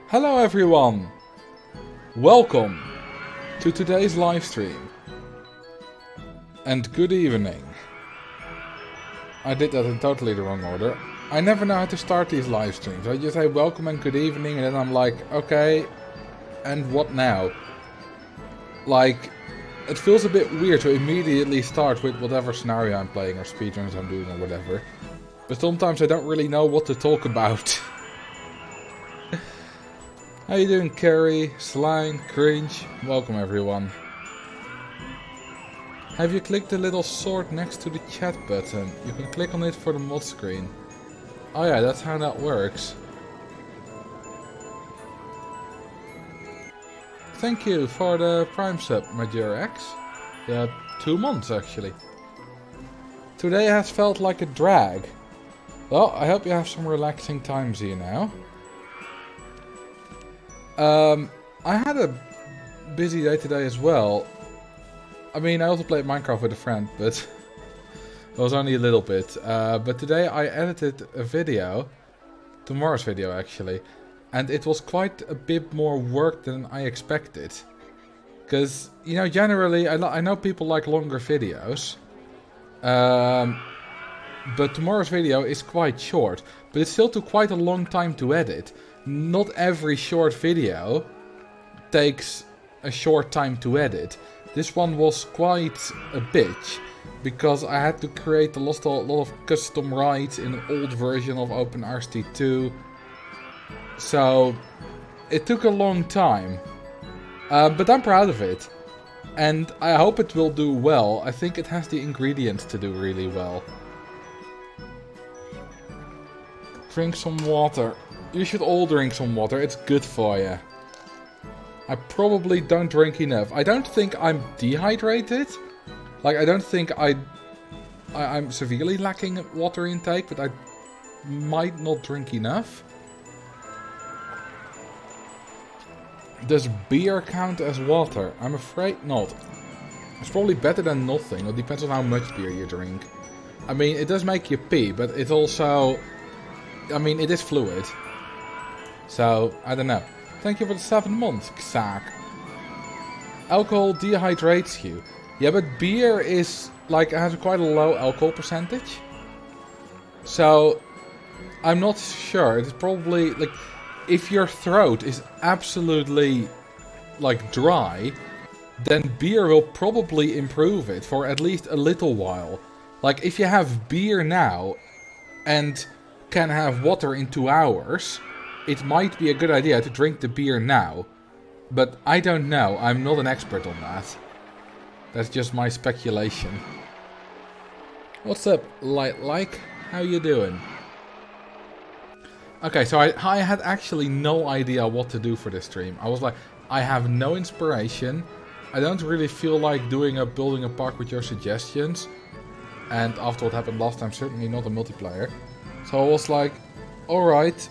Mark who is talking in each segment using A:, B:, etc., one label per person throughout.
A: Hello everyone! Welcome to today's live stream. And good evening. I did that in totally the wrong order. I never know how to start these live streams. I just say welcome and good evening and then I'm like, okay, and what now? Like, it feels a bit weird to immediately start with whatever scenario I'm playing or speedruns I'm doing or whatever. But sometimes I don't really know what to talk about. How you doing, Carrie, Slime, Cringe? Welcome everyone. Have you clicked the little sword next to the chat button? You can click on it for the mod screen. Oh yeah, that's how that works. Thank you for the Prime sub, Major X. Yeah, 2 months actually. Today has felt like a drag. Well, I hope you have some relaxing times here now. I had a busy day today as well. I mean, I also played Minecraft with a friend, but it was only a little bit. But today I edited a video, tomorrow's video actually, and it was quite a bit more work than I expected. Because, you know, generally, I know people like longer videos. But tomorrow's video is quite short, but it still took quite a long time to edit. Not every short video takes a short time to edit. This one was quite a bitch, because I had to create a lot of custom rides in an old version of OpenRST2. So it took a long time, but I'm proud of it. And I hope it will do well. I think it has the ingredients to do really well. Drink some water. You should all drink some water, it's good for you. I probably don't drink enough. I don't think I'm dehydrated. Like, I don't think I'm severely lacking water intake, but I might not drink enough. Does beer count as water? I'm afraid not. It's probably better than nothing. It depends on how much beer you drink. I mean, it does make you pee, but it also... I mean, it is fluid. So, I don't know. Thank you for the 7 months, Xaak. Alcohol dehydrates you. Yeah, but beer is, like, has quite a low alcohol percentage. So, I'm not sure. It's probably, like, if your throat is absolutely, like, dry, then beer will probably improve it for at least a little while. Like, if you have beer now and can have water in 2 hours, it might be a good idea to drink the beer now. But I don't know, I'm not an expert on that. That's just my speculation. What's up, like? How you doing? Okay, so I had actually no idea what to do for this stream. I was like, I have no inspiration. I don't really feel like building a park with your suggestions. And after what happened last time, certainly not a multiplayer. So I was like, alright,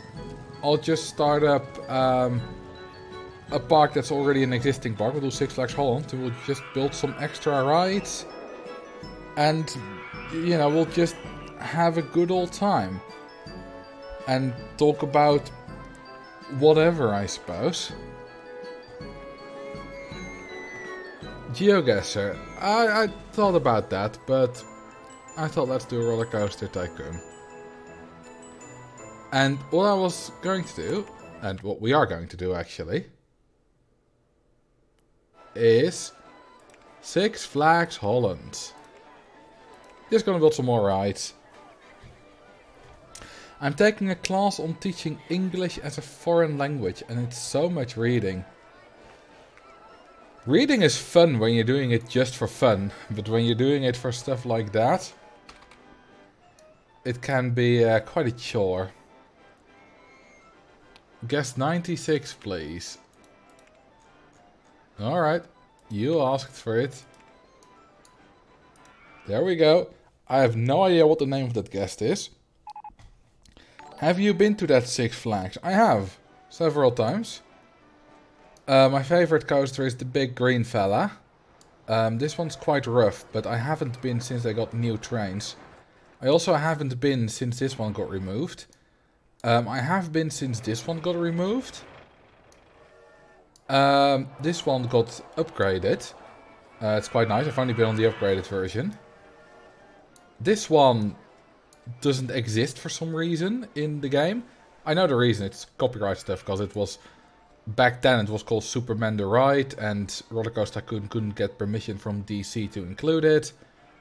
A: I'll just start up a park that's already an existing park. We'll do Six Flags Holland. We'll just build some extra rides. And, you know, we'll just have a good old time. And talk about whatever, I suppose. GeoGuessr. I thought about that, but I thought let's do a roller coaster tycoon. And what I was going to do, and what we are going to do actually, is Six Flags Holland. Just gonna build some more rides. I'm taking a class on teaching English as a foreign language, and it's so much reading. Reading is fun when you're doing it just for fun, but when you're doing it for stuff like that, it can be quite a chore. Guess 96, please. Alright, you asked for it. There we go. I have no idea what the name of that guest is. Have you been to that Six Flags? I have. Several times. My favorite coaster is the big green fella. This one's quite rough, but I haven't been since they got new trains. I also haven't been since this one got removed. I have been since this one got removed. This one got upgraded. It's quite nice. I've only been on the upgraded version. This one doesn't exist for some reason in the game. I know the reason. It's copyright stuff, because it was... Back then it was called Superman the Ride, and Rollercoaster Tycoon couldn't get permission from DC to include it.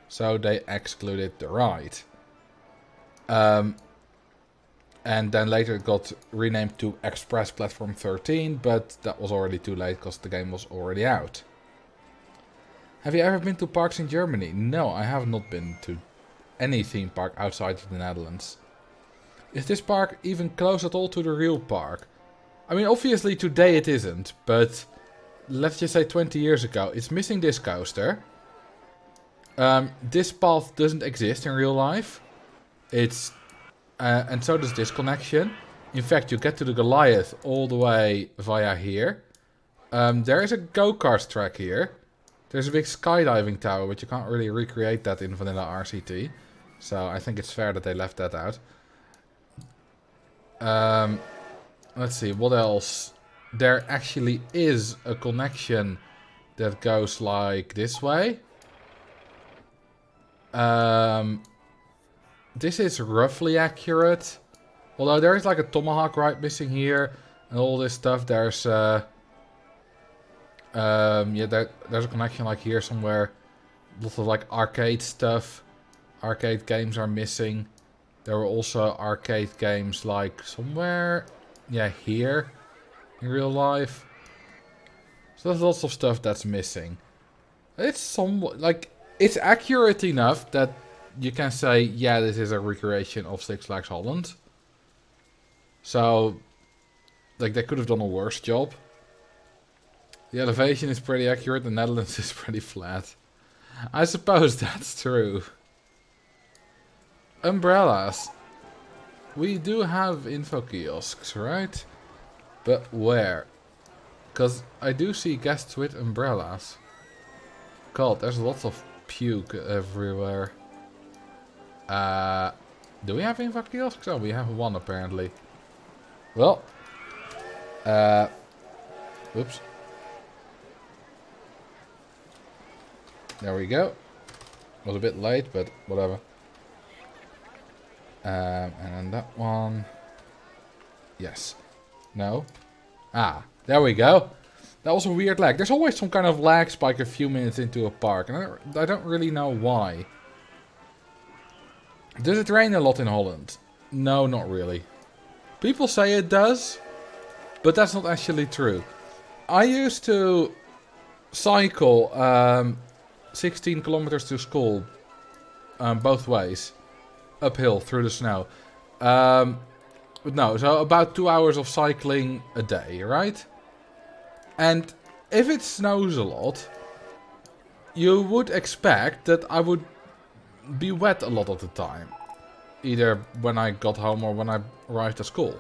A: So they excluded the ride. And then later it got renamed to Express Platform 13, but that was already too late because the game was already out. Have you ever been to parks in Germany? No, I have not been to any theme park outside of the Netherlands. Is this park even close at all to the real park? I mean, obviously today it isn't, but let's just say 20 years ago. It's missing this coaster. This path doesn't exist in real life. It's and so does this connection. In fact, you get to the Goliath all the way via here. There is a go-kart track here. There's a big skydiving tower, but you can't really recreate that in vanilla RCT. So I think it's fair that they left that out. Let's see, what else? There actually is a connection that goes like this way. This is roughly accurate. Although there is like a tomahawk ride missing here. And all this stuff. There's yeah, there's a connection like here somewhere. Lots of like arcade stuff. Arcade games are missing. There were also arcade games like somewhere, yeah, here in real life. So there's lots of stuff that's missing. It's somewhat like, it's accurate enough that you can say, yeah, this is a recreation of Six Flags Holland. So, like, they could have done a worse job. The elevation is pretty accurate. The Netherlands is pretty flat. I suppose that's true. Umbrellas. We do have info kiosks, right? But where? Because I do see guests with umbrellas. God, there's lots of puke everywhere. Do we have info kiosks? Oh, we have one apparently. Well. Oops. There we go. Was a bit late, but whatever. And then that one. Yes. No. Ah, there we go. That was a weird lag. There's always some kind of lag spike a few minutes into a park. And I don't really know why. Does it rain a lot in Holland? No, not really. People say it does. But that's not actually true. I used to cycle 16 kilometers to school. Both ways. Uphill through the snow. But no, so about 2 hours of cycling a day, right? And if it snows a lot, you would expect that I would be wet a lot of the time. Either when I got home or when I arrived at school.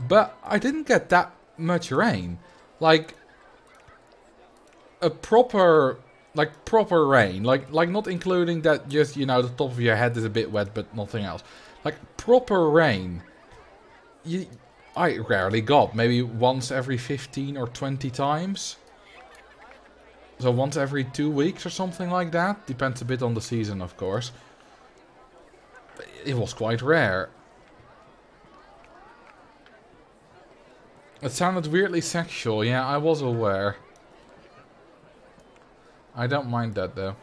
A: But I didn't get that much rain. Like a proper rain. Like not including that just, you know, the top of your head is a bit wet but nothing else. Like proper rain. I rarely got. Maybe once every 15 or 20 times. So once every 2 weeks or something like that. Depends a bit on the season, of course. It was quite rare. It sounded weirdly sexual. Yeah, I was aware. I don't mind that, though.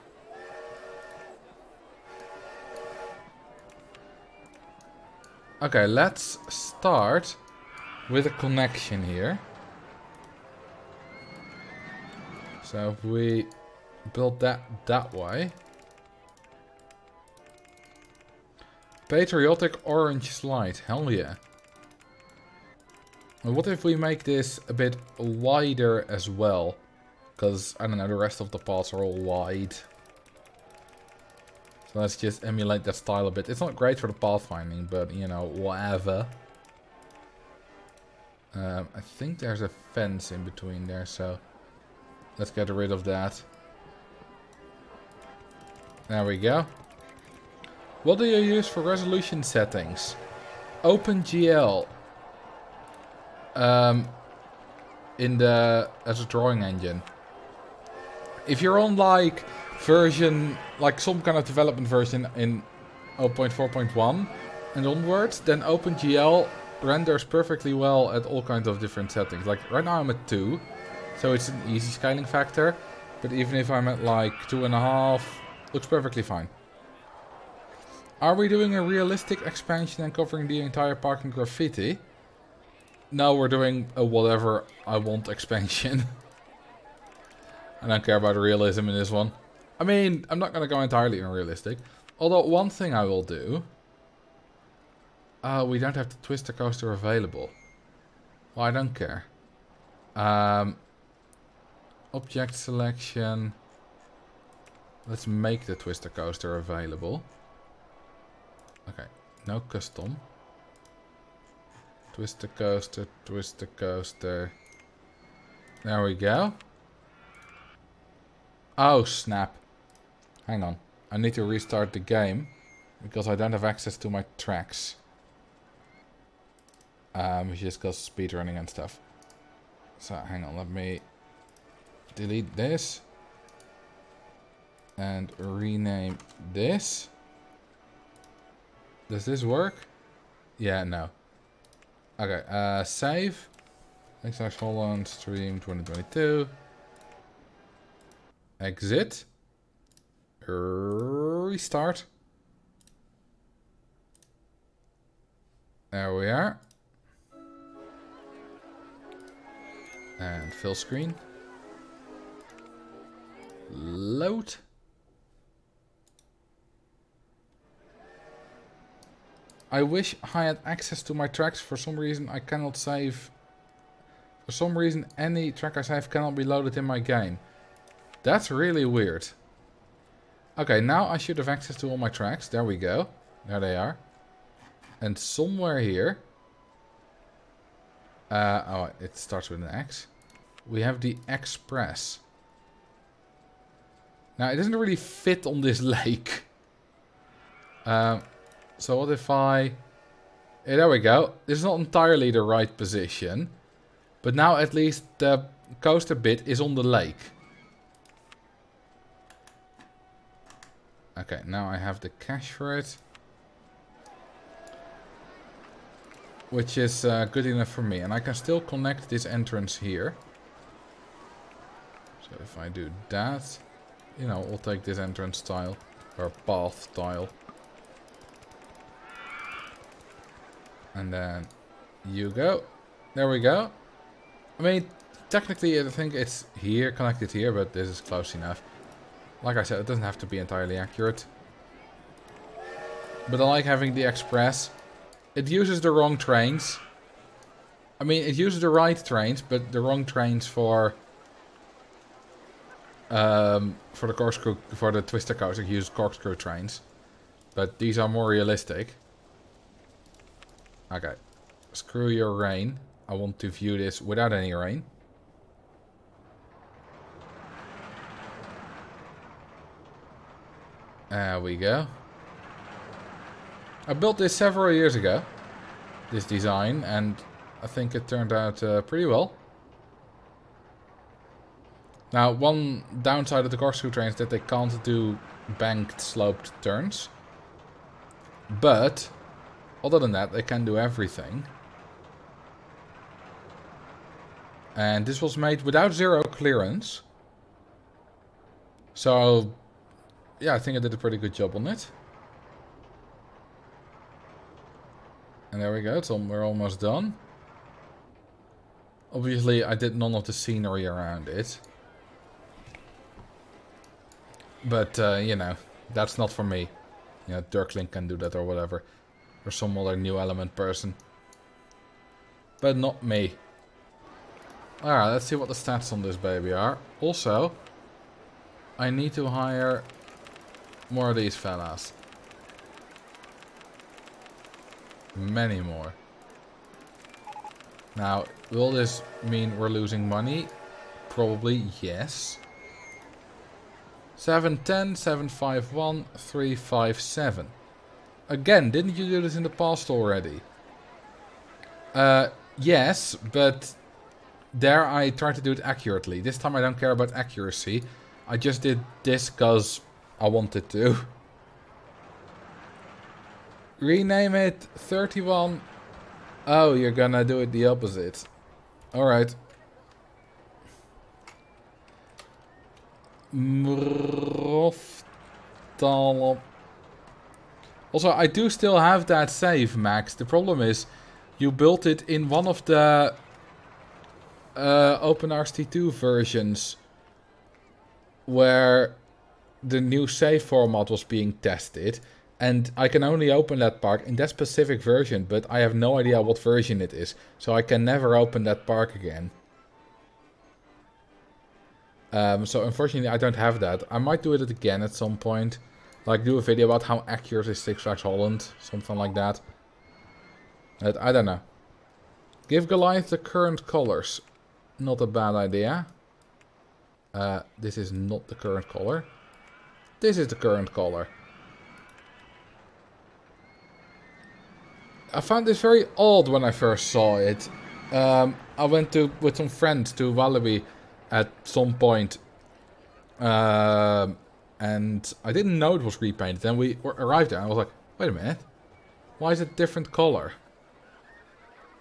A: Okay, let's start with a connection here. So if we build that way. Patriotic orange slide. Hell yeah. And what if we make this a bit wider as well? Because, I don't know, the rest of the paths are all wide. So let's just emulate that style a bit. It's not great for the pathfinding, but, you know, whatever. I think there's a fence in between there, so let's get rid of that. There we go. What do you use for resolution settings? OpenGL. as a drawing engine. If you're on like version, like some kind of development version in 0.4.1 and onwards, then OpenGL renders perfectly well at all kinds of different settings. Like right now I'm at 2, so it's an easy scaling factor. But even if I'm at like 2.5, looks perfectly fine. Are we doing a realistic expansion and covering the entire park in graffiti? No, we're doing a whatever I want expansion. I don't care about realism in this one. I mean, I'm not going to go entirely unrealistic. Although one thing I will do... we don't have the Twister Coaster available. Well, I don't care. Object selection. Let's make the Twister Coaster available. Okay, no custom. Twister Coaster, Twister Coaster. There we go. Oh, snap. Hang on. I need to restart the game because I don't have access to my tracks. Which just cause speedrunning and stuff. So, hang on. Let me delete this. And rename this. Does this work? Yeah, no. Okay, save. /Holland stream 2022. Exit. Restart. There we are. And fill screen. Load. I wish I had access to my tracks. For some reason I cannot save. For some reason any track I save cannot be loaded in my game. That's really weird. Okay, now I should have access to all my tracks. There we go. There they are. And somewhere here... oh, it starts with an X. We have the Express. Now, it doesn't really fit on this lake. So what if I... Yeah, there we go. This is not entirely the right position. But now at least the coaster bit is on the lake. Okay, now I have the cache for it. Which is good enough for me. And I can still connect this entrance here. So if I do that... You know, we'll take this entrance tile. Or path tile. And then you go. There we go. I mean, technically I think it's here, connected here, but this is close enough. Like I said, it doesn't have to be entirely accurate. But I like having the Express. It uses the wrong trains. I mean, it uses the right trains, but the wrong trains for the corkscrew, for the Twister Coaster, use corkscrew trains. But these are more realistic. Okay. Screw your rain. I want to view this without any rain. There we go. I built this several years ago. This design. And I think it turned out pretty well. Now, one downside of the corkscrew train is that they can't do banked sloped turns. But... other than that, they can do everything. And this was made without zero clearance. So, yeah, I think I did a pretty good job on it. And there we go, we're almost done. Obviously, I did none of the scenery around it. But, you know, that's not for me. You know, Dirklink can do that or whatever. Or some other new element person. But not me. Alright, let's see what the stats on this baby are. Also, I need to hire more of these fellas. Many more. Now, will this mean we're losing money? Probably yes. 710, 751, 357. Again, didn't you do this in the past already? Yes, but there I tried to do it accurately. This time I don't care about accuracy. I just did this because I wanted to. Rename it 31. Oh, you're gonna do it the opposite. Alright. Also, I do still have that save, Max. The problem is, you built it in one of the OpenRCT2 versions where the new save format was being tested. And I can only open that park in that specific version, but I have no idea what version it is. So I can never open that park again. So unfortunately I don't have that. I might do it again at some point. Like do a video about how accurate is Six Flags Holland. Something like that. But I don't know. Give Goliath the current colors. Not a bad idea. This is not the current color. This is the current color. I found this very odd when I first saw it. I went with some friends to Walibi at some point. And I didn't know it was repainted. Then we arrived there and I was like, wait a minute. Why is it a different color?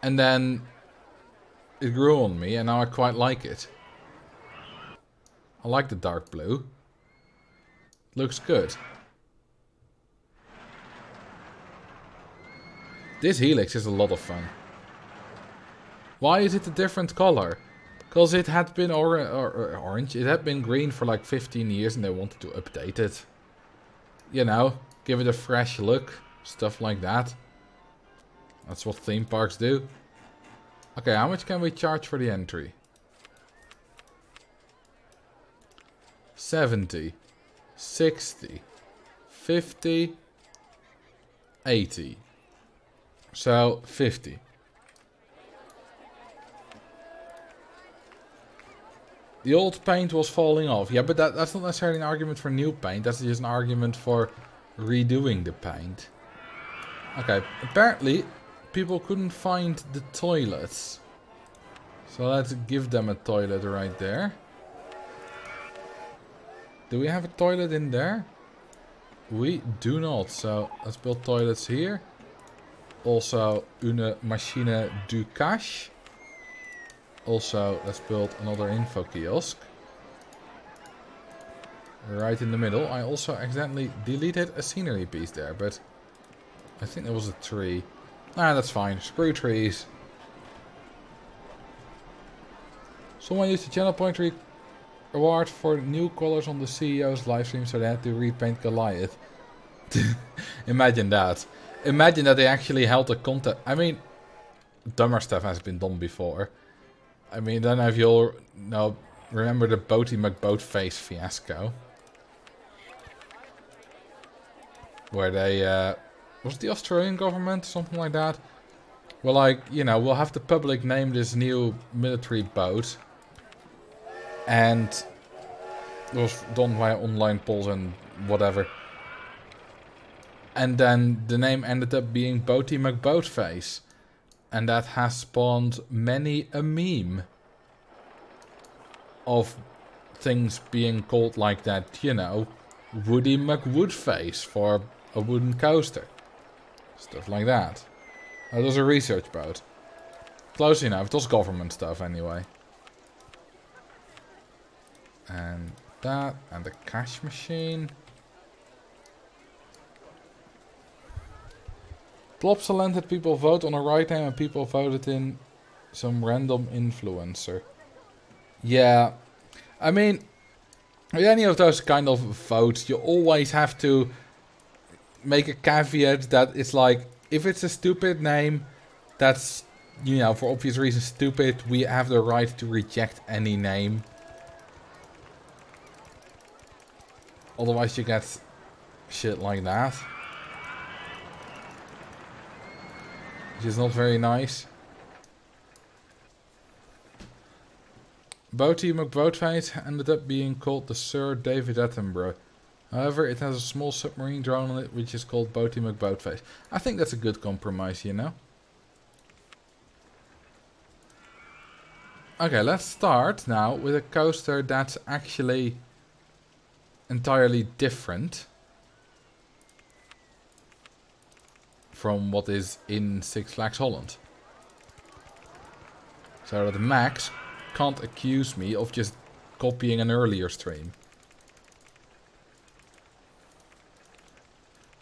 A: And then it grew on me and now I quite like it. I like the dark blue. Looks good. This helix is a lot of fun. Why is it a different color? Because it had been orange. It had been green for like 15 years and they wanted to update it. You know, give it a fresh look. Stuff like that. That's what theme parks do. Okay, how much can we charge for the entry? 70. 60. 50. 80. So, 50. The old paint was falling off. Yeah, but that's not necessarily an argument for new paint. That's just an argument for redoing the paint. Okay, apparently people couldn't find the toilets. So let's give them a toilet right there. Do we have a toilet in there? We do not. So let's build toilets here. Also, une machine du cash. Also, let's build another info kiosk. Right in the middle. I also accidentally deleted a scenery piece there, but I think there was a tree. Nah, that's fine. Screw trees. Someone used the channel point award for new colors on the CEO's livestream, so they had to repaint Goliath. Imagine that. Imagine that they actually held a contest. I mean, dumber stuff has been done before. I mean, then if you'll remember the Boaty McBoatface fiasco. Where they, was it the Australian government? Something like that. Well, like, you know, we'll have the public name this new military boat. And it was done via online polls and whatever. And then the name ended up being Boaty McBoatface. And that has spawned many a meme of things being called like that, you know. Woody McWoodface for a wooden coaster. Stuff like that. That was a research boat. Close enough, it was government stuff anyway. And that, and the cash machine. Plopsaland had people vote on a right name and people voted in some random influencer. Yeah, I mean, with any of those kind of votes, you always have to make a caveat that it's like, if it's a stupid name, that's, you know, for obvious reasons stupid, we have the right to reject any name. Otherwise you get shit like that. Which is not very nice. Boaty McBoatface ended up being called the Sir David Attenborough. However, it has a small submarine drone on it, which is called Boaty McBoatface. I think that's a good compromise, you know? Okay, let's start now with a coaster that's actually entirely different from what is in Six Flags Holland. So that Max can't accuse me of just copying an earlier stream.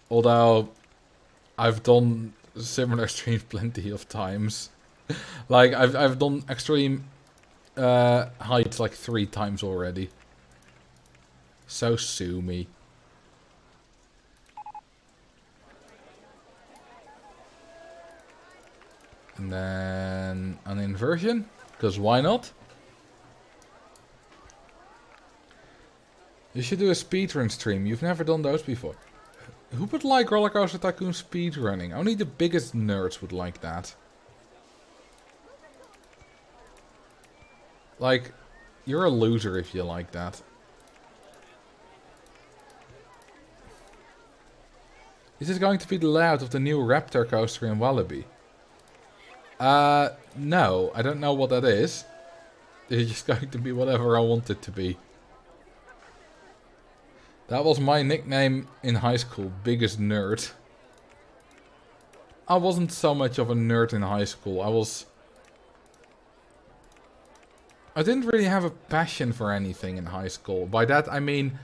A: Although I've done similar streams plenty of times. Like I've done extreme heights like 3 times already. So sue me. And then an inversion, because why not? You should do a speedrun stream. You've never done those before. Who would like Roller Coaster Tycoon speedrunning? Only the biggest nerds would like that. Like, you're a loser if you like that. Is this going to be the layout of the new Raptor coaster in Wallaby? No, I don't know what that is. It's just going to be whatever I want it to be. That was my nickname in high school, biggest nerd. I wasn't so much of a nerd in high school. I didn't really have a passion for anything in high school. By that I mean,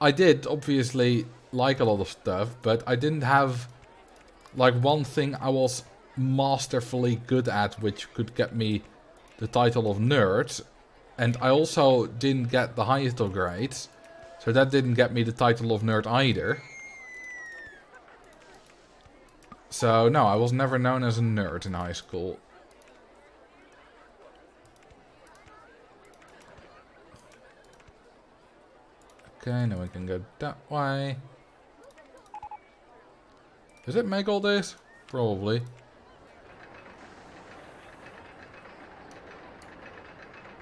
A: I did obviously like a lot of stuff, but I didn't have like one thing I was masterfully good at which could get me the title of nerd. And I also didn't get the highest of grades, so that didn't get me the title of nerd either. So no, I was never known as a nerd in high school. Okay, now we can go that way. Does it make all this? Probably.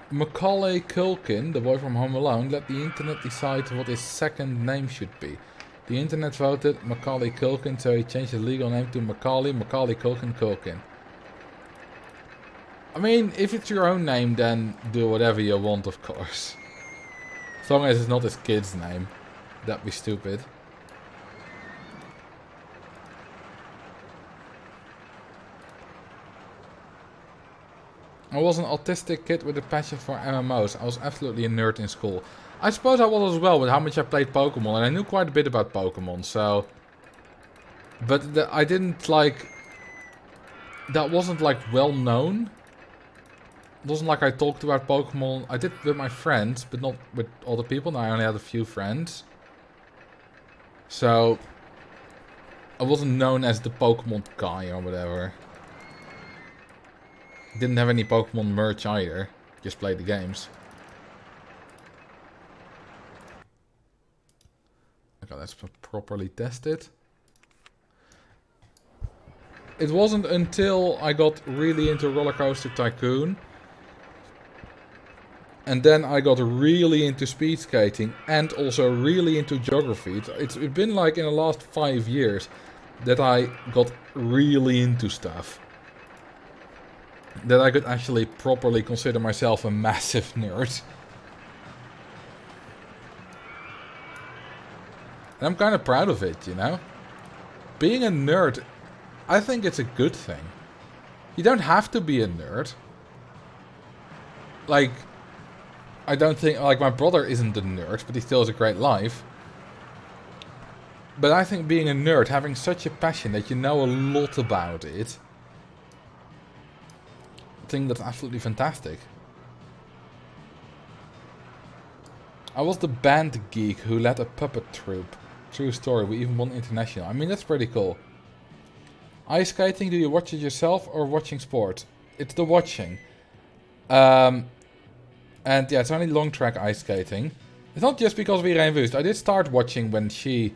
A: Macaulay Culkin, the boy from Home Alone, let the internet decide what his second name should be. The internet voted Macaulay Culkin, so he changed his legal name to Macaulay Culkin. I mean, if it's your own name, then do whatever you want, of course. As long as it's not his kid's name. That'd be stupid. I was an autistic kid with a passion for MMOs. I was absolutely a nerd in school. I suppose I was as well with how much I played Pokemon. And I knew quite a bit about Pokemon, so... But I didn't like... That wasn't like well known. It wasn't like I talked about Pokemon. I did with my friends, but not with other people. Now I only had a few friends. So... I wasn't known as the Pokemon guy or whatever. Didn't have any Pokemon merch either. Just played the games. Okay, let's properly test it. It wasn't until I got really into Roller Coaster Tycoon. And then I got really into speed skating. And also really into geography. It's been like in the last 5 years that I got really into stuff. That I could actually properly consider myself a massive nerd. And I'm kind of proud of it, you know? Being a nerd, I think it's a good thing. You don't have to be a nerd. Like, I don't think, like, my brother isn't a nerd, but he still has a great life. But I think being a nerd, having such a passion that you know a lot about it, I think that's absolutely fantastic. I was the band geek who led a puppet troupe. True story, we even won international. I mean, that's pretty cool. Ice skating, do you watch it yourself or watching sport? It's the watching. And yeah, it's only long track ice skating. It's not just because of Irene Wust. I did start watching when she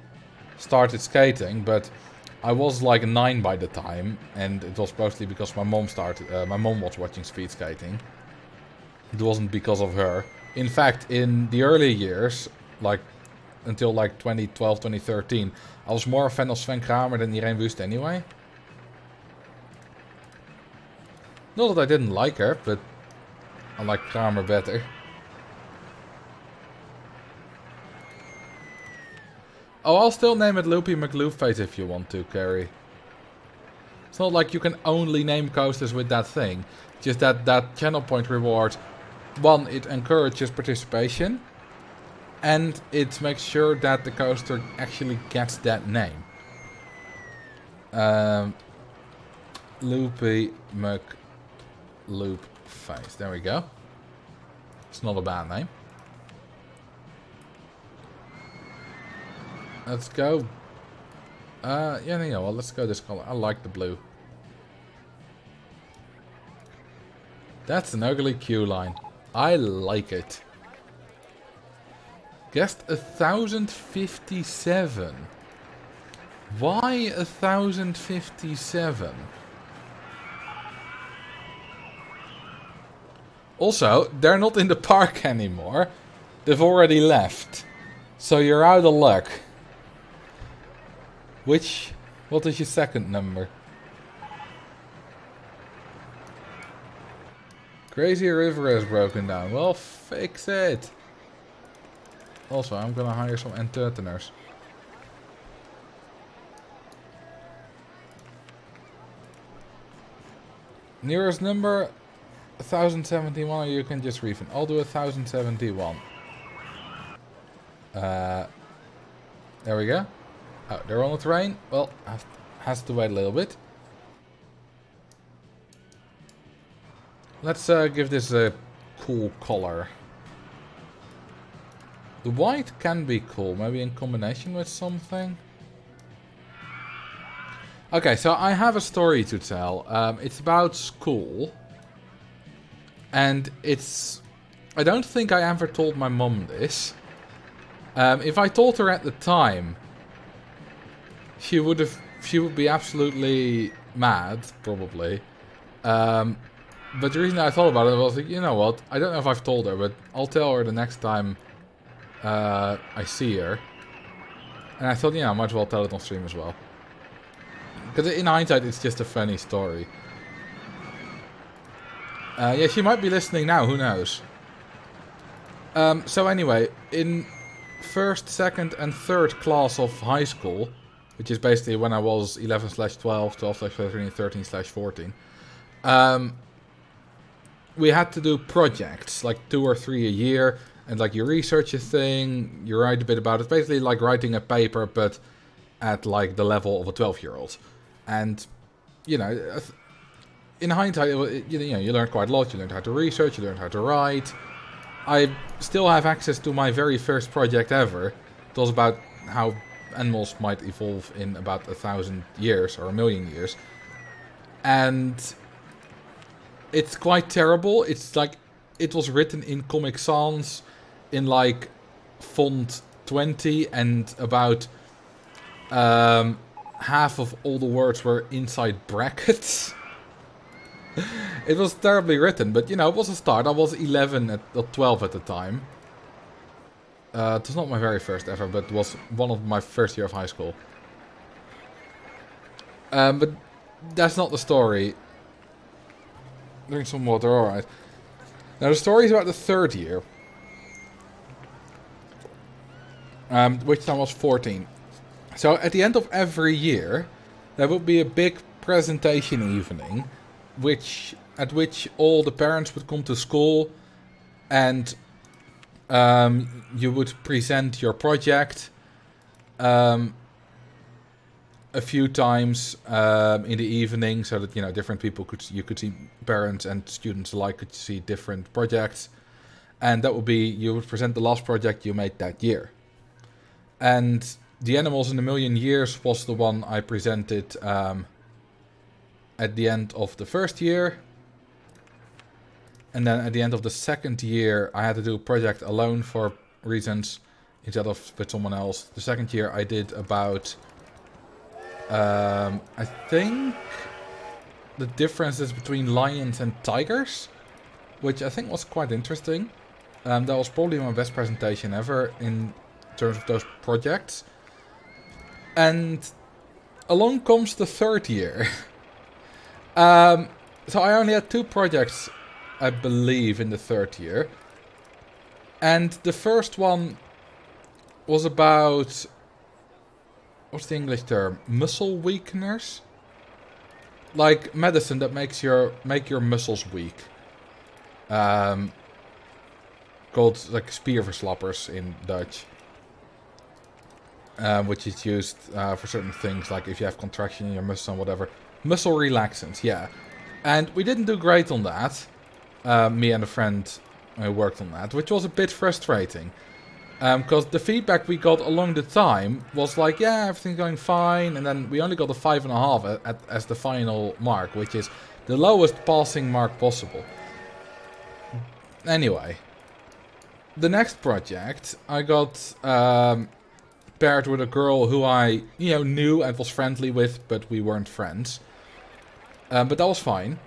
A: started skating, but I was like 9 by the time, and it was mostly because my mom was watching speed skating. It wasn't because of her. In fact, in the early years, like until like 2012, 2013, I was more a fan of Sven Kramer than Irene Wust anyway. Not that I didn't like her, but I like Kramer better. Oh, I'll still name it Loopy McLoopface if you want to, Carrie. It's not like you can only name coasters with that thing. Just that channel point reward, one, it encourages participation. And it makes sure that the coaster actually gets that name. Loopy McLoopface. There we go. It's not a bad name. Let's go. Yeah, you know, well, let's go this color. I like the blue. That's an ugly queue line. I like it. Guessed 1057. Why 1057? Also, they're not in the park anymore. They've already left. So you're out of luck. What is your second number? Crazy River has broken down. Well, fix it. Also, I'm gonna hire some entertainers. Nearest number 1071, or you can just refund. I'll do 1071. There we go. Oh, they're on the train. Well, has to wait a little bit. Let's give this a cool color. The white can be cool, maybe in combination with something. Okay, so I have a story to tell. It's about school. And it's... I don't think I ever told my mom this. If I told her at the time, she would be absolutely mad, probably. But the reason I thought about it was, like, you know what, I don't know if I've told her, but I'll tell her the next time I see her. And I thought, yeah, I might as well tell it on stream as well. Because in hindsight, it's just a funny story. Yeah, she might be listening now, who knows. So anyway, in first, second and third class of high school, which is basically when I was 11/12, 12/13, 13/14, we had to do projects, like 2 or 3 a year, and like you research a thing, you write a bit about it, basically like writing a paper, but at like the level of a 12-year-old. And, you know, in hindsight, you learned quite a lot. You learned how to research, you learned how to write. I still have access to my very first project ever. It was about how animals might evolve in about 1,000 years or 1,000,000 years. And it's quite terrible. It's like, it was written in Comic Sans in like font 20, and about half of all the words were inside brackets. It was terribly written, but you know, it was a start. I was 11 or 12 at the time. It was not my very first ever, but it was one of my first year of high school. But that's not the story. Drink some water, alright. Now the story is about the third year. Which time was 14. So at the end of every year, there would be a big presentation evening, at which all the parents would come to school, and you would present your project a few times in the evening, so that, you know, different people you could see, parents and students alike could see different projects, and that would be, you would present the last project you made that year. And The Animals in a Million Years was the one I presented at the end of the first year. And then at the end of the second year, I had to do a project alone for reasons, instead of with someone else. The second year I did about, I think, the differences between lions and tigers, which I think was quite interesting. That was probably my best presentation ever in terms of those projects. And along comes the third year. So I only had 2 projects I believe, in the 3rd year. And the first one was about... What's the English term? Muscle weakeners? Like medicine that make your muscles weak. Called like spierverslappers in Dutch. Which is used for certain things, like if you have contraction in your muscle and whatever. Muscle relaxants, yeah. And we didn't do great on that. Me and a friend worked on that, which was a bit frustrating. Because the feedback we got along the time was like, yeah, everything's going fine. And then we only got a 5.5 as the final mark, which is the lowest passing mark possible. Anyway. The next project, I got paired with a girl who I, knew and was friendly with, but we weren't friends. But that was fine.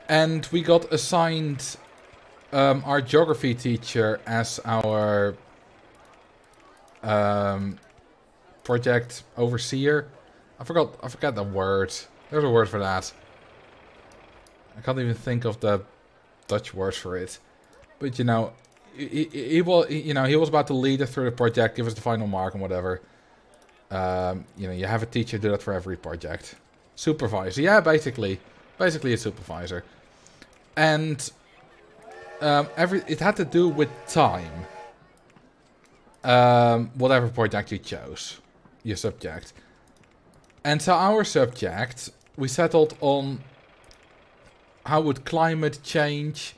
A: And we got assigned our geography teacher as our project overseer. I forgot the word. There's a word for that. I can't even think of the Dutch word for it. But he was about to lead us through the project, give us the final mark and whatever. You have a teacher do that for every project. Supervisor, yeah, basically a supervisor. And it had to do with time. Whatever project you chose, your subject. And so our subject, we settled on how would climate change,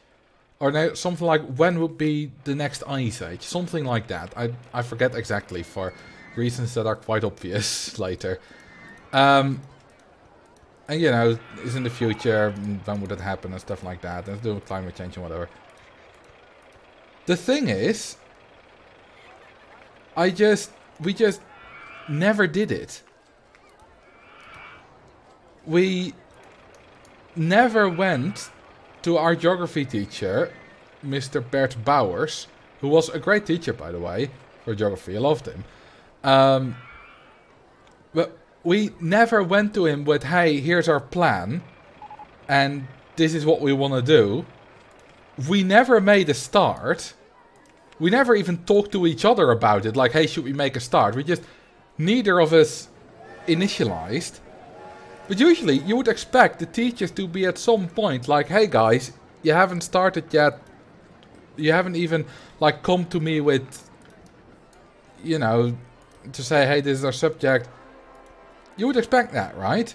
A: or no, something like when would be the next ice age, something like that. I forget exactly for reasons that are quite obvious later. And is in the future, when would it happen and stuff like that, and to do with climate change and whatever. The thing is, we just never did it. We never went to our geography teacher, Mr. Bert Bouwers, who was a great teacher, by the way, for geography. I loved him. But we never went to him with, hey, here's our plan, and this is what we want to do. We never made a start. We never even talked to each other about it, like, hey, should we make a start? Neither of us initialized. But usually, you would expect the teachers to be at some point like, hey guys, you haven't started yet. You haven't even, like, come to me with, to say, hey, this is our subject. You would expect that, right?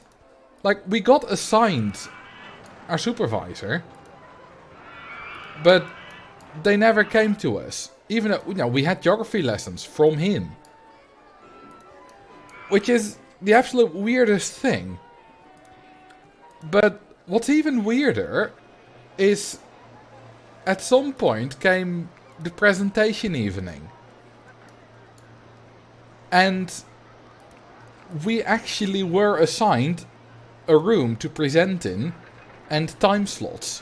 A: Like, we got assigned our supervisor, but they never came to us. Even though, we had geography lessons from him. Which is the absolute weirdest thing. But what's even weirder is at some point came the presentation evening. And we actually were assigned a room to present in and time slots.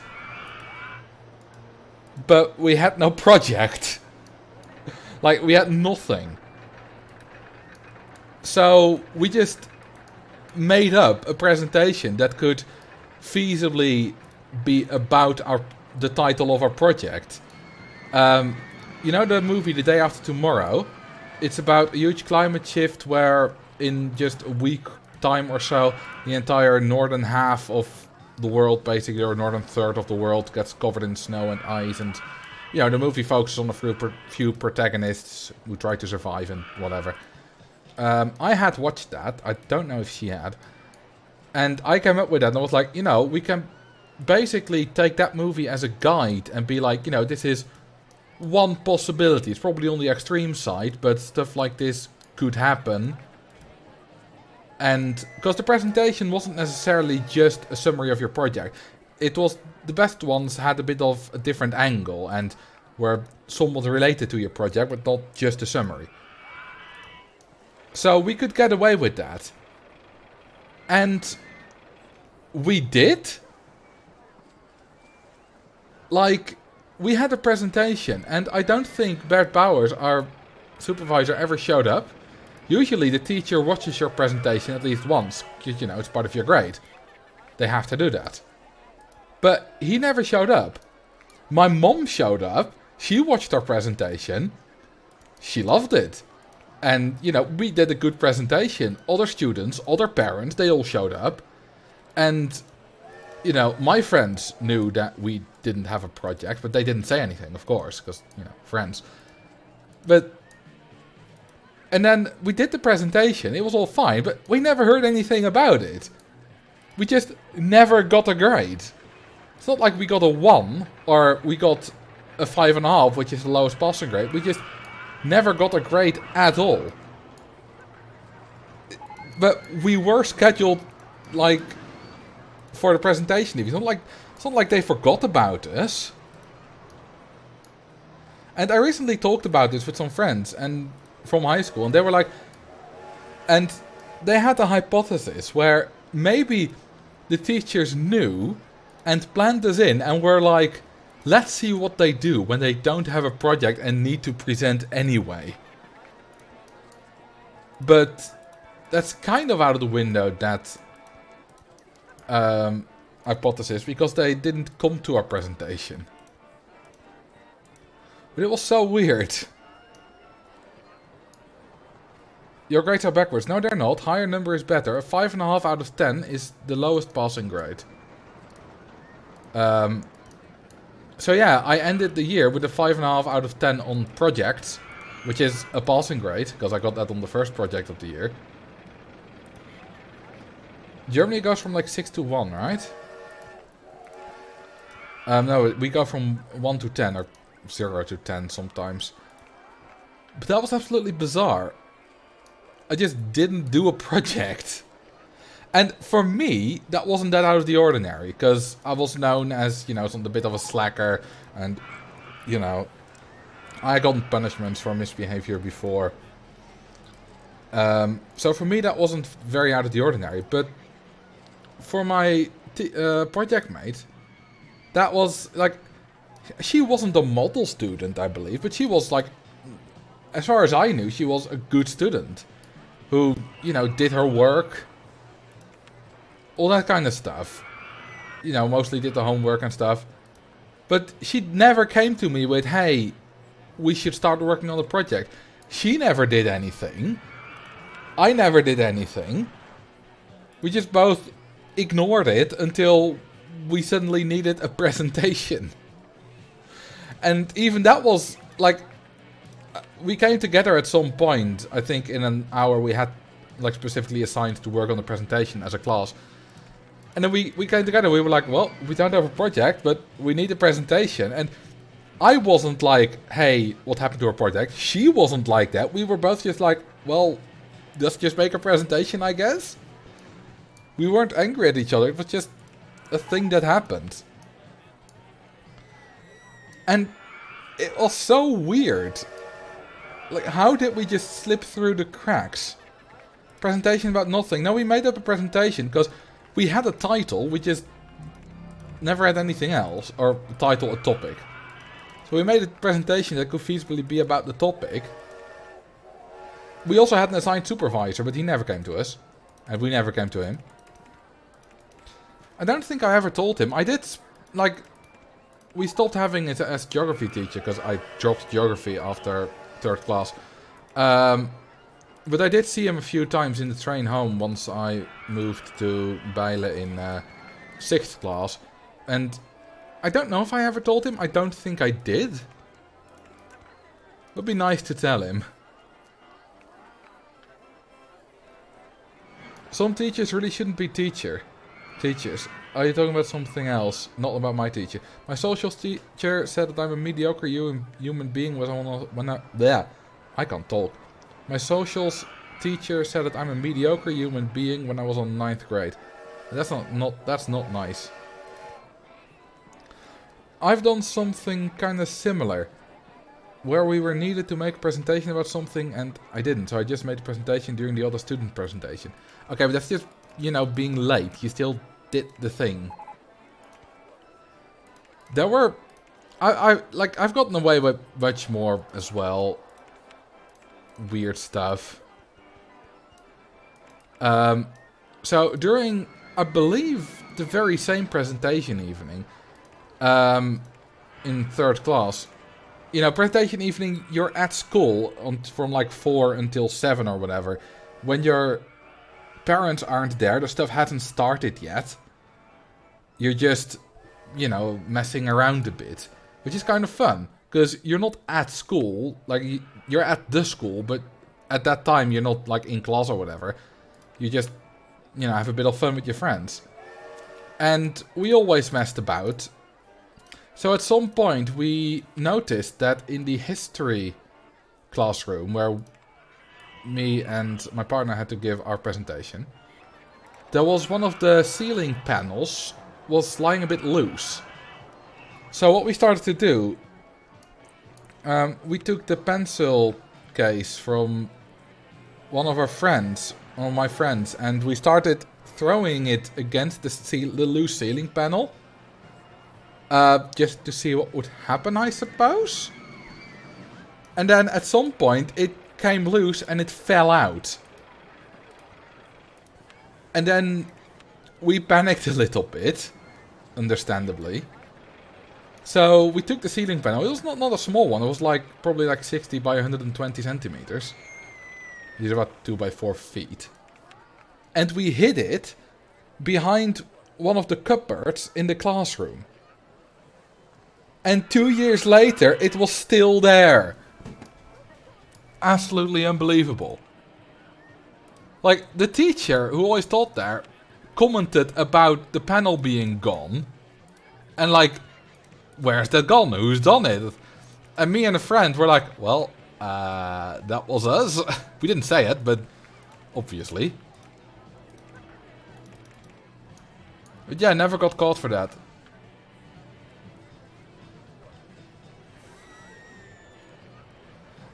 A: But we had no project. Like, we had nothing. So we just made up a presentation that could feasibly be about the title of our project. The movie The Day After Tomorrow? It's about a huge climate shift where in just a week time or so, the entire northern half of the world, basically, or northern third of the world, gets covered in snow and ice. And, the movie focuses on a few protagonists who try to survive and whatever. I had watched that. I don't know if she had. And I came up with that and I was like, we can basically take that movie as a guide and be like, this is one possibility. It's probably on the extreme side, but stuff like this could happen. And because the presentation wasn't necessarily just a summary of your project. It was, the best ones had a bit of a different angle and were somewhat related to your project, but not just a summary. So we could get away with that. And we did. Like, we had a presentation, and I don't think Bert Bouwers, our supervisor, ever showed up. Usually the teacher watches your presentation at least once, because, it's part of your grade. They have to do that. But he never showed up. My mom showed up. She watched our presentation. She loved it. And, you know, we did a good presentation. Other students, other parents, they all showed up. And, you know, my friends knew that we didn't have a project, but they didn't say anything, of course, because, you know, friends. But, and then we did the presentation. It was all fine, but we never heard anything about it. We just never got a grade. It's not like we got a 1, or we got a 5.5, which is the lowest passing grade. We just never got a grade at all. But we were scheduled, like, for the presentation. It's not like they forgot about us. And I recently talked about this with some friends and from high school, and they were like, and they had a hypothesis where maybe the teachers knew and planned us in and were like, let's see what they do when they don't have a project and need to present anyway. But that's kind of out of the window, that hypothesis, because they didn't come to our presentation. But it was so weird. Your grades are backwards. No, they're not. Higher number is better. A 5.5 out of 10 is the lowest passing grade. So yeah, I ended the year with a 5.5 out of 10 on projects, which is a passing grade, because I got that on the first project of the year. Germany goes from like 6 to 1, right? No, we go from 1 to 10, or 0 to 10 sometimes. But that was absolutely bizarre. I just didn't do a project. And for me, that wasn't that out of the ordinary, because I was known as, you know, a bit of a slacker, and, you know, I got punishments for misbehavior before. So for me, that wasn't very out of the ordinary, but for my project mate, that was, like, she wasn't a model student, I believe, but she was, like, as far as I knew, she was a good student, who, you know, did her work, all that kind of stuff. You know, mostly did the homework and stuff. But she never came to me with, hey, we should start working on the project. She never did anything. I never did anything. We just both ignored it until we suddenly needed a presentation. And even that was, like, we came together at some point. I think in an hour we had, like, specifically assigned to work on the presentation as a class. And then we came together, we were like, well, we don't have a project, but we need a presentation. And I wasn't like, hey, what happened to our project? She wasn't like that. We were both just like, well, let's just make a presentation, I guess. We weren't angry at each other, it was just a thing that happened. And it was so weird. Like, how did we just slip through the cracks? Presentation about nothing. No, we made up a presentation because we had a title, we just never had anything else, or a title, a topic. So we made a presentation that could feasibly be about the topic. We also had an assigned supervisor, but he never came to us. And we never came to him. I don't think I ever told him. I did, like, we stopped having it as geography teacher because I dropped geography after 3rd class. But I did see him a few times in the train home once I moved to Bijlen in 6th class. And I don't know if I ever told him. I don't think I did. It would be nice to tell him. Some teachers really shouldn't be teachers. Are you talking about something else? Not about my teacher. My socials teacher said that I'm a mediocre human being I can't talk. My socials teacher said that I'm a mediocre human being when I was on 9th grade. That's not nice. I've done something kind of similar, where we were needed to make a presentation about something and I didn't, so I just made the presentation during the other student presentation. Okay, but that's just, you know, being late. You still did the thing. There were, I've gotten away with much more as well. Weird stuff. So during, I believe the very same presentation evening in 3rd class. You know, presentation evening, you're at school from like 4 until 7 or whatever. When your parents aren't there, the stuff hasn't started yet. You're just, you know, messing around a bit. Which is kind of fun. Because you're not at school. Like, you're at the school, but at that time you're not like in class or whatever. You just, you know, have a bit of fun with your friends. And we always messed about. So at some point we noticed that in the history classroom, where me and my partner had to give our presentation, there was one of the ceiling panels was lying a bit loose. So what we started to do, we took the pencil case from one of my friends, and we started throwing it against the loose ceiling panel. Just to see what would happen, I suppose. And then at some point it came loose and it fell out. And then we panicked a little bit, understandably. So we took the ceiling panel. It was not a small one. It was like probably like 60 by 120 centimeters. These are about 2 by 4 feet. And we hid it behind one of the cupboards in the classroom. And 2 years later, it was still there. Absolutely unbelievable. Like, the teacher, who always taught there, commented about the panel being gone. And like, where's that gone? Who's done it? And me and a friend were like, well, that was us. We didn't say it, but obviously. But yeah, never got caught for that.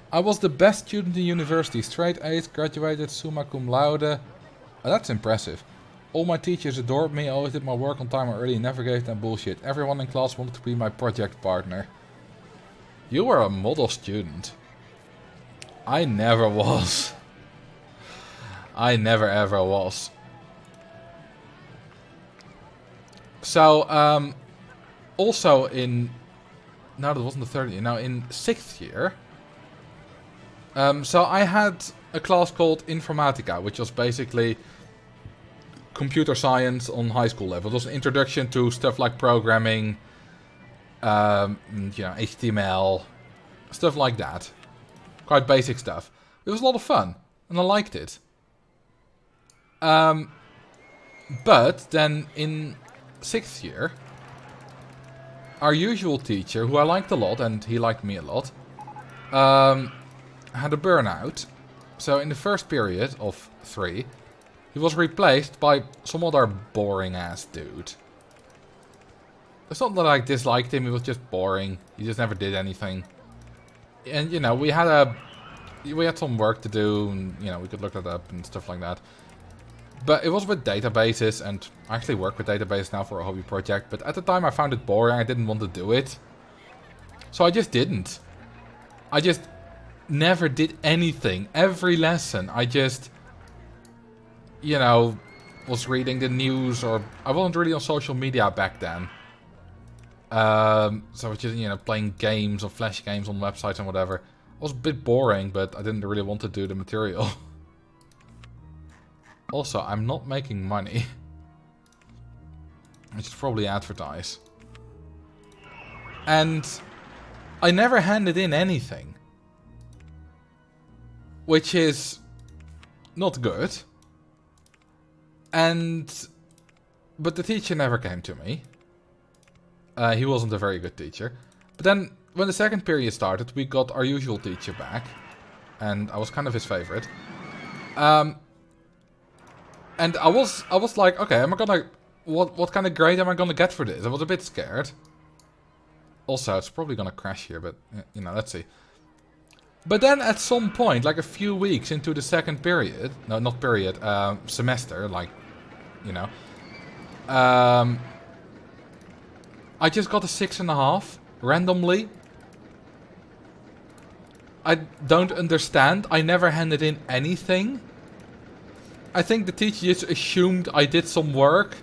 A: I was the best student in university, straight A's, graduated summa cum laude. Oh, that's impressive. All my teachers adored me, I always did my work on time or early, never gave them bullshit. Everyone in class wanted to be my project partner. You were a model student. I never was. I never ever was. So, also in... No, that wasn't the 3rd year. Now, in 6th year... so I had a class called Informatica, which was basically computer science on high school level. It was an introduction to stuff like programming, you know, HTML, stuff like that. Quite basic stuff. It was a lot of fun, and I liked it. But then in 6th year, our usual teacher, who I liked a lot, and he liked me a lot, had a burnout. So in the first period of 3, he was replaced by some other boring ass dude. It's not that I disliked him, he was just boring. He just never did anything. And you know, we had some work to do, and you know, we could look that up and stuff like that. But it was with databases, and I actually work with databases now for a hobby project, but at the time I found it boring, I didn't want to do it. So I just didn't. I just never did anything. Every lesson, I just, you know, was reading the news, or I wasn't really on social media back then. So I was just, you know, playing games or flash games on websites and whatever. It was a bit boring, but I didn't really want to do the material. Also, I'm not making money. I should probably advertise. And I never handed in anything. Which is not good. But the teacher never came to me. He wasn't a very good teacher. But then, when the 2nd period started, we got our usual teacher back. And I was kind of his favorite. And I was like, okay, am I gonna... What kind of grade am I gonna get for this? I was a bit scared. Also, it's probably gonna crash here, but, you know, let's see. But then at some point, like a few weeks into the 2nd period... No, not period, semester, like, you know... I just got a 6.5, randomly. I don't understand. I never handed in anything. I think the teacher just assumed I did some work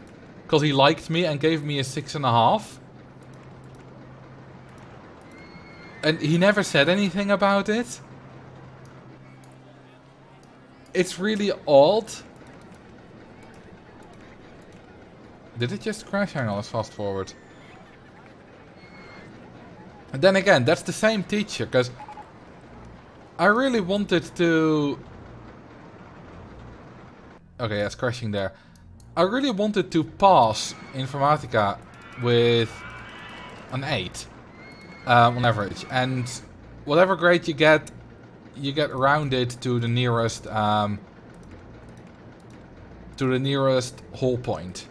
A: because he liked me and gave me a 6.5. And he never said anything about it. It's really odd. Did it just crash? Hang on, let's fast forward. And then again, that's the same teacher, because I really wanted to... Okay, yeah, it's crashing there. I really wanted to pass Informatica with an 8 on average. And whatever grade you get rounded to the nearest whole point.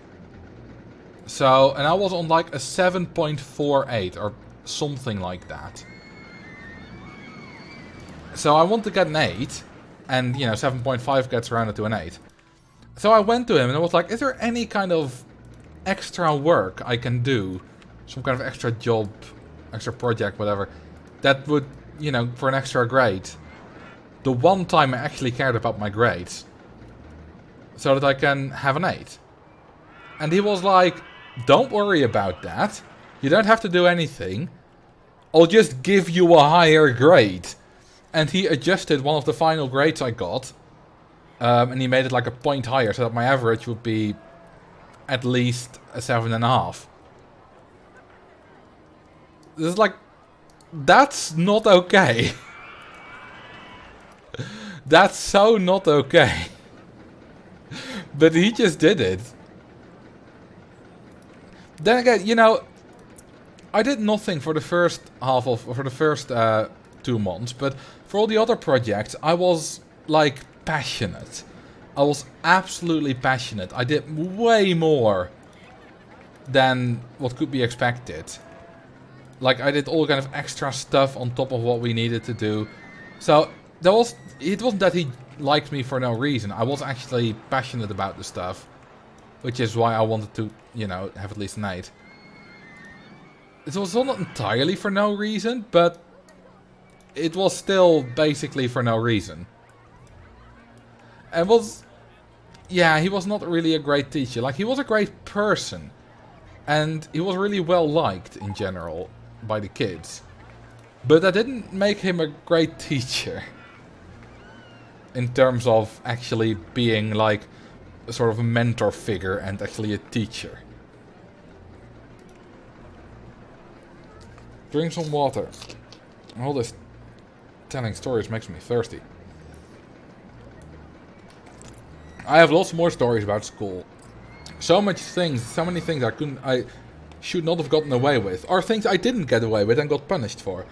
A: So, and I was on like a 7.48 or something like that. So I want to get an 8, and you know, 7.5 gets rounded to an 8. So I went to him and I was like, is there any kind of extra work I can do? Some kind of extra job, extra project, whatever, that would, you know, for an extra grade. The one time I actually cared about my grades. So that I can have an 8. And he was like, don't worry about that. You don't have to do anything. I'll just give you a higher grade. And he adjusted one of the final grades I got. And he made it like a point higher, so that my average would be at least a 7.5. This is like... That's not okay. That's so not okay. But he just did it. Then again, you know, I did nothing for the first 2 months, but for all the other projects, I was like passionate. I was absolutely passionate. I did way more than what could be expected. Like, I did all kind of extra stuff on top of what we needed to do. So it wasn't that he liked me for no reason. I was actually passionate about the stuff, which is why I wanted to, you know, have at least an 8. It was not entirely for no reason, but it was still basically for no reason. And yeah, he was not really a great teacher. Like, he was a great person. And he was really well liked in general by the kids. But that didn't make him a great teacher. In terms of actually being like a sort of a mentor figure and actually a teacher. Drink some water. All this telling stories makes me thirsty. I have lots more stories about school. So many things I should not have gotten away with. Or things I didn't get away with and got punished for.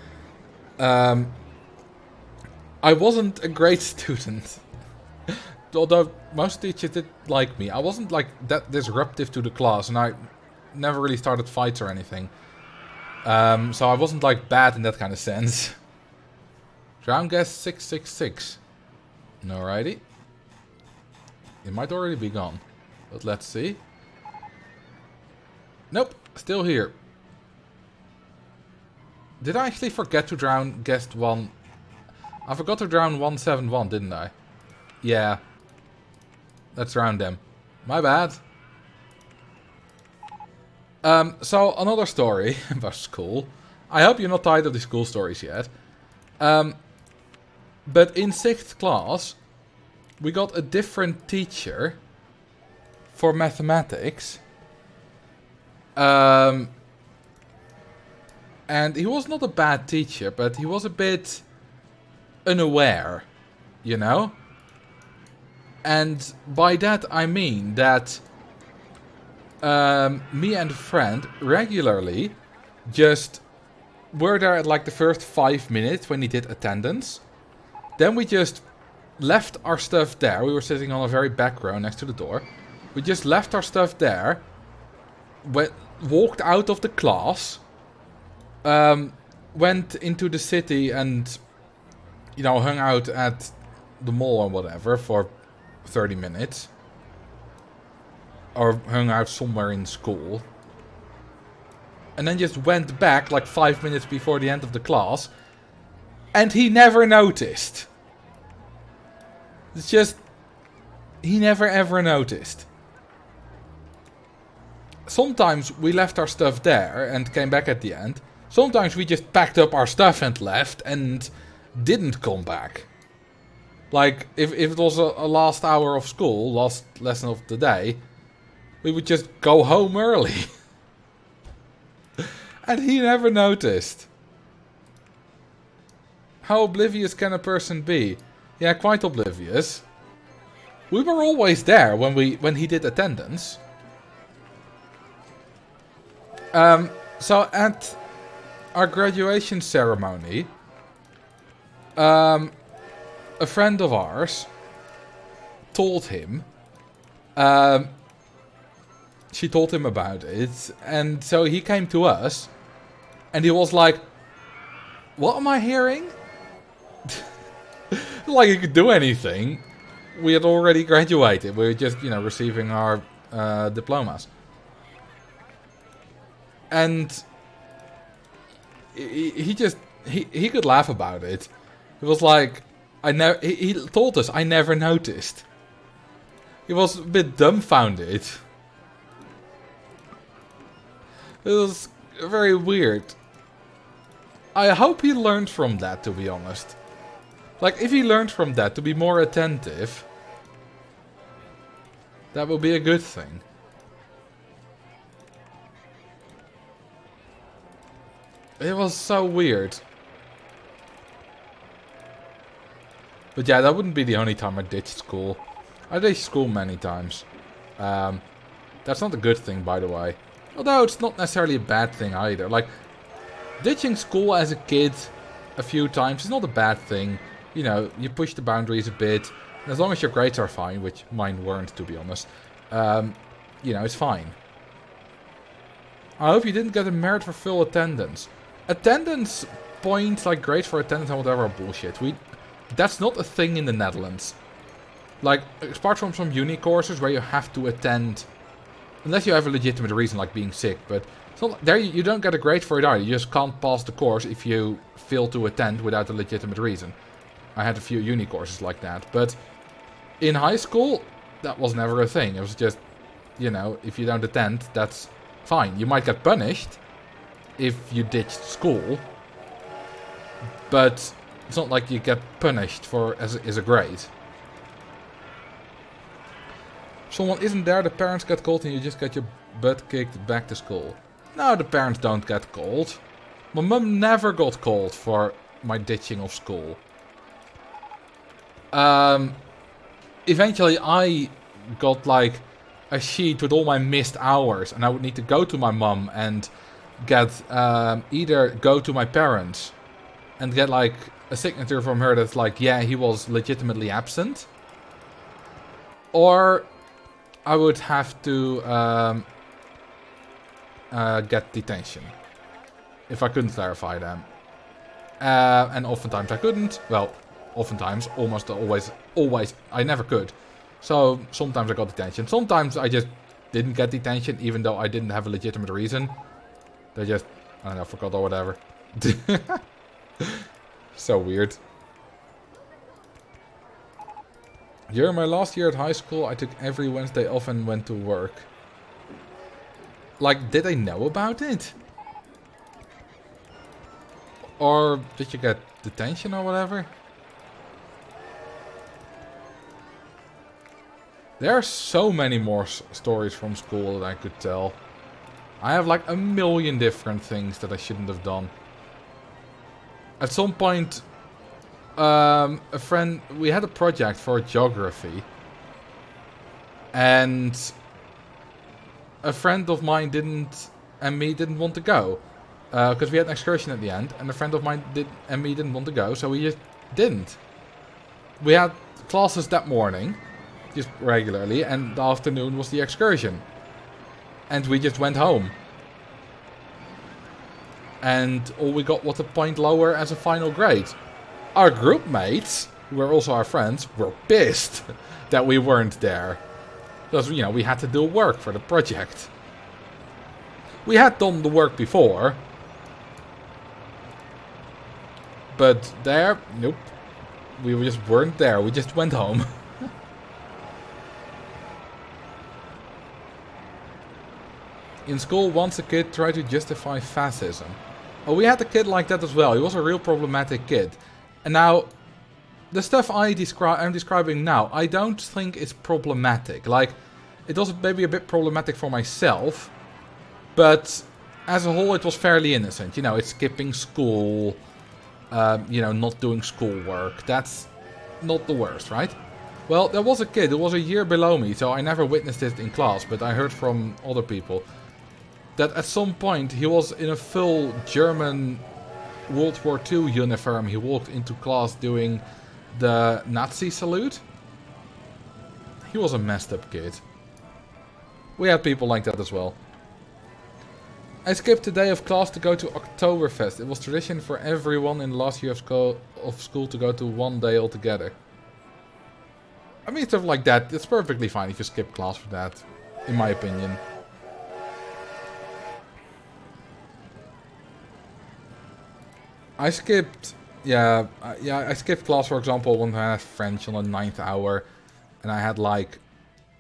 A: I wasn't a great student. Although most teachers did like me. I wasn't like that disruptive to the class, and I never really started fights or anything. So I wasn't like bad in that kind of sense. Drown gas 666. Alrighty. It might already be gone. But let's see. Nope, still here. Did I actually forget to drown guest 1? I forgot to drown 171, didn't I? Yeah. Let's drown them. My bad. So, another story about school. I hope you're not tired of the school stories yet. But in 6th class, we got a different teacher for mathematics. And he was not a bad teacher, but he was a bit unaware, you know? And by that I mean that me and a friend regularly just were there at like the first 5 minutes when he did attendance. Then we just left our stuff there. We were sitting on a very back row next to the door. We just left our stuff there, walked out of the class, went into the city and, you know, hung out at the mall or whatever for 30 minutes. Or hung out somewhere in school. And then just went back like 5 minutes before the end of the class. And he never noticed. It's just... He never ever noticed. sometimes we left our stuff there and came back at the end. Sometimes we just packed up our stuff and left and didn't come back. Like, if it was a last hour of school, last lesson of the day, we would just go home early. And he never noticed. How oblivious can a person be? Yeah, quite oblivious. We were always there when he did attendance. So at our graduation ceremony, a friend of ours told him, she told him about it, and so he came to us, and he was like, what am I hearing? Like he could do anything. We had already graduated, we were just, receiving our diplomas. And he could laugh about it. It was like, he told us, I never noticed. He was a bit dumbfounded. It was very weird. I hope he learned from that, to be honest. Like, if he learned from that to be more attentive, that would be a good thing. It was so weird. But yeah, that wouldn't be the only time I ditched school. I ditched school many times. That's not a good thing, by the way. Although it's not necessarily a bad thing either. Like, ditching school as a kid a few times is not a bad thing. You know, you push the boundaries a bit. And as long as your grades are fine, which mine weren't, to be honest, it's fine. I hope you didn't get a merit for full attendance. Attendance points, like grades for attendance and whatever, are bullshit. That's not a thing in the Netherlands. Like, apart from some uni courses where you have to attend, unless you have a legitimate reason, like being sick, but it's not, there you don't get a grade for it either. You just can't pass the course if you fail to attend without a legitimate reason. I had a few uni courses like that, but in high school, that was never a thing. It was just, if you don't attend, that's fine. You might get punished if you ditched school, but it's not like you get punished for as a grade. Someone isn't there, the parents get called and you just get your butt kicked back to school. No, the parents don't get called. My mum never got called for my ditching of school. Eventually I got like a sheet with all my missed hours, and I would need to go to my mum and get either go to my parents and get like a signature from her that's like, yeah, he was legitimately absent, or I would have to get detention if I couldn't clarify them, and oftentimes I couldn't. Well, oftentimes, almost always, I never could. So sometimes I got detention. Sometimes I just didn't get detention, even though I didn't have a legitimate reason. They just, I don't know, forgot or whatever. So weird. During my last year at high school, I took every Wednesday off and went to work. Like, did they know about it? Or did you get detention or whatever? There are so many more stories from school that I could tell. I have like a million different things that I shouldn't have done. At some point, a friend, we had a project for geography, and a friend of mine didn't want to go, because we had an excursion at the end, and a friend of mine didn't want to go, so we just didn't. We had classes that morning, just regularly, and the afternoon was the excursion, and we just went home. And all we got was a point lower as a final grade. Our group mates, who were also our friends, were pissed that we weren't there. Because, we had to do work for the project. We had done the work before. But there, nope. We just weren't there, we just went home. In school, once a kid tried to justify fascism. Oh, we had a kid like that as well. He was a real problematic kid. And now, the stuff I'm describing now, I don't think is problematic. Like, it was maybe a bit problematic for myself, but as a whole, it was fairly innocent. You know, it's skipping school, you know, not doing schoolwork. That's not the worst, right? Well, there was a kid who was a year below me, so I never witnessed it in class, but I heard from other people that at some point he was in a full German World War II uniform. He walked into class doing the Nazi salute. He was a messed up kid. We had people like that as well. I skipped a day of class to go to Oktoberfest. It was tradition for everyone in the last year of school to go to one day altogether. I mean, stuff like that, it's perfectly fine if you skip class for that, in my opinion. I skipped, I skipped class, for example, when I had French on the 9th hour, and I had like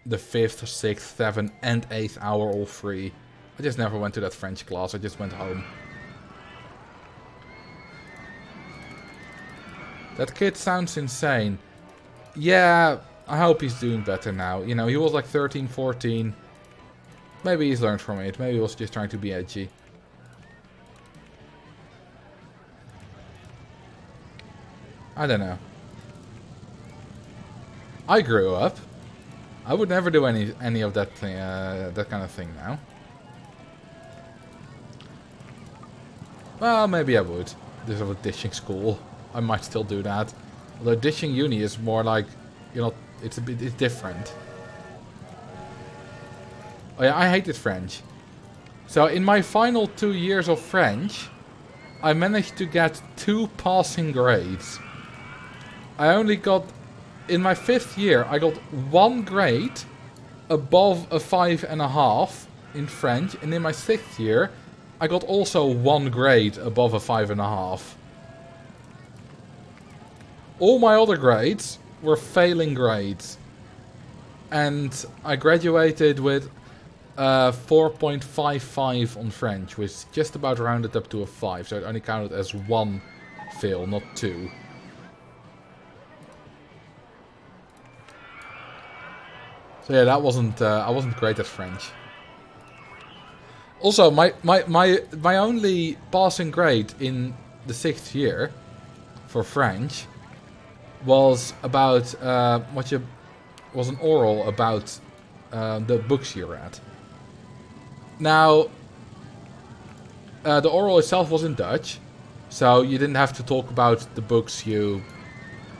A: the 5th, 6th, 7th, and 8th hour all free. I just never went to that French class, I just went home. That kid sounds insane. Yeah, I hope he's doing better now. You know, he was like 13, 14. Maybe he's learned from it. Maybe he was just trying to be edgy. I don't know. I grew up. I would never do any of that thing, that kind of thing now. Well, maybe I would. This is a ditching school. I might still do that. Although ditching uni is more like, you know, it's different. Oh yeah, I hated French. So in my final 2 years of French, I managed to get 2 passing grades. I only got, in my 5th year, I got 1 grade above a 5.5 in French. And in my 6th year, I got also 1 grade above a 5.5. All my other grades were failing grades. And I graduated with 4.55 on French, which just about rounded up to a 5. So it only counted as 1 fail, not 2. So yeah, that wasn't I wasn't great at French. Also, my only passing grade in the 6th year for French was about was an oral about the books you read. Now, the oral itself was in Dutch, so you didn't have to talk about the books you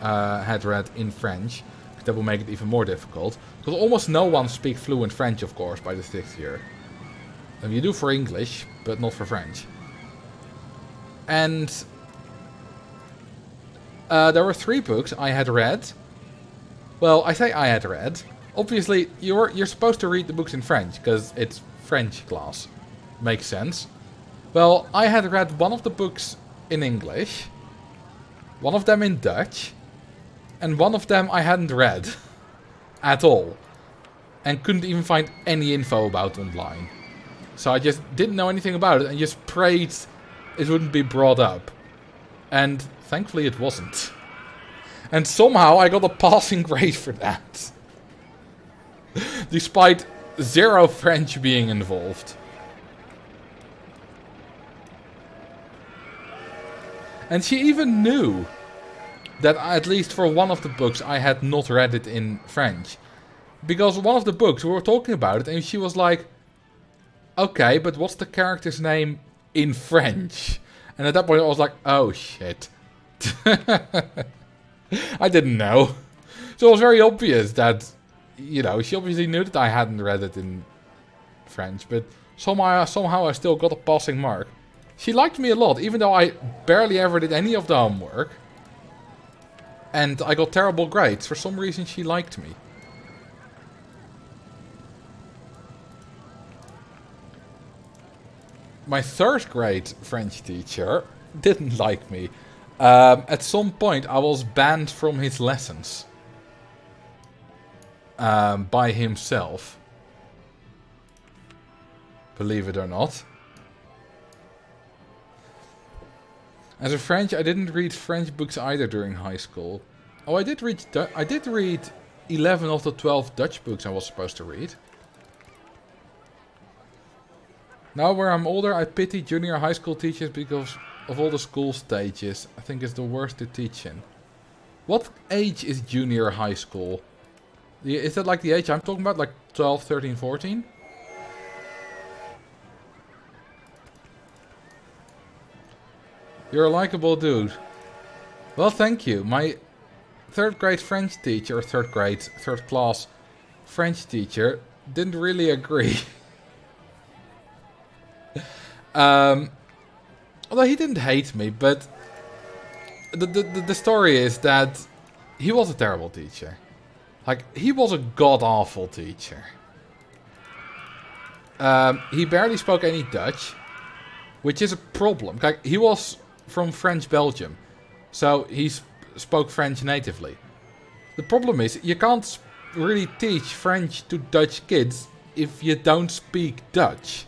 A: had read in French. That will make it even more difficult, because almost no one speaks fluent French, of course, by the 6th year. And you do for English, but not for French. And there were 3 books I had read. Well, I say I had read. Obviously, you're supposed to read the books in French, because it's French class. Makes sense. Well, I had read one of the books in English, one of them in Dutch, and one of them I hadn't read at all. And couldn't even find any info about online. So I just didn't know anything about it and just prayed it wouldn't be brought up. And thankfully it wasn't. And somehow I got a passing grade for that. Despite 0 French being involved. And she even knew that at least for one of the books I had not read it in French. Because one of the books, we were talking about it, and she was like, okay, but what's the character's name in French? And at that point I was like, oh shit. I didn't know. So it was very obvious that, you know, she obviously knew that I hadn't read it in French, but somehow I still got a passing mark. She liked me a lot, even though I barely ever did any of the homework. And I got terrible grades. For some reason she liked me. My 3rd grade French teacher didn't like me. At some point I was banned from his lessons. By himself. believe it or not. As a French, I didn't read French books either during high school. Oh, I did read 11 of the 12 Dutch books I was supposed to read. Now where I'm older, I pity junior high school teachers because of all the school stages. I think it's the worst to teach in. What age is junior high school? Is that like the age I'm talking about? Like 12, 13, 14? You're a likable dude. Well, thank you. My third grade French teacher, or third class French teacher, didn't really agree. Although he didn't hate me, but the story is that he was a terrible teacher. Like, he was a god-awful teacher. He barely spoke any Dutch, which is a problem. Like, he was from French Belgium, so he spoke French natively. The problem is, you can't really teach French to Dutch kids if you don't speak Dutch.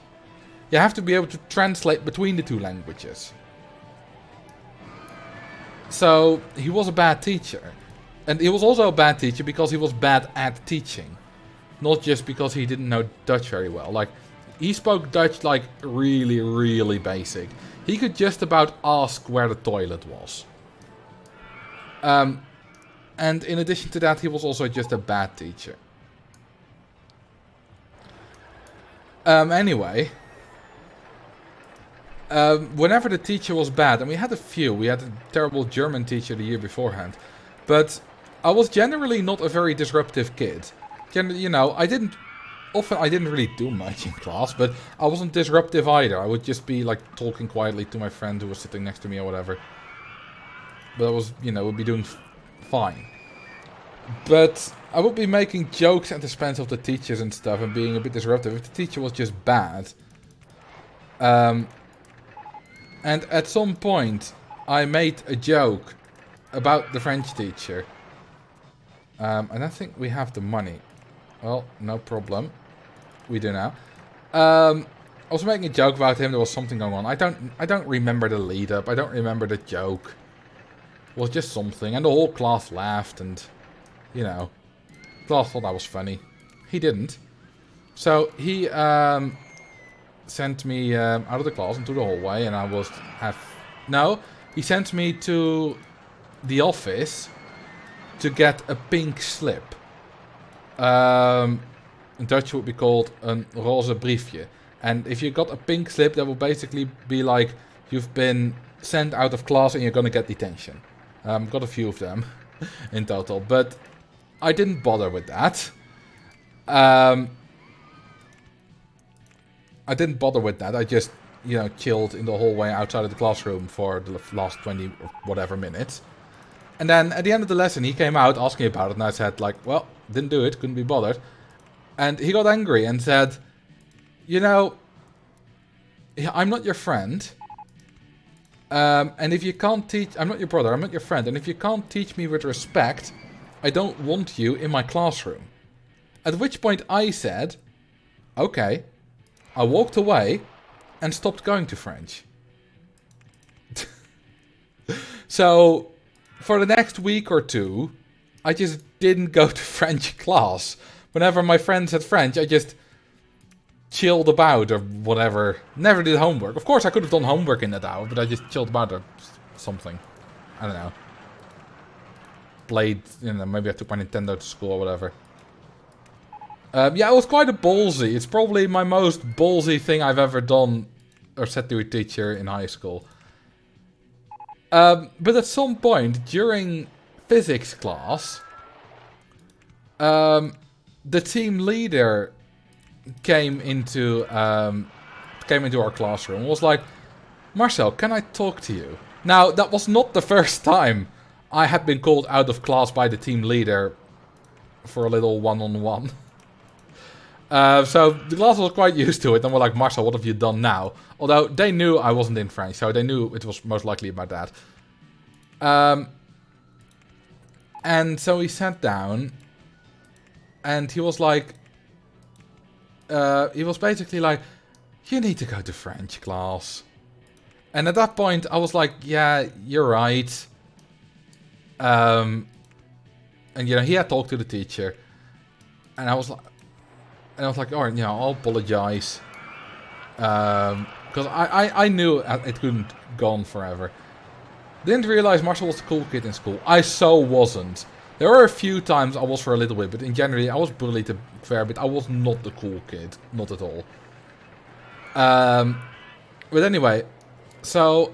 A: You have to be able to translate between the two languages. So, he was a bad teacher. And he was also a bad teacher because he was bad at teaching. Not just because he didn't know Dutch very well. Like, he spoke Dutch like really, really basic. He could just about ask where the toilet was. And in addition to that, he was also just a bad teacher. Anyway. Whenever the teacher was bad, and we had a few. We had a terrible German teacher the year beforehand. But I was generally not a very disruptive kid. You know, I didn't really do much in class, but I wasn't disruptive either. I would just be like talking quietly to my friend who was sitting next to me or whatever. But I was, you know, would be doing fine. But I would be making jokes at the expense of the teachers and stuff and being a bit disruptive if the teacher was just bad. And at some point, I made a joke about the French teacher. And I think we have the money. Well, no problem. We do now. I was making a joke about him. There was something going on. I don't remember the lead up. I don't remember the joke. It was just something. And the whole class laughed. And, you know, class thought that was funny. He didn't. So he sent me out of the class into the hallway. And I was... No, he sent me to the office to get a pink slip. In Dutch it would be called een roze briefje. And if you got a pink slip, that would basically be like you've been sent out of class and you're gonna get detention. Got a few of them in total, but I didn't bother with that. I didn't bother with that. I just, you know, chilled in the hallway outside of the classroom for the last 20 or whatever minutes. And then at the end of the lesson, he came out asking about it, and I said, like, well, didn't do it, couldn't be bothered. And he got angry and said, you know, I'm not your friend. And if you can't teach... I'm not your brother, I'm not your friend. And if you can't teach me with respect, I don't want you in my classroom. At which point I said, okay. I walked away and stopped going to French. So, for the next week or two, I just didn't go to French class. Whenever my friends had French, I just chilled about or whatever. Never did homework. Of course, I could have done homework in that hour, but I just chilled about or something. I don't know. Played, you know, maybe I took my Nintendo to school or whatever. Yeah, it was quite a ballsy. It's probably my most ballsy thing I've ever done or said to a teacher in high school. But at some point during physics class, the team leader came into our classroom and was like, Marcel, can I talk to you? Now, that was not the first time I had been called out of class by the team leader for a little one-on-one. So the class was quite used to it and were like, Marcel, what have you done now? Although they knew I wasn't in French, so they knew it was most likely about that. And so he sat down and he was like, he was basically like, you need to go to French class. And at that point, I was like, yeah, you're right. And, you know, he had talked to the teacher. And I was like, alright, you know, I'll apologize. Because I knew it couldn't go on forever. Didn't realize Marcel was the cool kid in school. I so wasn't. There were a few times I was for a little bit, but in general I was bullied a fair bit. I was not the cool kid. Not at all. But anyway, so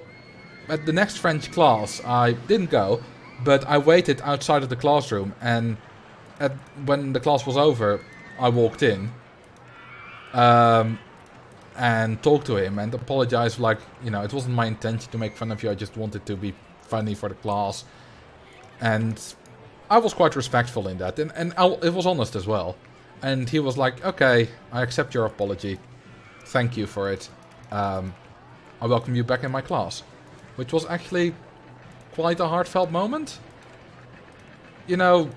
A: at the next French class I didn't go, but I waited outside of the classroom, and when the class was over, I walked in and talked to him and apologized, like, you know, it wasn't my intention to make fun of you, I just wanted to be funny for the class. And I was quite respectful in that, and it was honest as well. And he was like, okay, I accept your apology. Thank you for it. I welcome you back in my class. Which was actually quite a heartfelt moment. You know,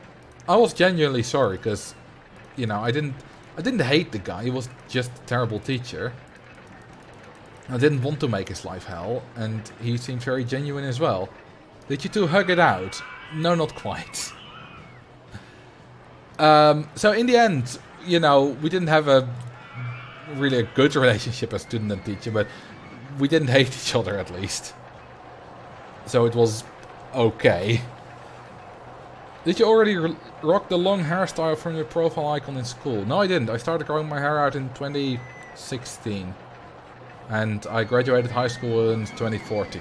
A: I was genuinely sorry, because, you know, I didn't hate the guy. He was just a terrible teacher. I didn't want to make his life hell, and he seemed very genuine as well. Did you two hug it out? No, not quite. So in the end, you know, we didn't have really a good relationship as student and teacher, but we didn't hate each other at least. So it was okay. Did you already rock the long hairstyle from your profile icon in school? No, I didn't. I started growing my hair out in 2016. And I graduated high school in 2014.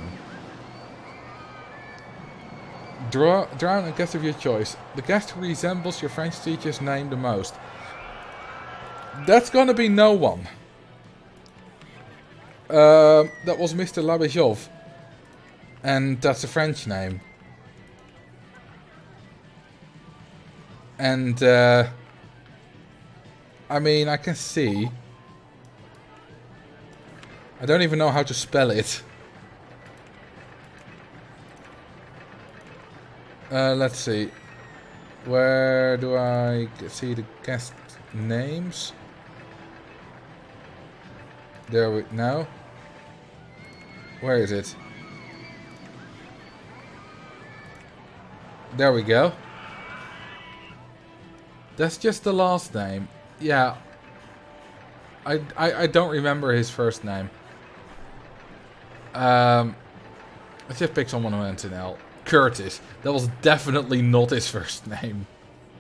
A: Drown a guest of your choice. The guest who resembles your French teacher's name the most. That's gonna be no one. That was Mr. Labajov. And that's a French name. And, I mean, I can see. I don't even know how to spell it. Let's see. Where do I see the guest names? There we no. Where is it? There we go. That's just the last name. Yeah. I don't remember his first name. Let's just pick someone who ends in L. Curtis. That was definitely not his first name.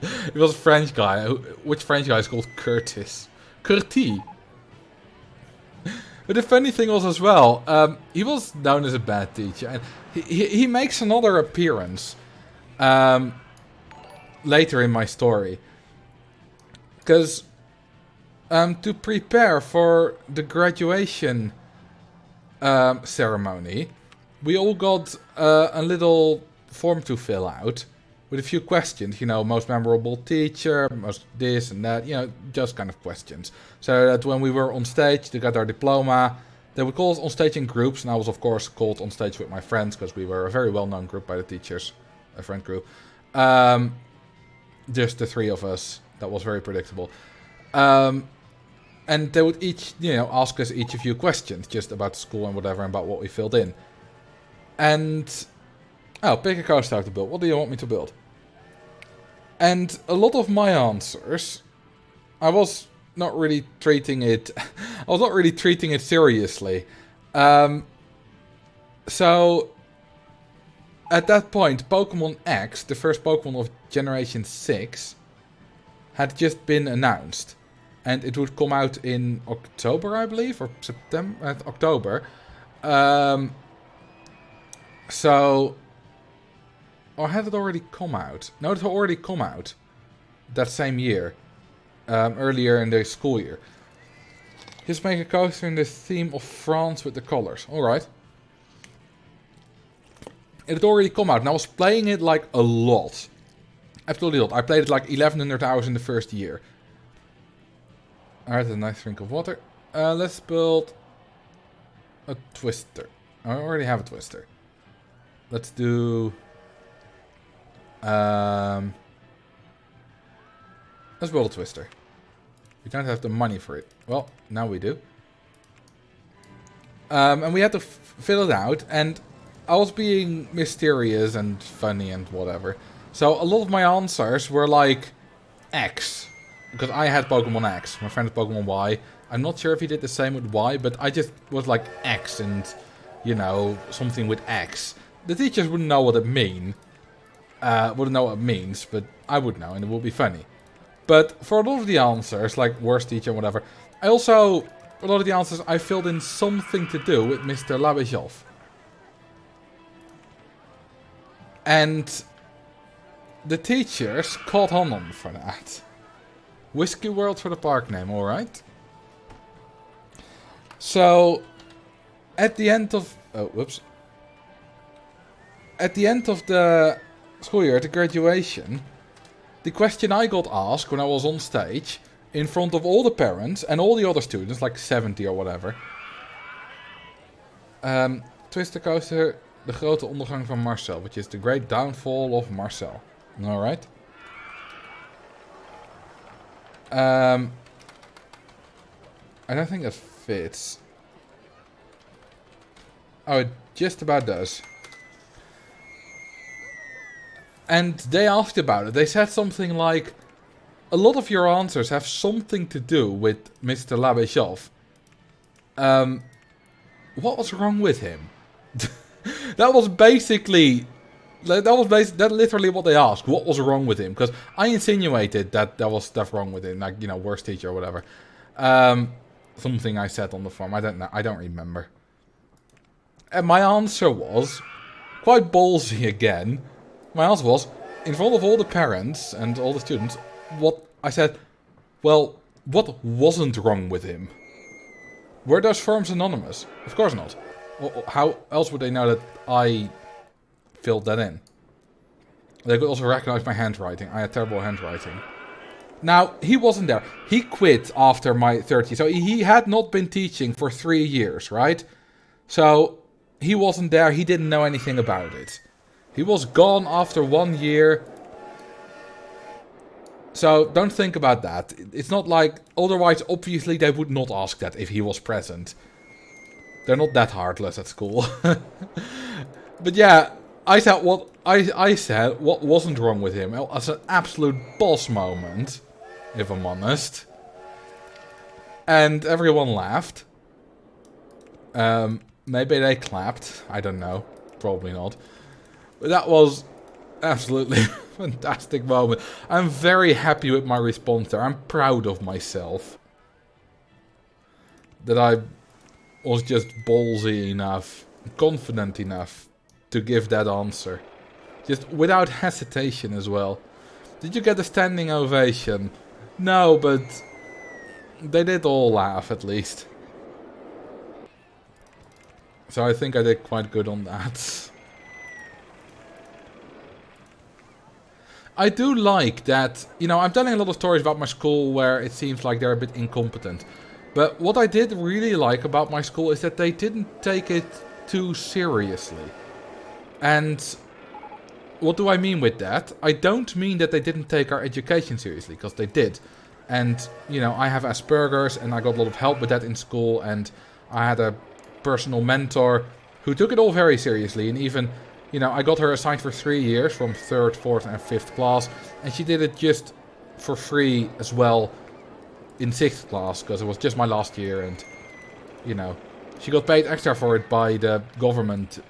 A: It was a French guy. Which French guy is called Curtis? Curtis. But the funny thing was as well, he was known as a bad teacher. And he makes another appearance later in my story. Because to prepare for the graduation ceremony, we all got a little form to fill out with a few questions. You know, most memorable teacher, most this and that, you know, just kind of questions. So that when we were on stage to get our diploma, they would call us on stage in groups, and I was of course called on stage with my friends because we were a very well-known group by the teachers, a friend group. Just the three of us. That was very predictable. And they would each, you know, ask us each a few questions just about school and whatever, and about what we filled in. And, oh, pick a coaster out to build. What do you want me to build? And a lot of my answers, I was not really treating it, seriously. So, at that point, Pokemon X, the first Pokemon of Generation 6, had just been announced. And it would come out in October, I believe, or September, October. So, or had it already come out? No, it had already come out that same year, earlier in the school year. Just make a coaster in the theme of France with the colors. Alright. It had already come out, and I was playing it like a lot. Absolutely a lot. I played it like 1100 hours in the first year. Alright, a nice drink of water. Let's build a twister. I already have a twister. Let's do... let's build a twister. We don't have the money for it. Well, now we do. And we had to fill it out, and I was being mysterious and funny and whatever. So a lot of my answers were like X, because I had Pokemon X, my friend had Pokemon Y. I'm not sure if he did the same with Y, but I just was like X and, you know, something with X. The teachers wouldn't know what it means, but I would know, and it would be funny. But for a lot of the answers, like worst teacher and whatever, a lot of the answers I filled in something to do with Mr. Labajov. And the teachers caught on for that. Whiskey World for the park name, alright. So, at the end of... Oh, whoops. At the end of the school year, at the graduation, the question I got asked when I was on stage, in front of all the parents and all the other students, like 70 or whatever. Twister Coaster, de grote ondergang van Marcel, which is the great downfall of Marcel. Alright. I don't think that fits. Oh, it just about does. And they asked about it. They said something like, a lot of your answers have something to do with Mr. Labajov. What was wrong with him? That was literally what they asked. What was wrong with him? Because I insinuated that there was stuff wrong with him, like, you know, worst teacher or whatever. Something I said on the forum. I don't know. I don't remember. And my answer was quite ballsy again. My answer was, in front of all the parents and all the students, what I said, well, what wasn't wrong with him? Were those forums anonymous? Of course not. How else would they know that I filled that in? They could also recognize my handwriting. I had terrible handwriting. Now, he wasn't there. He quit after my 30. So he had not been teaching for 3 years, right? So he wasn't there. He didn't know anything about it. He was gone after 1 year. So don't think about that. It's not like... Otherwise, obviously, they would not ask that if he was present. They're not that heartless at school. But yeah, I said what wasn't wrong with him. As an absolute boss moment, if I'm honest. And everyone laughed. Maybe they clapped. I don't know. Probably not. But that was absolutely fantastic moment. I'm very happy with my response there. I'm proud of myself. That I was just ballsy enough, confident enough to give that answer. Just without hesitation as well. Did you get a standing ovation? No, but they did all laugh at least. So I think I did quite good on that. I do like that, you know, I'm telling a lot of stories about my school where it seems like they're a bit incompetent. But what I did really like about my school is that they didn't take it too seriously. And what do I mean with that? I don't mean that they didn't take our education seriously, because they did. And, you know, I have Asperger's and I got a lot of help with that in school. And I had a personal mentor who took it all very seriously. And even, you know, I got her assigned for 3 years from 3rd, 4th and 5th class. And she did it just for free as well in 6th class, because it was just my last year. And, you know, she got paid extra for it by the government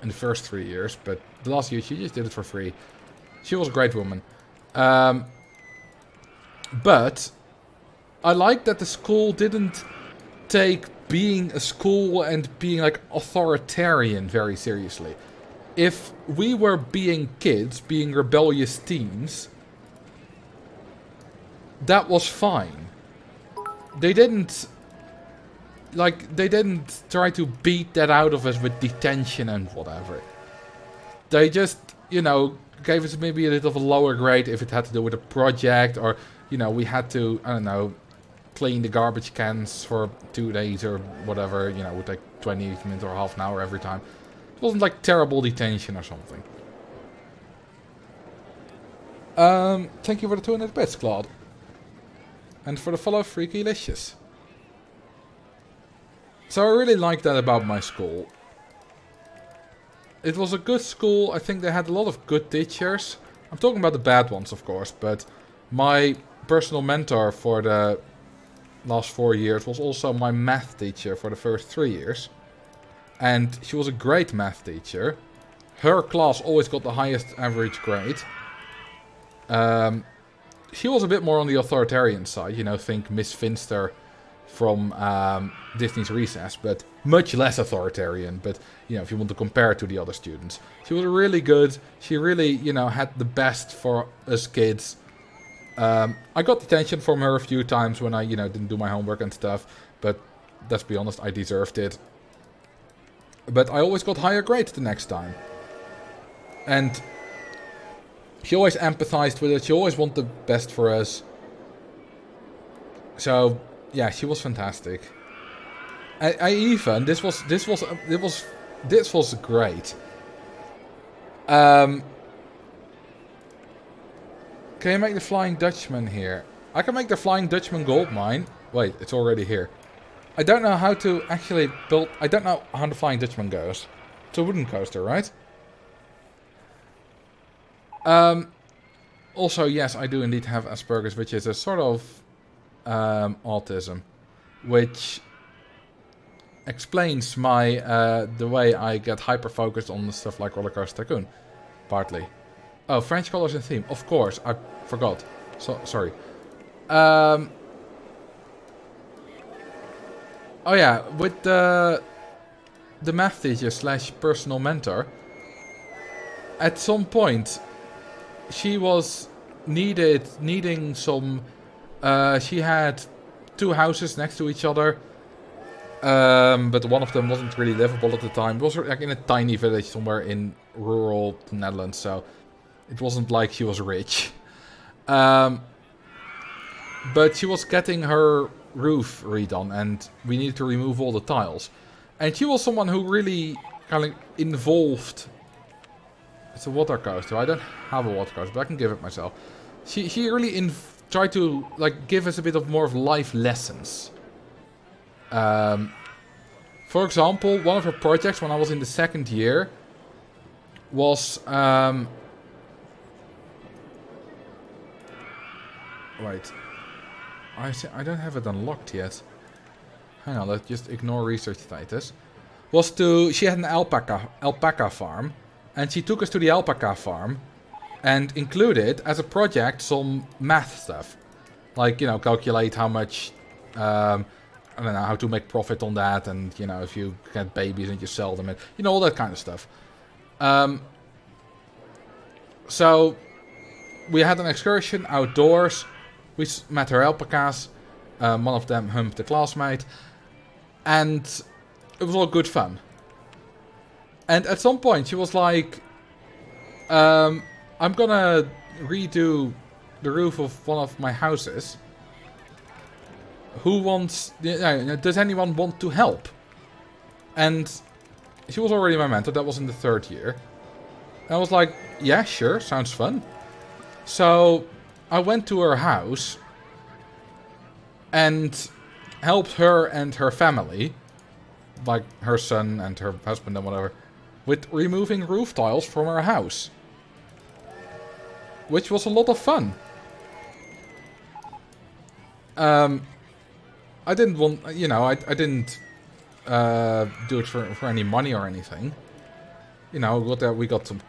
A: in the first 3 years. But the last year she just did it for free. She was a great woman. But I like that the school didn't take being a school and being like authoritarian very seriously. If we were being kids, being rebellious teens, that was fine. They didn't try to beat that out of us with detention and whatever. They just, you know, gave us maybe a little of a lower grade if it had to do with a project, or, you know, we had to, I don't know, clean the garbage cans for 2 days or whatever, you know, it would take 20 minutes or half an hour every time. It wasn't like terrible detention or something. Thank you for the 200 bits, Claude. And for the follow, Freaky Licious. So I really like that about my school. It was a good school. I think they had a lot of good teachers. I'm talking about the bad ones, of course, but my personal mentor for the last 4 years was also my math teacher for the first 3 years. And she was a great math teacher. Her class always got the highest average grade. She was a bit more on the authoritarian side, you know, think Miss Finster from Disney's Recess, but much less authoritarian. But, you know, if you want to compare it to the other students. She was really good. She really, you know, had the best for us kids. I got detention from her a few times when I, you know, didn't do my homework and stuff. But let's be honest, I deserved it. But I always got higher grades the next time. And she always empathized with it. She always wanted the best for us. So, yeah, she was fantastic. I even this was great. Can you make the Flying Dutchman here? I can make the Flying Dutchman gold mine. Wait, it's already here. I don't know how to actually build... I don't know how the Flying Dutchman goes. It's a wooden coaster, right? Also, yes, I do indeed have Asperger's, which is a sort of autism. Which explains my the way I get hyper-focused on stuff like Roller Coaster Tycoon. Partly. Oh, French colors and theme. Of course, I forgot. So sorry. Oh yeah, with the math teacher / personal mentor, at some point, she was needing some. She had 2 houses next to each other, but one of them wasn't really livable at the time. It was like in a tiny village somewhere in rural Netherlands, so it wasn't like she was rich. But she was getting her roof redone, and we needed to remove all the tiles. And she was someone who really kind of involved. It's a water coaster. I don't have a water coaster, but I can give it myself. She really tried to like give us a bit of more of life lessons. For example, one of her projects when I was in the 2nd year was wait. I don't have it unlocked yet. Hang on, let's just ignore research status. She had an alpaca farm, and she took us to the alpaca farm and included as a project some math stuff. Like, you know, calculate how much, I don't know, how to make profit on that, and, you know, if you get babies and you sell them, and, you know, all that kind of stuff. So, we had an excursion outdoors. We met her alpacas. One of them humped a classmate. And it was all good fun. And at some point she was like, I'm gonna redo the roof of one of my houses. Who wants... does anyone want to help? And she was already my mentor. That was in the 3rd year. And I was like, yeah, sure, sounds fun. So I went to her house and helped her and her family, like her son and her husband and whatever, with removing roof tiles from her house. Which was a lot of fun. I didn't want, you know, I didn't do it for any money or anything. You know, we got some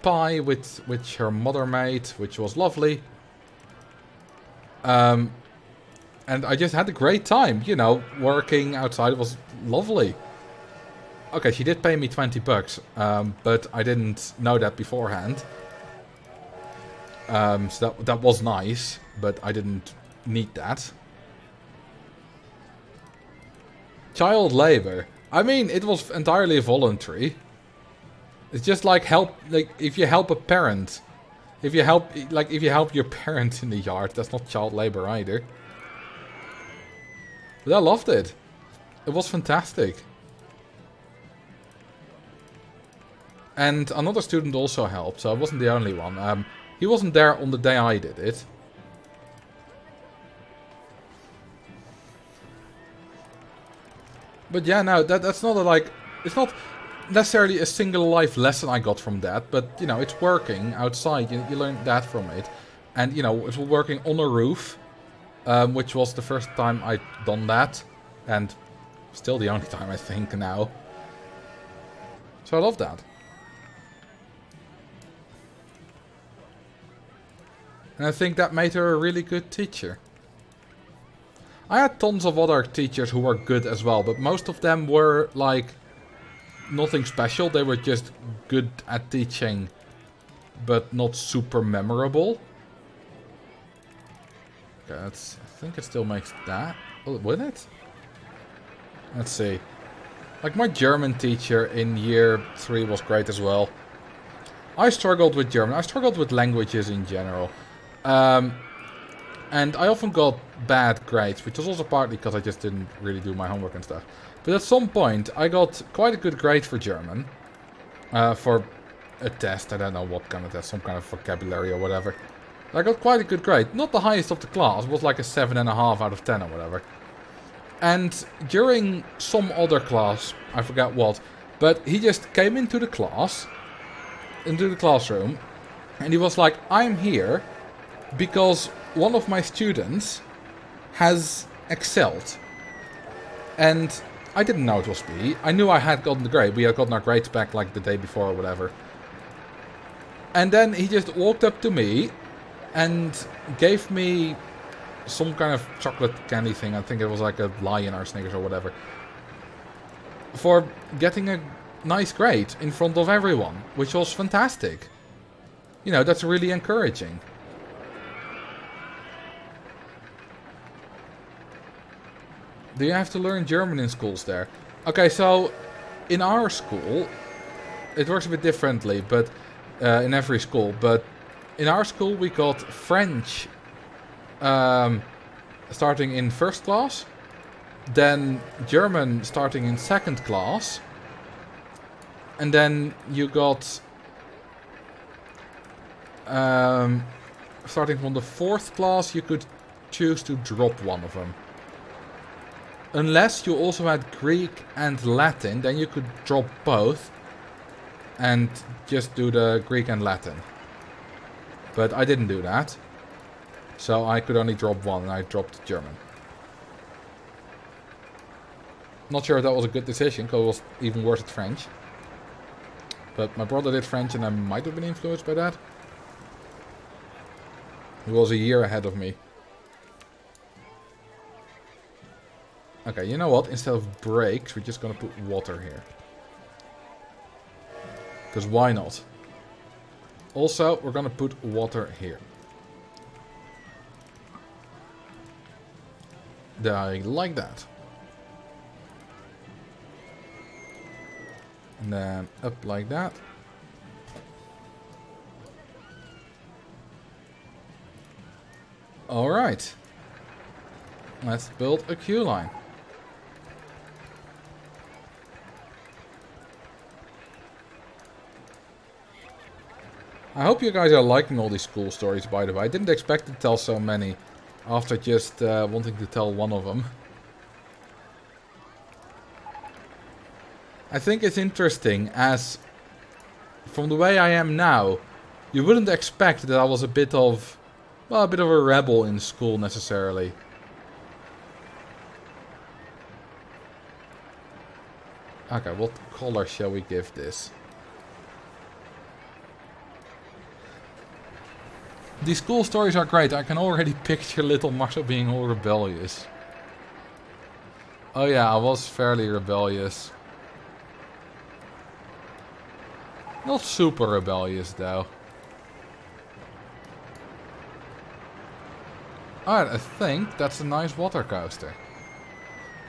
A: pie which her mother made, which was lovely. And I just had a great time, you know, working outside. It was lovely. Okay, she did pay me $20, but I didn't know that beforehand. So that was nice, but I didn't need that. Child labor. I mean, it was entirely voluntary. It's just like if you help a parent. If you help your parents in the yard, that's not child labor either. But I loved it. It was fantastic. And another student also helped, so I wasn't the only one. He wasn't there on the day I did it. But yeah, no, that's not a, like... It's not necessarily a single life lesson I got from that. But, you know, it's working outside. You learn that from it. And, you know, it was working on a roof. Which was the first time I'd done that. And still the only time, I think, now. So I love that. And I think that made her a really good teacher. I had tons of other teachers who were good as well, but most of them were, like, nothing special. They were just good at teaching, but not super memorable. Okay, I think it still makes that. Oh, would it? Let's see. Like, my German teacher in year 3 was great as well. I struggled with German. I struggled with languages in general. And I often got bad grades, which was also partly because I just didn't really do my homework and stuff. But at some point, I got quite a good grade for German. For a test. I don't know what kind of test. Some kind of vocabulary or whatever. I got quite a good grade. Not the highest of the class. It was like a 7.5 out of 10 or whatever. And during some other class, I forgot what, but he just came into the class, into the classroom, and he was like, I'm here because one of my students has excelled. And I didn't know it was me. I knew I had gotten the grade. We had gotten our grades back like the day before or whatever. And then he just walked up to me and gave me some kind of chocolate candy thing. I think it was like a lion or Snickers or whatever. For getting a nice grade in front of everyone. Which was fantastic. You know, that's really encouraging. Do you have to learn German in schools there? Okay, so in our school, it works a bit differently, but in every school. But in our school, we got French starting in first class, then German starting in second class, and then you got starting from the fourth class, you could choose to drop one of them. Unless you also had Greek and Latin, then you could drop both and just do the Greek and Latin. But I didn't do that. So I could only drop one, and I dropped German. Not sure if that was a good decision, because it was even worse at French. But my brother did French, and I might have been influenced by that. He was a year ahead of me. Okay, you know what? Instead of brakes, we're just gonna put water here. Because why not? Also, we're gonna put water here. I like that. And then up like that. Alright. Let's build a queue line. I hope you guys are liking all these cool stories, by the way. I didn't expect to tell so many after just wanting to tell one of them. I think it's interesting, as from the way I am now, you wouldn't expect that I was a bit of, well, a bit of a rebel in school necessarily. Okay, what color shall we give this? These school stories are great. I can already picture little Marcel being all rebellious. Oh yeah, I was fairly rebellious. Not super rebellious though. Alright, I think that's a nice water coaster.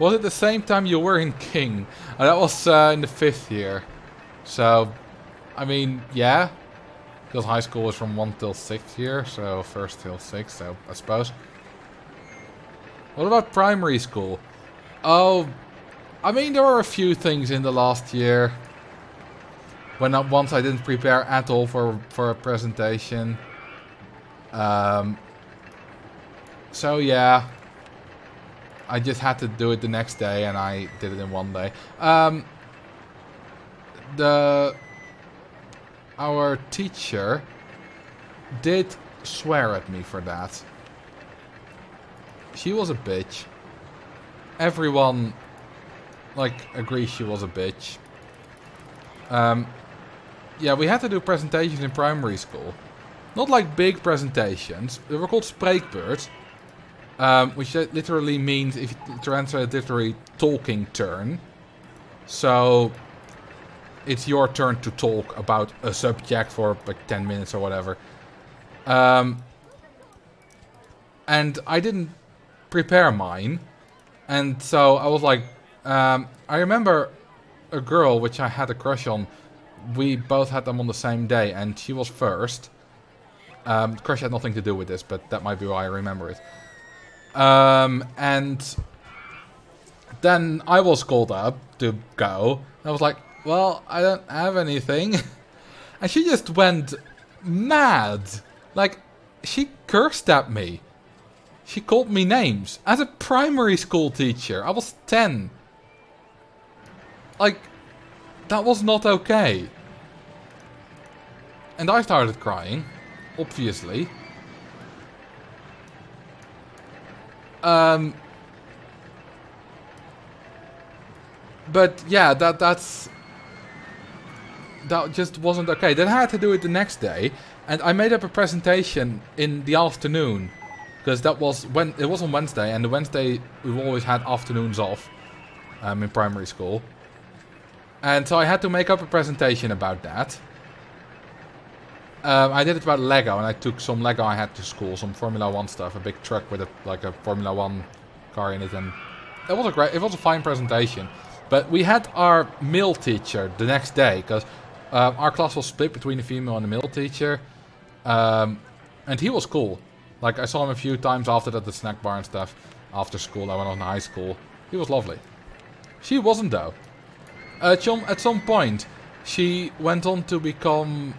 A: Was it the same time you were in King? That was in the 5th year. So, I mean, yeah. Because high school was from 1 till 6th year, so 1st till 6th, so I suppose. What about primary school? Oh, I mean, there were a few things in the last year. When once I didn't prepare at all for a presentation. So yeah. I just had to do it the next day, and I did it in one day. Our teacher did swear at me for that. She was a bitch. Everyone, like, agrees she was a bitch. Yeah, we had to do presentations in primary school. Not like big presentations. They were called spreekbeurt. Which literally means, if you translate it literally, talking turn. So, it's your turn to talk about a subject for like 10 minutes or whatever. And I didn't prepare mine. And so I was like, I remember a girl which I had a crush on. We both had them on the same day, and she was first. Crush had nothing to do with this, but that might be why I remember it. And then I was called up to go. I was like, well, I don't have anything. And she just went mad. Like, she cursed at me. She called me names. As a primary school teacher. I was 10. Like, that was not okay. And I started crying. Obviously. But yeah, that just wasn't okay. Then I had to do it the next day, and I made up a presentation in the afternoon, because that was when it was on Wednesday, and the Wednesday we always had afternoons off, in primary school, and so I had to make up a presentation about that. I did it about Lego, and I took some Lego I had to school, some Formula 1 stuff, a big truck with a Formula 1 car in it, and it was a fine presentation. But we had our male teacher the next day, because our class was split between the female and the male teacher, and he was cool. Like, I saw him a few times after that at the snack bar and stuff, after school. I went on to high school. He was lovely. She wasn't, though. At some point, she went on to become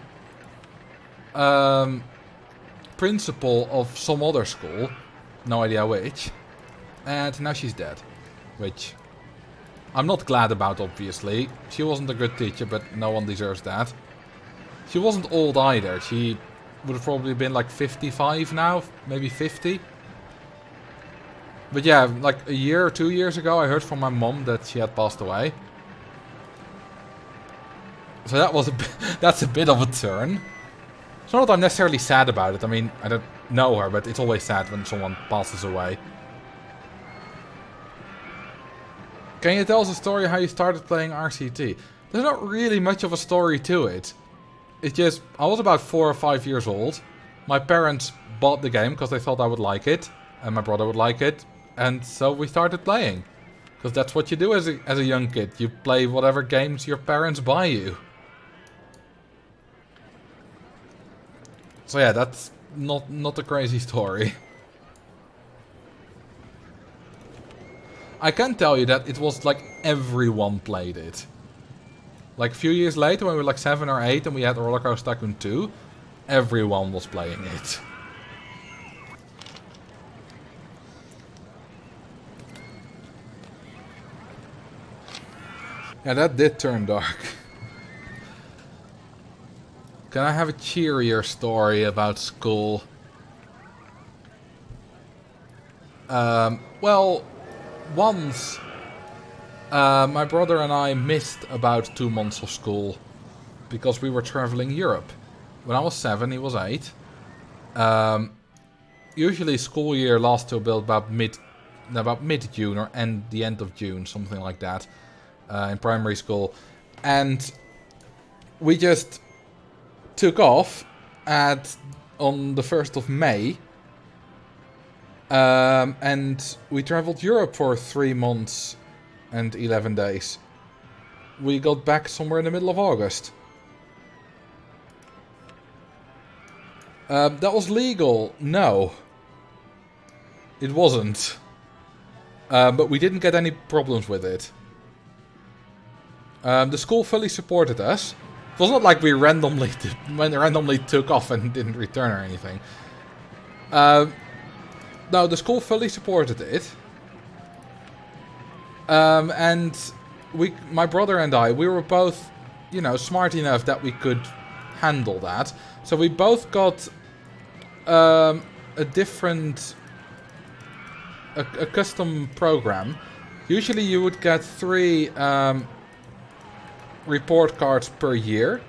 A: principal of some other school, no idea which, and now she's dead, which I'm not glad about, obviously. She wasn't a good teacher, but no one deserves that. She wasn't old either. She would have probably been like 55 now, maybe 50. But yeah, like a year or 2 years ago, I heard from my mom that she had passed away. So that's a bit of a turn. It's not that I'm necessarily sad about it. I mean, I don't know her, but it's always sad when someone passes away. Can you tell us a story how you started playing RCT? There's not really much of a story to it. It's just, I was about 4 or 5 years old. My parents bought the game because they thought I would like it. And my brother would like it. And so we started playing. Because that's what you do as a young kid. You play whatever games your parents buy you. So yeah, that's not a crazy story. I can tell you that it was like everyone played it. Like a few years later, when we were like 7 or 8 and we had Roller Coaster Tycoon 2, everyone was playing it. Yeah, that did turn dark. Can I have a cheerier story about school? Well, once my brother and I missed about 2 months of school because we were traveling Europe. When I was 7, he was 8. Usually school year lasts till about mid-June or the end of June, something like that, in primary school. And we just took off on the 1st of May. And we traveled Europe for 3 months and 11 days. We got back somewhere in the middle of August. That was legal? No. It wasn't. But we didn't get any problems with it. The school fully supported us. It was not like we randomly took off and didn't return or anything. No, the school fully supported it. And my brother and I, we were both, you know, smart enough that we could handle that. So we both got a custom program. Usually you would get 3 report cards per year,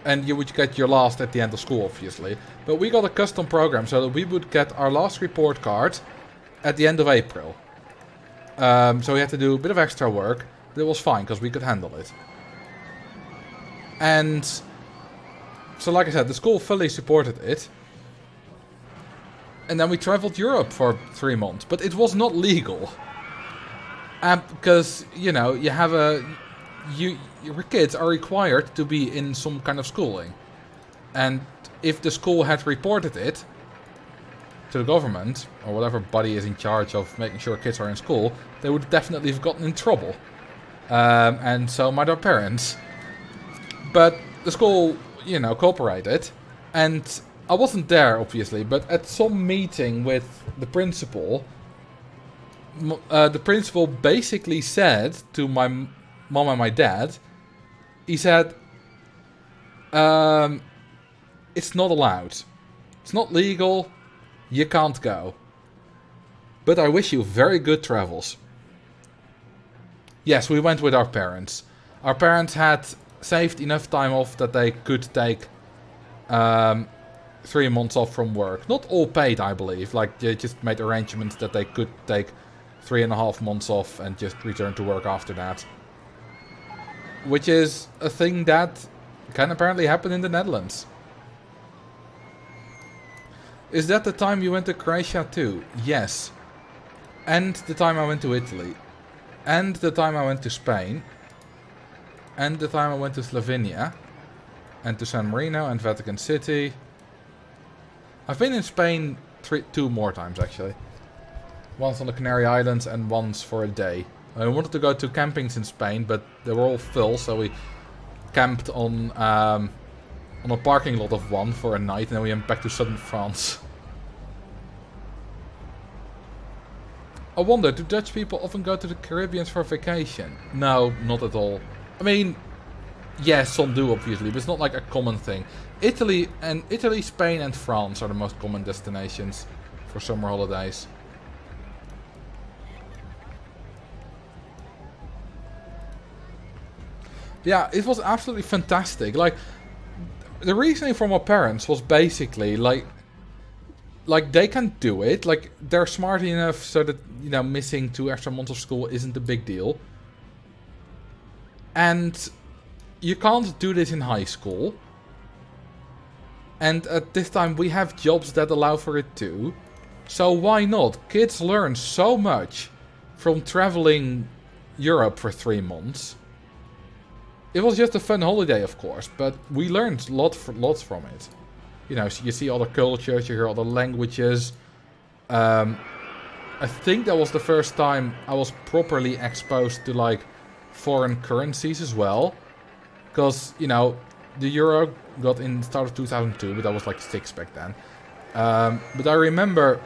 A: and you would get your last at the end of school, obviously. But we got a custom program so that we would get our last report card at the end of April. So we had to do a bit of extra work, but it was fine because we could handle it. And so, like I said, the school fully supported it. And then we traveled Europe for 3 months, but it was not legal. Because, you know, your kids are required to be in some kind of schooling. And if the school had reported it to the government, or whatever body is in charge of making sure kids are in school, they would definitely have gotten in trouble. And so might our parents. But the school, you know, cooperated. And I wasn't there, obviously, but at some meeting with the principal basically said to my mom and my dad, he said, it's not allowed. It's not legal. You can't go. But I wish you very good travels. Yes, we went with our parents. Our parents had saved enough time off that they could take 3 months off from work. Not all paid, I believe. Like, they just made arrangements that they could take 3.5 months off and just return to work after that. Which is a thing that can apparently happen in the Netherlands. Is that the time you went to Croatia too? Yes. And the time I went to Italy. And the time I went to Spain. And the time I went to Slovenia. And to San Marino and Vatican City. I've been in Spain 2 more times actually. Once on the Canary Islands and once for a day. I wanted to go to campings in Spain, but they were all full, so we camped on a parking lot of one for a night, and then we went back to southern France. I wonder, do Dutch people often go to the Caribbean for vacation? No, not at all. I mean, yes, some do obviously, but it's not like a common thing. Italy, Spain and France are the most common destinations for summer holidays. Yeah, it was absolutely fantastic. Like, the reasoning from my parents was basically like they can do it. Like, they're smart enough so that, you know, missing 2 extra months of school isn't a big deal. And you can't do this in high school. And at this time we have jobs that allow for it too. So why not? Kids learn so much from traveling Europe for 3 months. It was just a fun holiday, of course, but we learned lots from it. You know, so you see other cultures, you hear other languages. I think that was the first time I was properly exposed to, like, foreign currencies as well. Because, you know, the euro got in the start of 2002, but I was like 6 back then. But I remember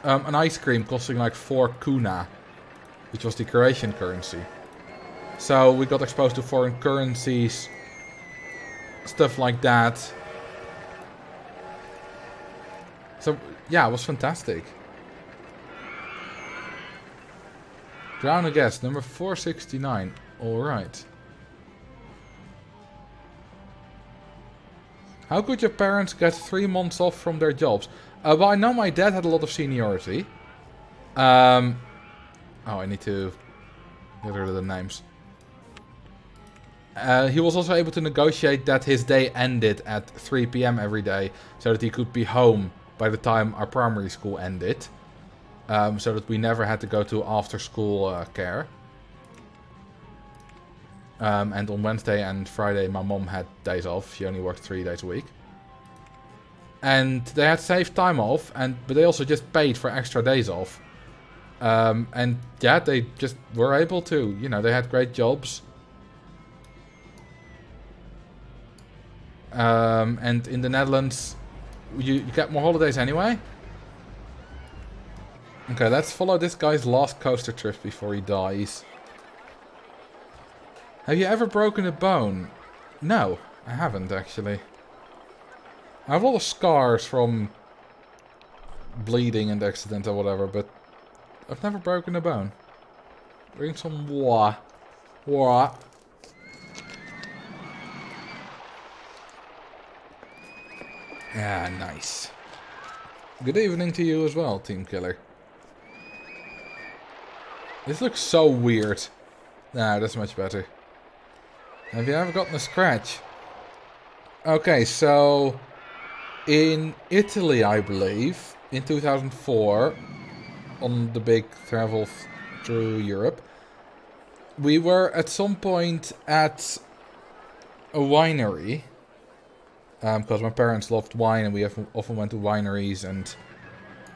A: an ice cream costing like 4 kuna, which was the Croatian currency. So we got exposed to foreign currencies, stuff like that. So yeah, it was fantastic. Drown a guest, number 469. Alright. How could your parents get 3 months off from their jobs? Well, I know my dad had a lot of seniority. Oh, I need to get rid of the names. He was also able to negotiate that his day ended at 3 PM every day, so that he could be home by the time our primary school ended. So that we never had to go to after school care. And on Wednesday and Friday my mom had days off. She only worked 3 days a week. And they had saved time off, but they also just paid for extra days off. And yeah, they just were able to. You know, they had great jobs. And in the Netherlands, you get more holidays anyway. Okay, let's follow this guy's last coaster trip before he dies. Have you ever broken a bone? No, I haven't actually. I have a lot of scars from bleeding and accident or whatever, but I've never broken a bone. Drink some water. Water. Yeah, nice. Good evening to you as well, Team Killer. This looks so weird. Nah, that's much better. Have you ever gotten a scratch? Okay, so in Italy, I believe, in 2004, on the big travel through Europe, we were at some point at a winery. Because my parents loved wine and we often went to wineries and,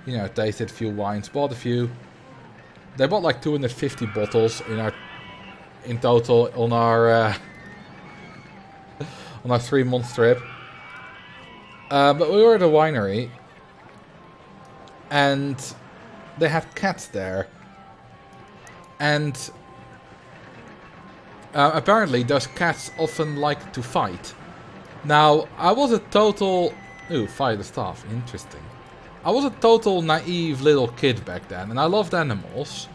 A: you know, tasted a few wines, bought a few. They bought like 250 bottles in total on our 3-month trip. But we were at a winery and they had cats there. And apparently those cats often like to fight. Now, I was a total... Ooh, fight the staff. Interesting. I was a total naive little kid back then, and I loved animals.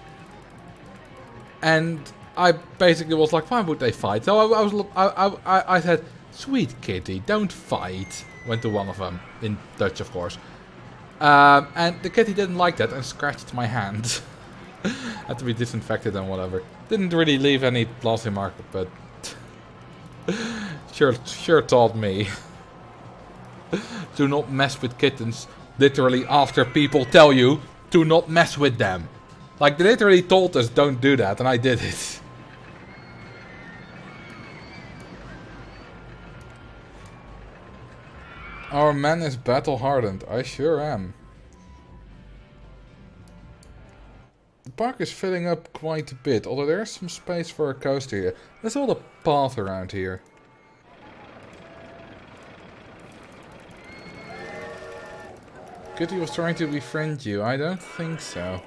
A: And I basically was like, why would they fight? So I said, sweet kitty, don't fight. Went to one of them, in Dutch of course. And the kitty didn't like that and scratched my hand. Had to be disinfected and whatever. Didn't really leave any lasting mark, but... Sure taught me. Do not mess with kittens. Literally after people tell you to not mess with them. Like, they literally told us don't do that, and I did it. Our man is battle hardened. I sure am. The park is filling up quite a bit, although there's some space for a coaster here. There's all the path around here. Kitty was trying to befriend you. I don't think so.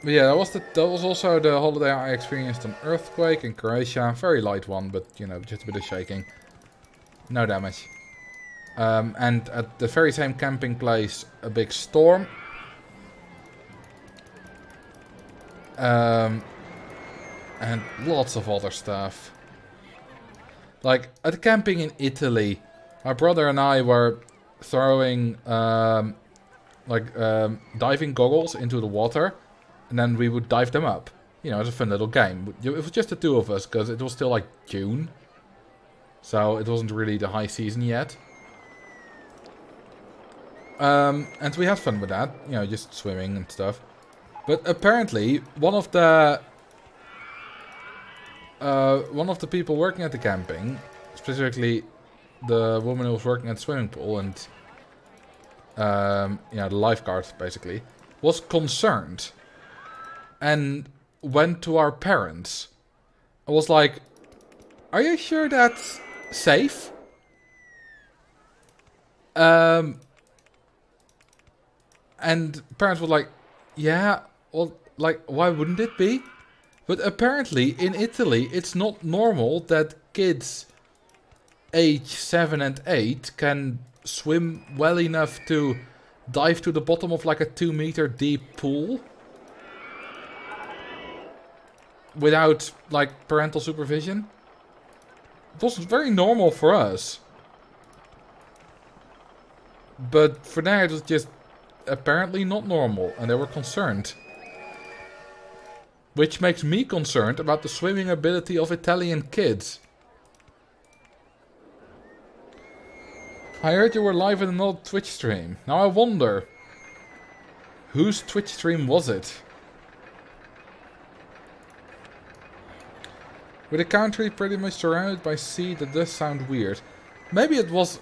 A: But yeah, that was also the holiday I experienced an earthquake in Croatia. Very light one, but you know, just a bit of shaking. No damage. And at the very same camping place, a big storm. And lots of other stuff. Like, at camping in Italy, my brother and I were throwing, diving goggles into the water. And then we would dive them up. You know, it's a fun little game. It was just the two of us, because it was still like June. So it wasn't really the high season yet. And we had fun with that. You know, just swimming and stuff. But apparently, one of the people working at the camping, specifically the woman who was working at the swimming pool and the lifeguard basically, was concerned and went to our parents. I was like, "Are you sure that's safe?" And parents were like, "Yeah, well, like, why wouldn't it be?" But apparently, in Italy, it's not normal that kids age 7 and 8 can swim well enough to dive to the bottom of like a 2-meter deep pool without like parental supervision. It was very normal for us. But for them, it was just apparently not normal, and they were concerned. Which makes me concerned about the swimming ability of Italian kids. I heard you were live in an old Twitch stream. Now I wonder, whose Twitch stream was it? With the country pretty much surrounded by sea, that does sound weird. Maybe it was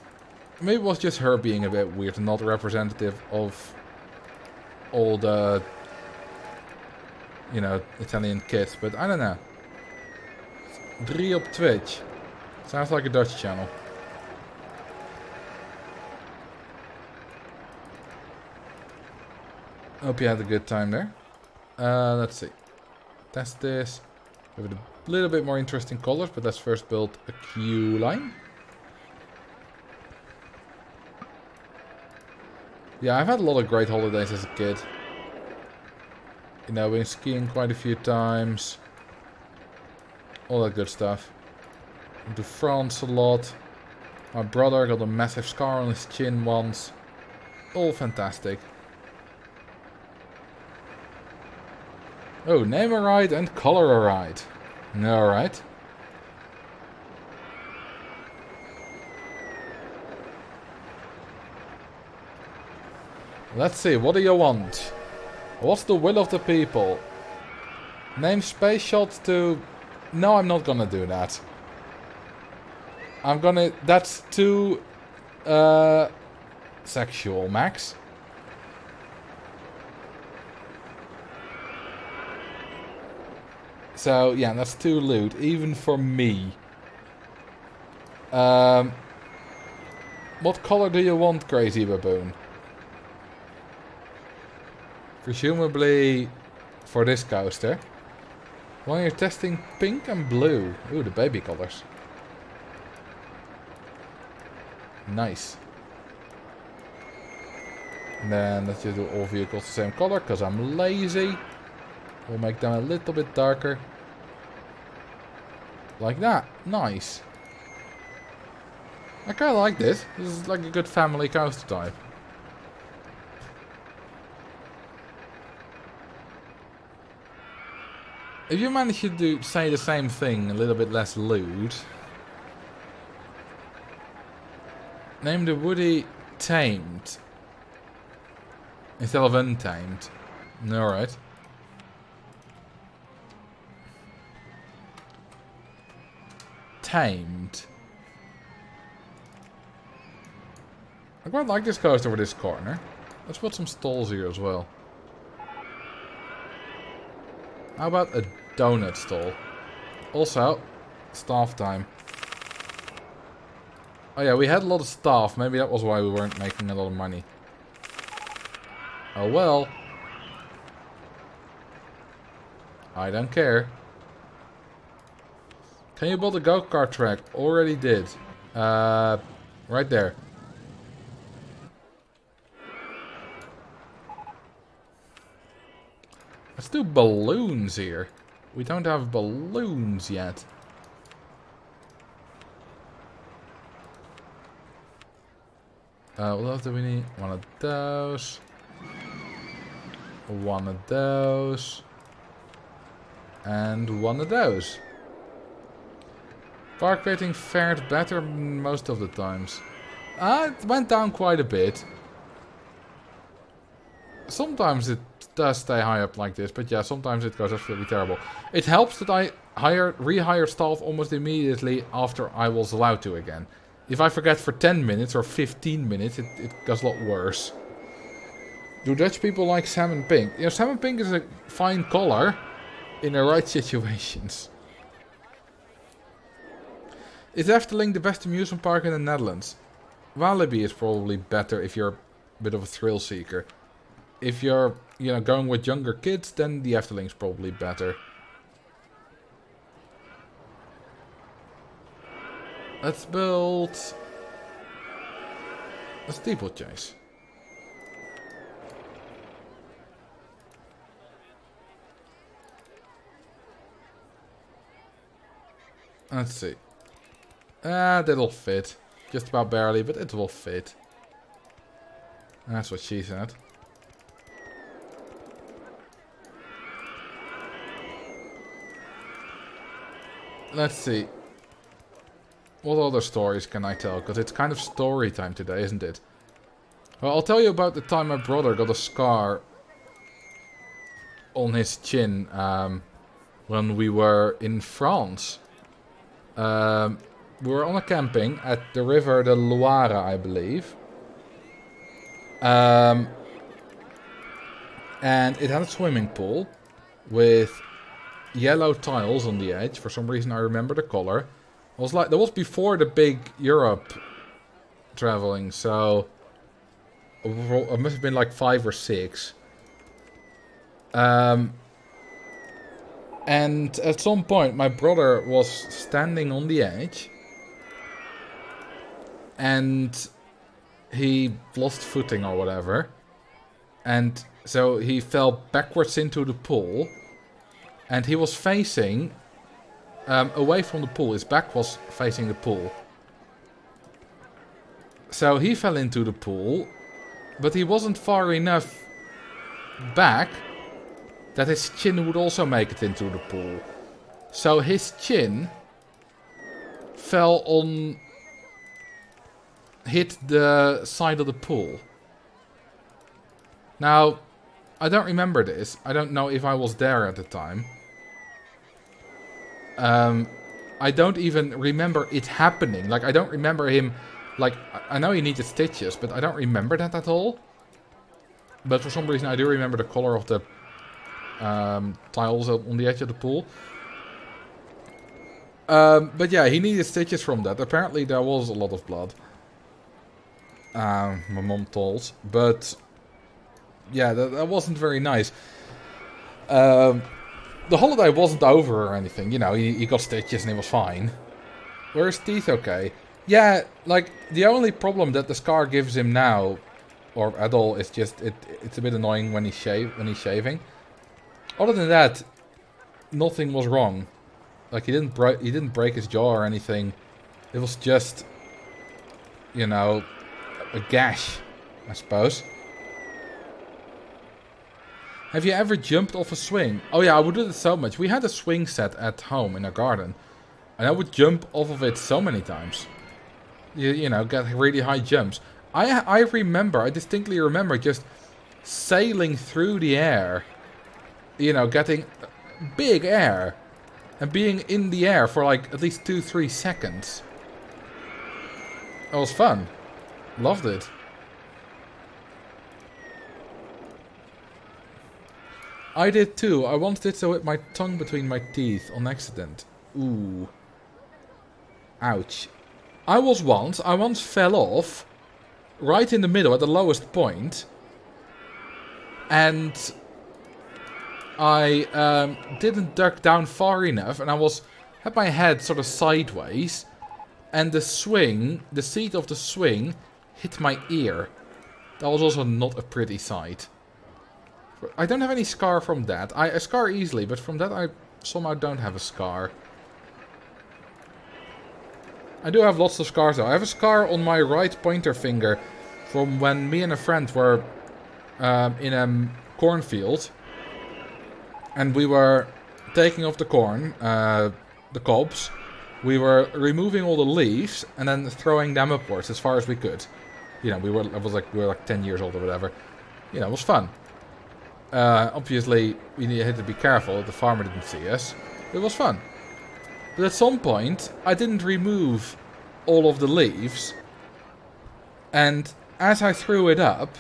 A: just her being a bit weird and not representative of all the, Italian kids, but I don't know. 3 op Twitch. Sounds like a Dutch channel. Hope you had a good time there. Let's see. Test this. Give it a little bit more interesting colors, but let's first build a queue line. Yeah, I've had a lot of great holidays as a kid. You know, been skiing quite a few times. All that good stuff. Went to France a lot. My brother got a massive scar on his chin once. All fantastic. Oh, name a ride and color a ride. Alright. Let's see, what do you want? What's the will of the people? Name space shots to... No, I'm not gonna do that. I'm gonna... That's too... sexual, Max. So, yeah, that's too lewd, even for me. What color do you want, Crazy Baboon? Presumably for this coaster. Well, you're testing pink and blue. Ooh, the baby colors. Nice. And then let's just do all vehicles the same color, because I'm lazy. We'll make them a little bit darker. Like that. Nice. I kinda like this. This is like a good family coaster type. If you manage to say the same thing a little bit less lewd. Name the Woody Tamed. Instead of Untamed. Alright. Tamed. I quite like this coaster over this corner. Let's put some stalls here as well. How about a donut stall? Also, staff time. Oh yeah, we had a lot of staff. Maybe that was why we weren't making a lot of money. Oh well. I don't care. Can you build a go-kart track? Already did. Right there. Let's do balloons here. We don't have balloons yet. What else do we need? One of those. One of those. And one of those. Park rating fared better most of the times. It went down quite a bit. Sometimes it does stay high up like this, but yeah, sometimes it goes absolutely terrible. It helps that I rehire staff almost immediately after I was allowed to again. If I forget for 10 minutes or 15 minutes, it goes a lot worse. Do Dutch people like salmon pink? Yeah, salmon pink is a fine color in the right situations. Is Efteling the best amusement park in the Netherlands? Walibi is probably better if you're a bit of a thrill seeker. If you're, you know, going with younger kids, then the Efteling's probably better. Let's build a steeplechase. Let's see. That'll fit. Just about barely, but it will fit. That's what she said. Let's see. What other stories can I tell? Because it's kind of story time today, isn't it? Well, I'll tell you about the time my brother got a scar on his chin when we were in France. We were on a camping at the river the Loire, I believe. And it had a swimming pool with yellow tiles on the edge. For some reason I remember the color. It was like, that was before the big Europe traveling, so it must have been like 5 or 6. And at some point, my brother was standing on the edge. And he lost footing or whatever. And so he fell backwards into the pool. And he was facing away from the pool. His back was facing the pool. So he fell into the pool. But he wasn't far enough back that his chin would also make it into the pool. So his chin fell on... hit the side of the pool. Now, I don't remember this. I don't know if I was there at the time. I don't even remember it happening. Like, I don't remember him... Like, I know he needed stitches, but I don't remember that at all. But for some reason I do remember the color of the tiles on the edge of the pool. But yeah, he needed stitches from that. Apparently there was a lot of blood. My mom told. But yeah, that wasn't very nice. The holiday wasn't over or anything. You know, he got stitches and he was fine. Were his teeth okay? Yeah, like, the only problem that the scar gives him now, or at all, is just it's a bit annoying when he's shaving. Other than that, nothing was wrong. Like, he didn't break his jaw or anything. It was just, you know, a gash, I suppose. Have you ever jumped off a swing? Oh yeah, I would do it so much. We had a swing set at home in our garden, and I would jump off of it so many times. You know, get really high jumps. I distinctly remember just sailing through the air. You know, getting big air. And being in the air for like at least 2-3 seconds. It was fun. Loved it. I did too. I once did so with my tongue between my teeth on accident. Ooh. Ouch. I once fell off right in the middle at the lowest point, and I didn't duck down far enough, and had my head sort of sideways, and the seat of the swing hit my ear. That was also not a pretty sight. I don't have any scar from that. I scar easily, but from that I somehow don't have a scar. I do have lots of scars though. I have a scar on my right pointer finger from when me and a friend were in a cornfield. And we were taking off the corn, the cobs. We were removing all the leaves and then throwing them upwards as far as we could. You know, we were like 10 years old or whatever. You know, it was fun. Obviously, we had to be careful that the farmer didn't see us. It was fun. But at some point, I didn't remove all of the leaves. And as I threw it up,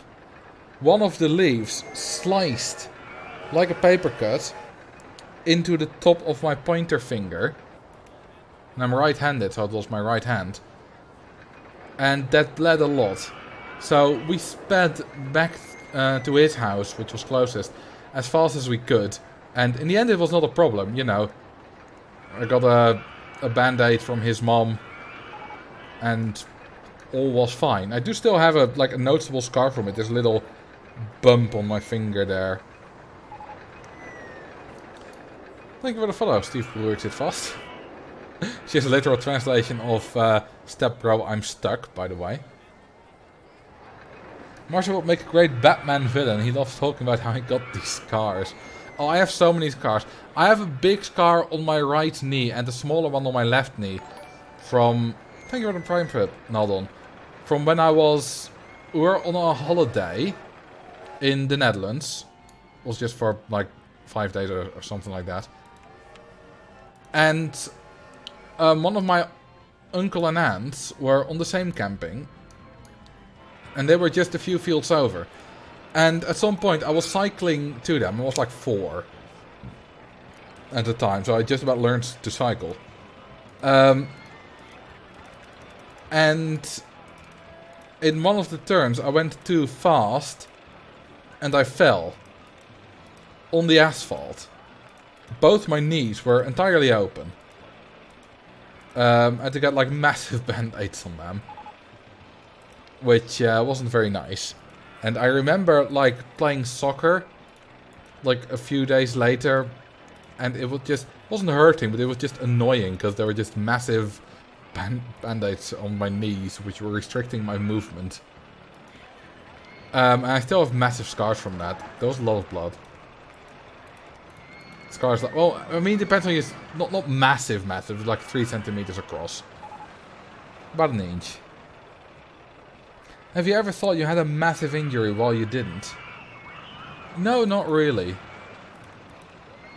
A: one of the leaves sliced, like a paper cut, into the top of my pointer finger. And I'm right-handed, so it was my right hand. And that bled a lot. So we sped back to his house, which was closest, as fast as we could. And in the end, it was not a problem, you know. I got a band-aid from his mom, and all was fine. I do still have a noticeable scar from it. There's a little bump on my finger there. Thank you for the follow, Steve Works It Fast. She has a literal translation of Step Bro, I'm stuck, by the way. Marcel would make a great Batman villain. He loves talking about how he got these scars. Oh, I have so many scars. I have a big scar on my right knee and a smaller one on my left knee. From... Thank you for the Prime trip, Naldon. From when we were on a holiday in the Netherlands. It was just for like 5 days or something like that. And one of my uncle and aunts were on the same camping. And they were just a few fields over. And at some point I was cycling to them. I was like 4 at the time. So I just about learned to cycle. And in one of the turns I went too fast. And I fell. on the asphalt. Both my knees were entirely open. I had to get like massive band-aids on them. Which wasn't very nice. And I remember like playing soccer like a few days later. And it wasn't hurting, but it was just annoying because there were just massive band-aids on my knees which were restricting my movement. And I still have massive scars from that. There was a lot of blood. Scars like, well, I mean, it depends on you. Not massive, like 3 centimeters across. About an inch. Have you ever thought you had a massive injury while you didn't? No, not really.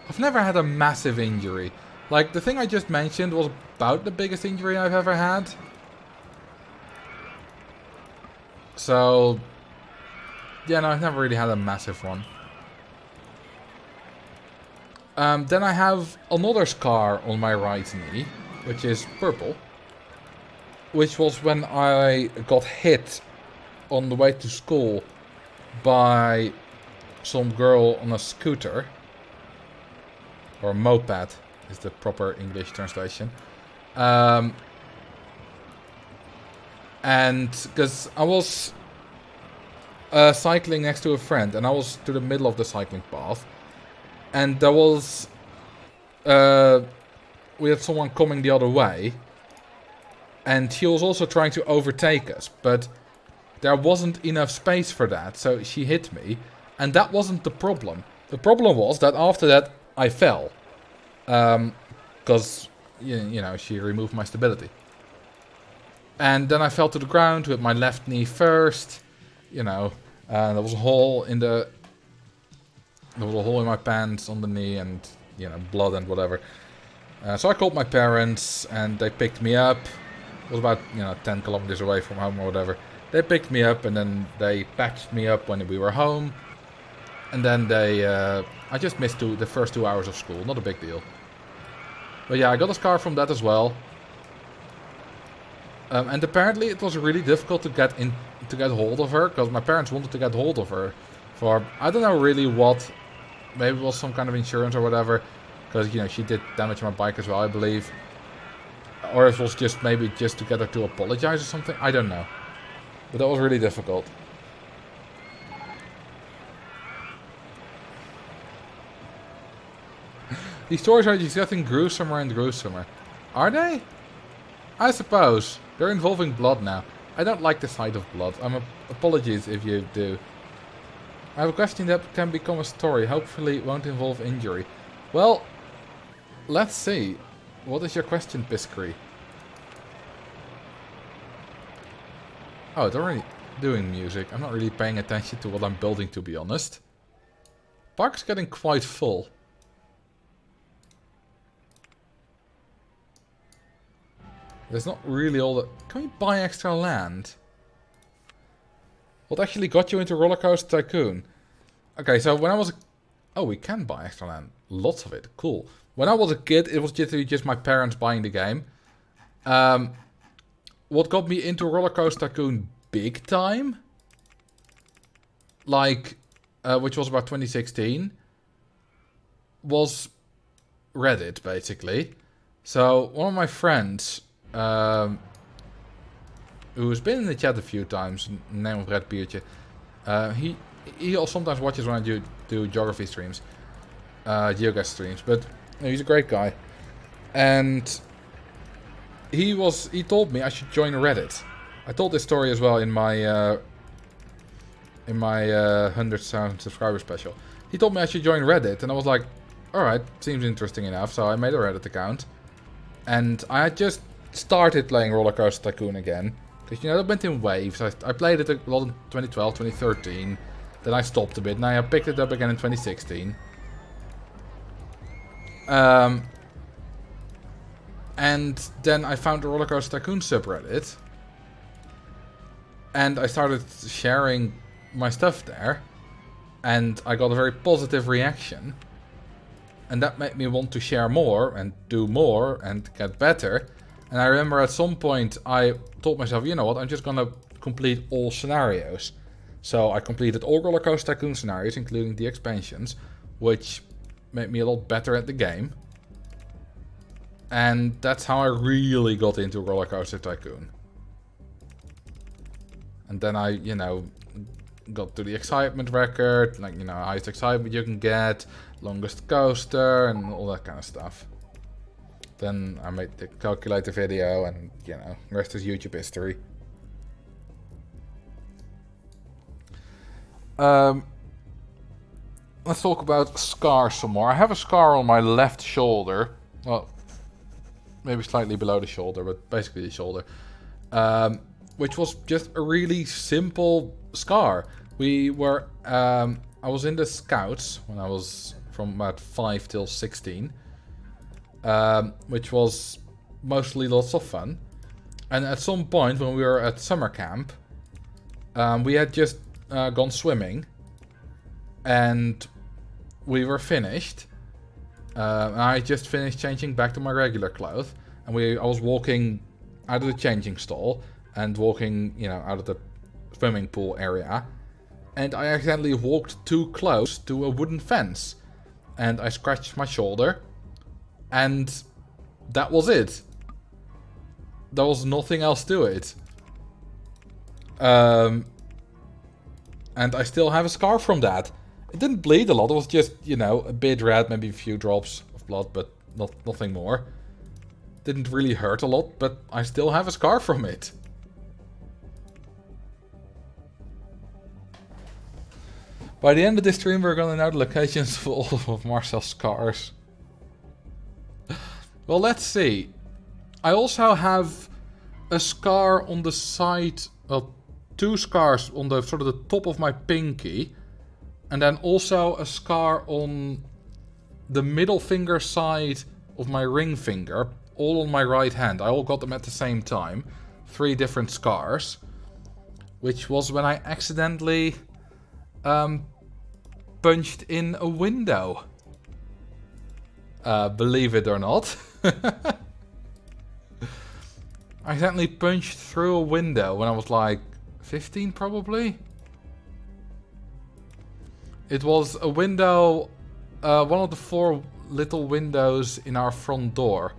A: I've never had a massive injury. Like, the thing I just mentioned was about the biggest injury I've ever had. So, yeah, no, I've never really had a massive one. Then I have another scar on my right knee, which is purple. Which was when I got hit on the way to school by some girl on a scooter. Or moped is the proper English translation. And because I was cycling next to a friend, and I was to the middle of the cycling path. And there was, we had someone coming the other way, and she was also trying to overtake us, but there wasn't enough space for that, so she hit me, and that wasn't the problem. The problem was that after that, I fell, because, you know, she removed my stability. And then I fell to the ground with my left knee first, you know, there was a hole in the... There was a hole in my pants on the knee and, you know, blood and whatever. So I called my parents and they picked me up. It was about, you know, 10 kilometers away from home or whatever. They picked me up and then they patched me up when we were home. And then they, I just missed the first 2 hours of school. Not a big deal. But yeah, I got a scar from that as well. And apparently it was really difficult to get hold of her. Because my parents wanted to get hold of her. For, I don't know really what... Maybe it was some kind of insurance or whatever. Because, you know, she did damage my bike as well, I believe. Or it was just maybe just to get her to apologize or something. I don't know. But that was really difficult. These stories are just getting gruesomer and gruesomer. Are they? I suppose. They're involving blood now. I don't like the sight of blood. Apologies if you do. I have a question that can become a story. Hopefully it won't involve injury. Well, let's see. What is your question, Piscary? Oh, they're already doing music. I'm not really paying attention to what I'm building, to be honest. Park's getting quite full. There's not really all the... Can we buy extra land? What actually got you into Roller Coaster Tycoon? Okay, so when I was... Oh, we can buy extra land. Lots of it. Cool. When I was a kid, it was just my parents buying the game. What got me into Roller Coaster Tycoon big time? Like, which was about 2016. Was Reddit, basically. So, one of my friends... who's been in the chat a few times, name of Red Beertje. He also sometimes watches when I do geography streams, geoguess streams, but he's a great guy. And he told me I should join Reddit. I told this story as well in my 100,000 subscriber special. He told me I should join Reddit, and I was like, alright, seems interesting enough. So I made a Reddit account, and I had just started playing Roller Coaster Tycoon again. Because, you know, it went in waves. I played it a lot in 2012, 2013. Then I stopped a bit. And I picked it up again in 2016. And then I found the Roller Coaster Tycoon subreddit. And I started sharing my stuff there. And I got a very positive reaction. And that made me want to share more and do more and get better. And I remember at some point I told myself, you know what, I'm just gonna complete all scenarios. So I completed all Roller Coaster Tycoon scenarios, including the expansions, which made me a lot better at the game. And that's how I really got into Roller Coaster Tycoon. And then I, you know, got to the excitement record, like, you know, highest excitement you can get, longest coaster, and all that kind of stuff. Then I made the calculator video, and, you know, the rest is YouTube history. Let's talk about scars some more. I have a scar on my left shoulder. Well, maybe slightly below the shoulder, but basically the shoulder. Which was just a really simple scar. We were, I was in the Scouts when I was from about 5 till 16. Which was mostly lots of fun. And at some point when we were at summer camp, we had just gone swimming. And we were finished. I just finished changing back to my regular clothes. And I was walking out of the changing stall. And walking, you know, out of the swimming pool area. And I accidentally walked too close to a wooden fence. And I scratched my shoulder. And that was it. There was nothing else to it. And I still have a scar from that. It didn't bleed a lot. It was just, you know, a bit red, maybe a few drops of blood, but nothing more. Didn't really hurt a lot, but I still have a scar from it. By the end of this stream, we're gonna know the locations for all of Marcel's scars. Well, let's see. I also have a scar on the side, well, 2 scars on the sort of the top of my pinky. And then also a scar on the middle finger side of my ring finger. All on my right hand. I all got them at the same time. 3 different scars. Which was when I accidentally punched in a window. Believe it or not. I accidentally punched through a window when I was like 15 probably. It was a window, one of the 4 little windows in our front door.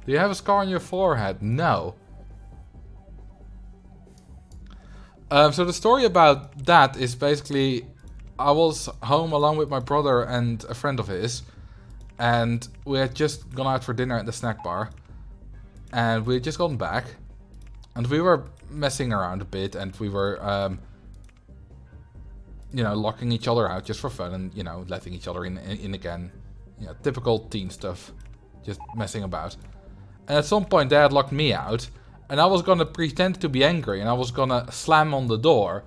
A: Do you have a scar on your forehead? No. So the story about that is basically, I was home along with my brother and a friend of his. And we had just gone out for dinner at the snack bar. And we had just gotten back. And we were messing around a bit. And we were, you know, locking each other out just for fun. And, you know, letting each other in again. You know, typical teen stuff. Just messing about. And at some point they had locked me out. And I was gonna pretend to be angry. And I was gonna slam on the door.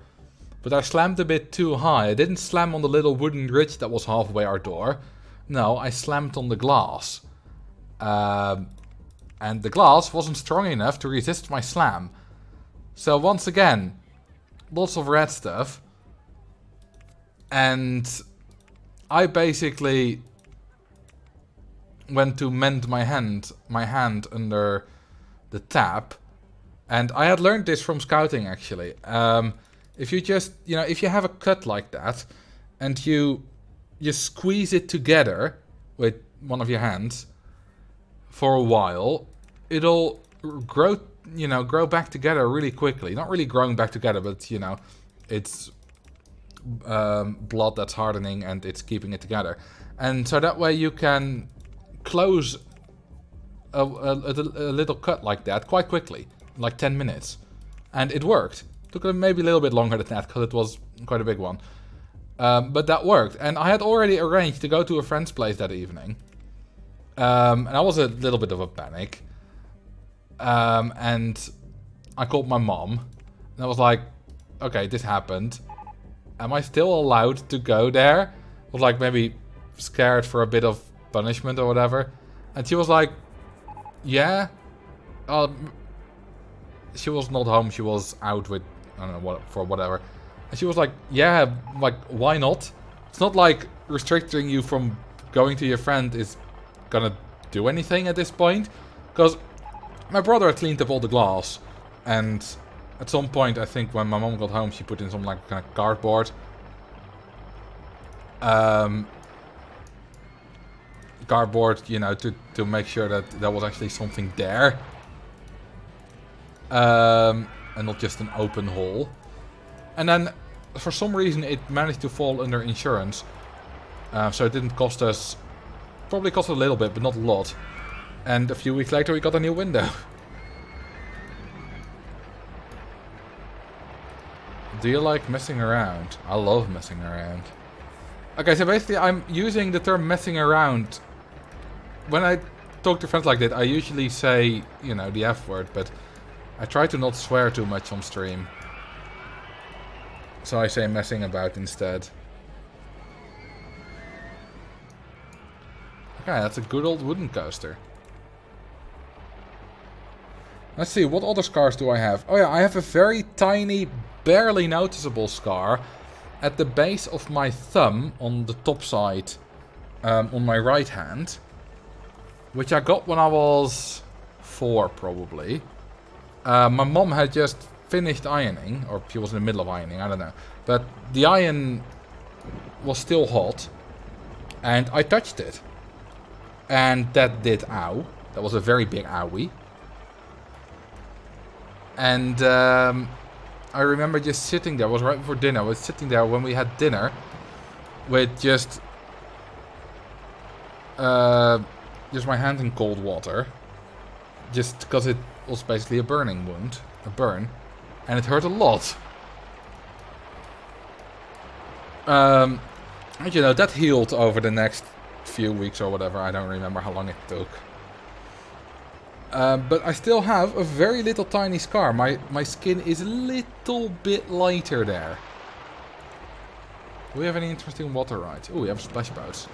A: But I slammed a bit too high. I didn't slam on the little wooden ridge that was halfway our door. No, I slammed on the glass. And the glass wasn't strong enough to resist my slam. So once again, lots of red stuff. And I basically went to mend my hand under the tap. And I had learned this from scouting actually. If you just, you know, if you have a cut like that and you squeeze it together with one of your hands for a while, it'll grow back together really quickly. Not really growing back together, but, you know, it's blood that's hardening and it's keeping it together. And so that way you can close a little cut like that quite quickly, like 10 minutes. And it worked. Took maybe a little bit longer than that because it was quite a big one. But that worked. And I had already arranged to go to a friend's place that evening. And I was a little bit of a panic. And I called my mom. And I was like, okay, this happened. Am I still allowed to go there? I was like maybe scared for a bit of punishment or whatever. And she was like, yeah. She was not home. She was out with, I don't know, what, for whatever. And she was like, yeah, like, why not? It's not like restricting you from going to your friend is gonna do anything at this point. Because my brother had cleaned up all the glass. And at some point, I think when my mom got home, she put in some like kind of cardboard. cardboard, you know, to make sure that there was actually something there. And not just an open hole. And then, for some reason, it managed to fall under insurance. So it didn't cost us... Probably cost a little bit, but not a lot. And a few weeks later, we got a new window. Do you like messing around? I love messing around. Okay, so basically I'm using the term messing around. When I talk to friends like that, I usually say, you know, the F word, but I try to not swear too much on stream. So I say messing about instead. Okay, that's a good old wooden coaster. Let's see, what other scars do I have? Oh yeah, I have a very tiny, barely noticeable scar at the base of my thumb on the top side, on my right hand. Which I got when I was 4, probably. My mom had just finished ironing, or she was in the middle of ironing, I don't know. But the iron was still hot, and I touched it. And that did ow. That was a very big owie. And I remember just sitting there, it was right before dinner, I was sitting there when we had dinner with just my hand in cold water. Just because it was basically a burning wound, a burn, and it hurt a lot. And you know, that healed over the next few weeks or whatever, I don't remember how long it took. But I still have a very little tiny scar. My skin is a little bit lighter there. Do we have any interesting water rides? Oh, we have splash boats.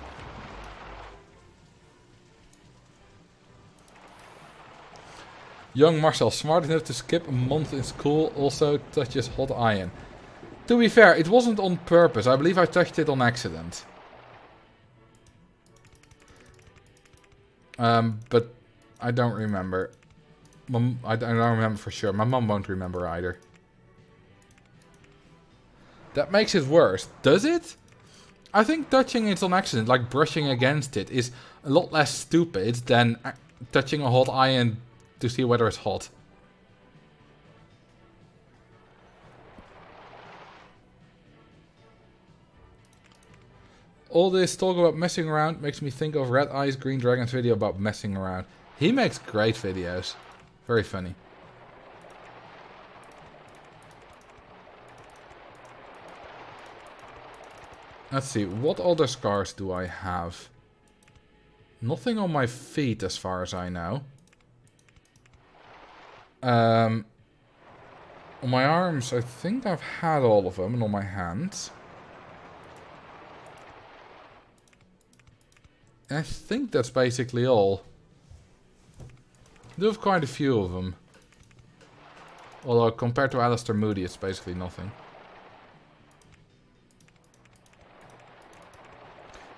A: Young Marcel, smart enough to skip a month in school, also touches hot iron. To be fair, it wasn't on purpose. I believe I touched it on accident. But I don't remember. I don't remember for sure. My mum won't remember either. That makes it worse. Does it? I think touching it on accident, like brushing against it, is a lot less stupid than touching a hot iron to see whether it's hot. All this talk about messing around makes me think of Red Eyes Green Dragon's video about messing around. He makes great videos. Very funny. Let's see, what other scars do I have? Nothing on my feet as far as I know. On my arms, I think I've had all of them, and on my hands. I think that's basically all. I do have quite a few of them. Although compared to Alistair Moody, it's basically nothing.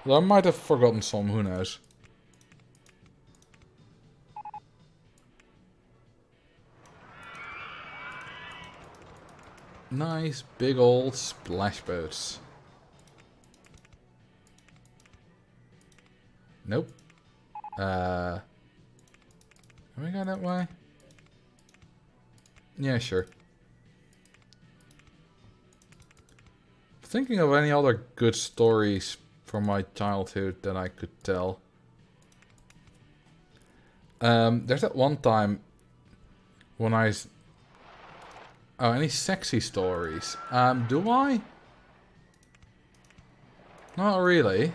A: Well, I might have forgotten some, who knows. Nice big old splash boats. Nope. Can we go that way? Yeah, sure. Thinking of any other good stories from my childhood that I could tell. There's that one time when Oh, any sexy stories? Do I? Not really.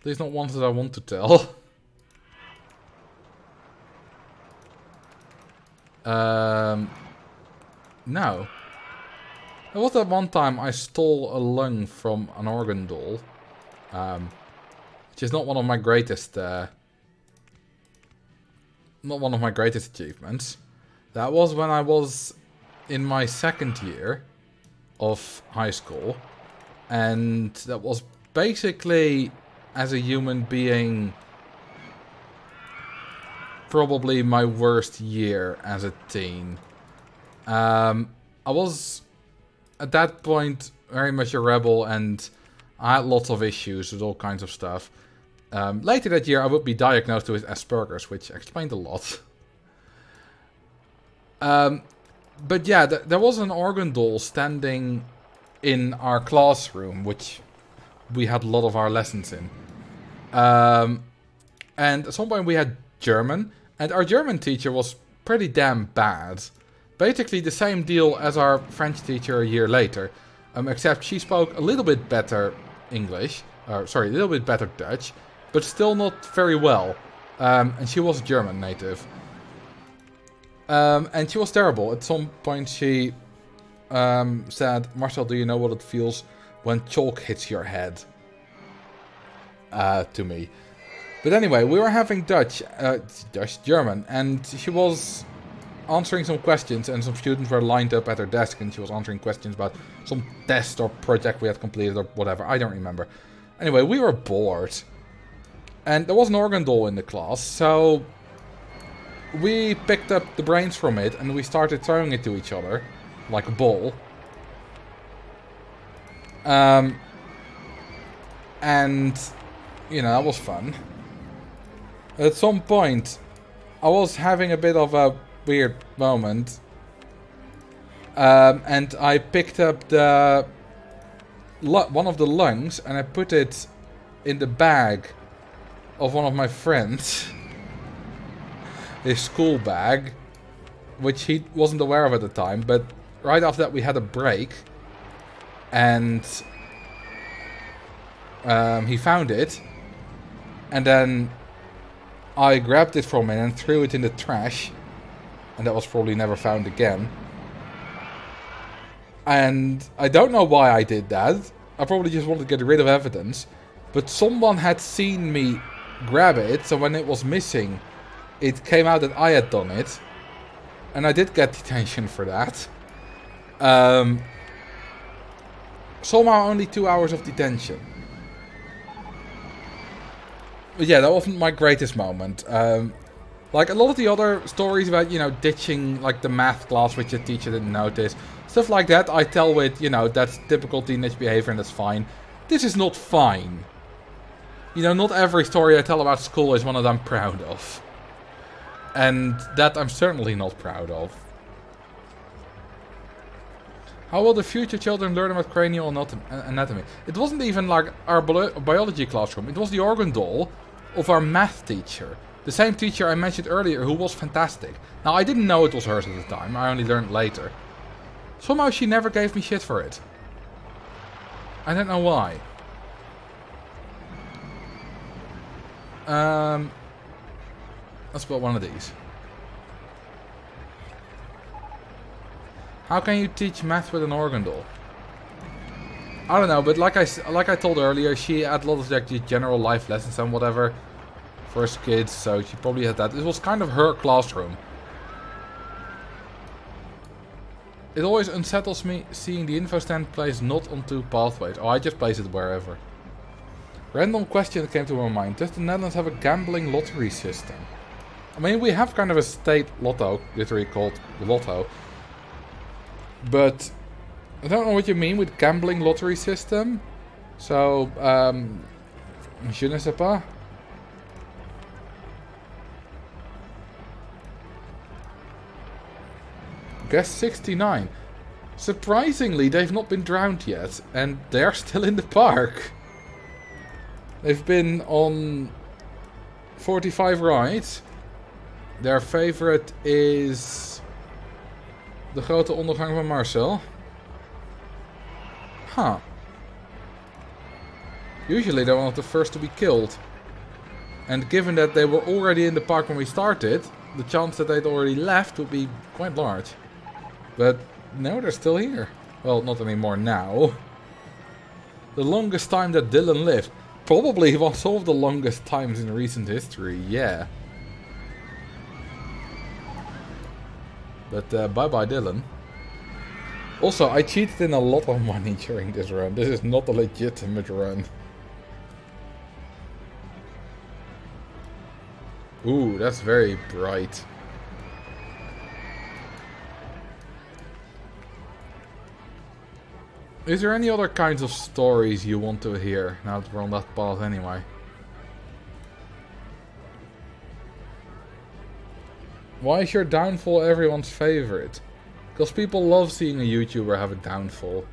A: At least not ones that I want to tell. No. There was that one time I stole a lung from an organ doll. Which is not one of my greatest... not one of my greatest achievements. That was when I was in my second year of high school. And that was basically, as a human being, probably my worst year as a teen. I was at that point very much a rebel, and I had lots of issues with all kinds of stuff. Later that year, I would be diagnosed with Asperger's, which explained a lot. But yeah, there was an organ doll standing in our classroom, which we had a lot of our lessons in. And at some point we had German, and our German teacher was pretty damn bad. Basically the same deal as our French teacher a year later, except she spoke a little bit better English, a little bit better Dutch, but still not very well. And she was a German native. And she was terrible. At some point she said, "Marcel, do you know what it feels when chalk hits your head?" To me. But anyway, we were having German, and she was answering some questions, and some students were lined up at her desk, and she was answering questions about some test or project we had completed or whatever. I don't remember. Anyway, we were bored. And there was an organ doll in the class, so we picked up the brains from it, and we started throwing it to each other, like a ball. And, you know, that was fun. At some point, I was having a bit of a weird moment. And I picked up one of the lungs, and I put it in the bag of one of my friends. His school bag, which he wasn't aware of at the time, but right after that we had a break, and he found it, and then I grabbed it from him and threw it in the trash, and that was probably never found again. And I don't know why I did that. I probably just wanted to get rid of evidence, but someone had seen me grab it, so when it was missing, it came out that I had done it, and I did get detention for that. Somehow only 2 hours of detention. But yeah, that wasn't my greatest moment. Like a lot of the other stories about, you know, ditching like the math class which the teacher didn't notice, stuff like that I tell with, you know, that's typical teenage behavior and that's fine. This is not fine. You know, not every story I tell about school is one that I'm proud of. And that I'm certainly not proud of. How will the future children learn about cranial anatomy? It wasn't even like our biology classroom. It was the organ doll of our math teacher. The same teacher I mentioned earlier, who was fantastic. Now, I didn't know it was hers at the time. I only learned later. Somehow she never gave me shit for it. I don't know why. Let's put one of these. How can you teach math with an organ doll? I don't know, but like I told earlier, she had a lot of like general life lessons and whatever for us kids, so she probably had that. It was kind of her classroom. It always unsettles me seeing the info stand placed not on two pathways. Oh, I just place it wherever. Random question that came to my mind. Does the Netherlands have a gambling lottery system? I mean, we have kind of a state lotto, literally called the Lotto. But I don't know what you mean with gambling lottery system. So, je ne sais pas. Guess 69. Surprisingly, they've not been drowned yet, and they're still in the park. They've been on 45 rides. Their favorite is De Grote Ondergang van Marcel. Huh. Usually they're one of the first to be killed. And given that they were already in the park when we started, the chance that they'd already left would be quite large. But no, they're still here. Well, not anymore now. The longest time that Dylan lived. Probably was one of the longest times in recent history, yeah. But bye-bye Dylan. Also, I cheated in a lot of money during this run. This is not a legitimate run. Ooh, that's very bright. Is there any other kinds of stories you want to hear, now that we're on that path anyway? Why is your downfall everyone's favorite? Because people love seeing a YouTuber have a downfall.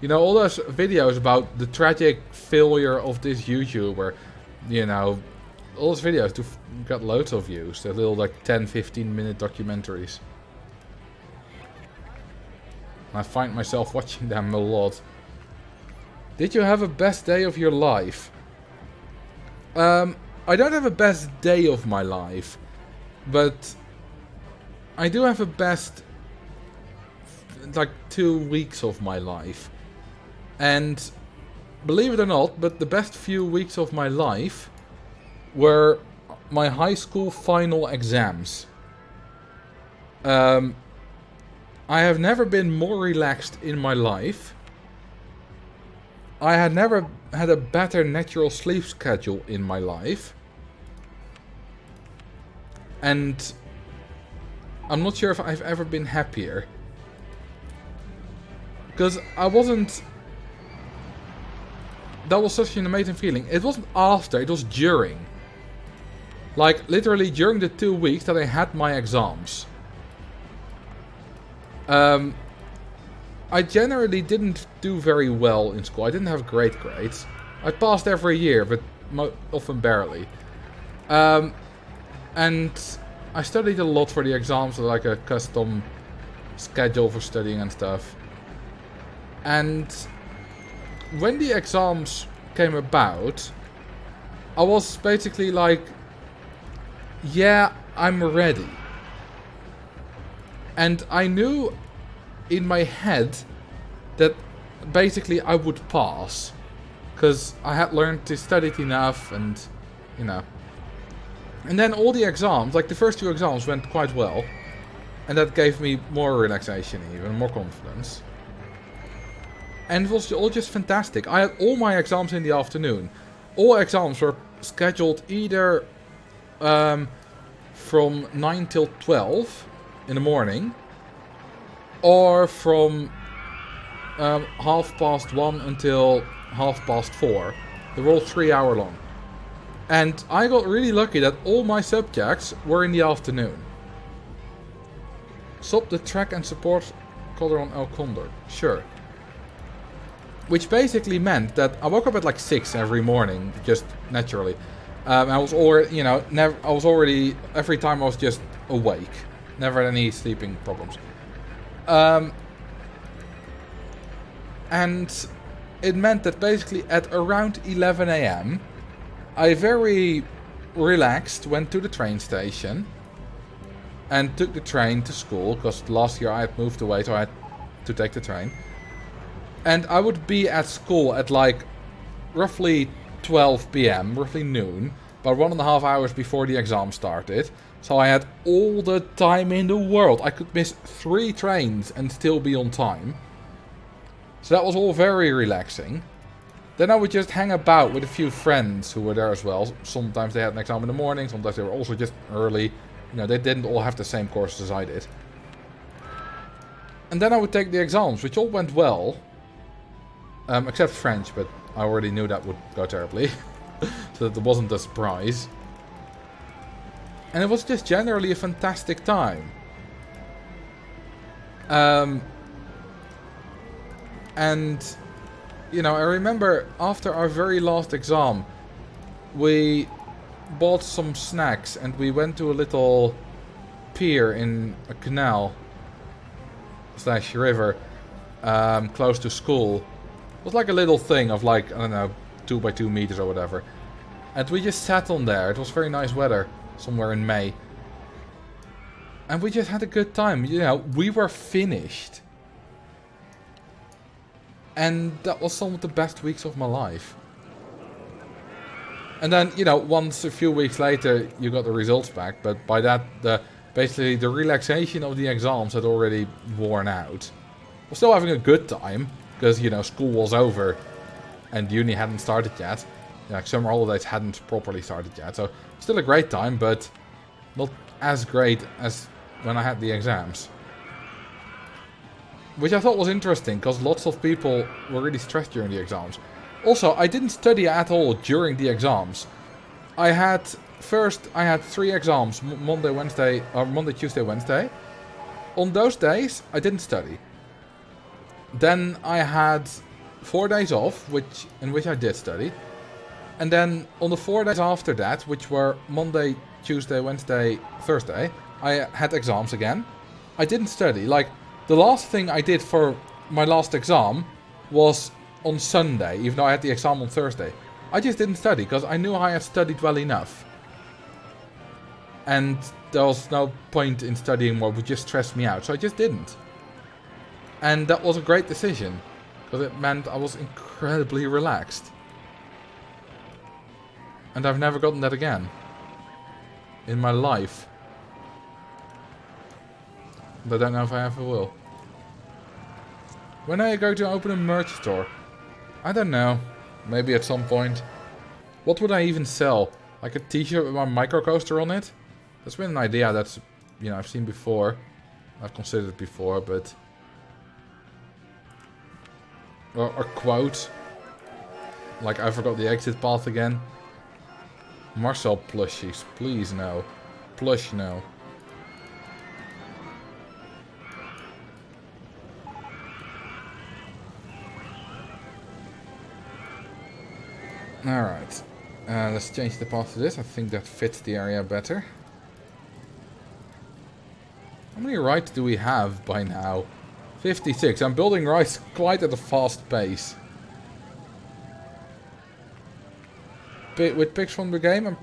A: You know, all those videos about the tragic failure of this YouTuber, you know, all those videos do got loads of views. They're little like 10-15 minute documentaries. I find myself watching them a lot. Did you have a best day of your life? I don't have a best day of my life, but I do have a best, like, 2 weeks of my life. And believe it or not, but the best few weeks of my life were my high school final exams. I have never been more relaxed in my life. I had never had a better natural sleep schedule in my life. And I'm not sure if I've ever been happier. Because I wasn't... That was such an amazing feeling. It wasn't after, it was during. Like, literally during the 2 weeks that I had my exams. I generally didn't do very well in school. I didn't have great grades. I passed every year, but often barely. And I studied a lot for the exams, like a custom schedule for studying and stuff. And when the exams came about, I was basically like, yeah, I'm ready. And I knew in my head that basically I would pass. Because I had learned to study it enough and, you know. And then all the exams, like the first 2 exams went quite well. And that gave me more relaxation even, more confidence. And it was all just fantastic. I had all my exams in the afternoon. All exams were scheduled either from 9 till 12 in the morning, or from 1:30 until 4:30. They were all 3 hour long. And I got really lucky that all my subjects were in the afternoon. Stop the track and support color on El Condor. Sure. Which basically meant that I woke up at like 6 every morning, just naturally. I was already, you know, every time I was just awake. Never had any sleeping problems. And it meant that basically at around 11 AM, I very relaxed, went to the train station and took the train to school, because last year I had moved away, so I had to take the train. And I would be at school at like roughly 12 PM, roughly noon, about 1.5 hours before the exam started. So I had all the time in the world. I could miss 3 trains and still be on time. So that was all very relaxing. Then I would just hang about with a few friends who were there as well. Sometimes they had an exam in the morning, sometimes they were also just early. You know, they didn't all have the same courses as I did. And then I would take the exams, which all went well. Except French, but I already knew that would go terribly. So that wasn't a surprise. And it was just generally a fantastic time. And, you know, I remember after our very last exam, we bought some snacks and we went to a little pier in a canal / river close to school. It was like a little thing of like, I don't know, 2 by 2 meters or whatever. And we just sat on there. It was very nice weather somewhere in May. And we just had a good time. You know, we were finished. And that was some of the best weeks of my life. And then, you know, once a few weeks later, you got the results back. But by that, basically the relaxation of the exams had already worn out. We're still having a good time. Because, you know, school was over and uni hadn't started yet. Like, summer holidays hadn't properly started yet. So, still a great time, but not as great as when I had the exams. Which I thought was interesting, because lots of people were really stressed during the exams. Also, I didn't study at all during the exams. I had 3 exams, Monday, Tuesday, Wednesday. On those days, I didn't study. Then I had 4 days off, in which I did study. And then on the 4 days after that, which were Monday, Tuesday, Wednesday, Thursday, I had exams again. I didn't study. Like, the last thing I did for my last exam was on Sunday, even though I had the exam on Thursday. I just didn't study, because I knew I had studied well enough. And there was no point in studying more, it would just stress me out, so I just didn't. And that was a great decision, because it meant I was incredibly relaxed. And I've never gotten that again. In my life. But I don't know if I ever will. When are you going to open a merch store? I don't know. Maybe at some point. What would I even sell? Like a t-shirt with my microcoaster on it? That's been an idea that's, you know, I've seen before. I've considered it before, but... Or a quote. Like, I forgot the exit path again. Marcel plushies. Please, no. Plush, no. Alright. Let's change the path to this. I think that fits the area better. How many rides do we have by now? 56. I'm building rides quite at a fast pace. With pics from the game?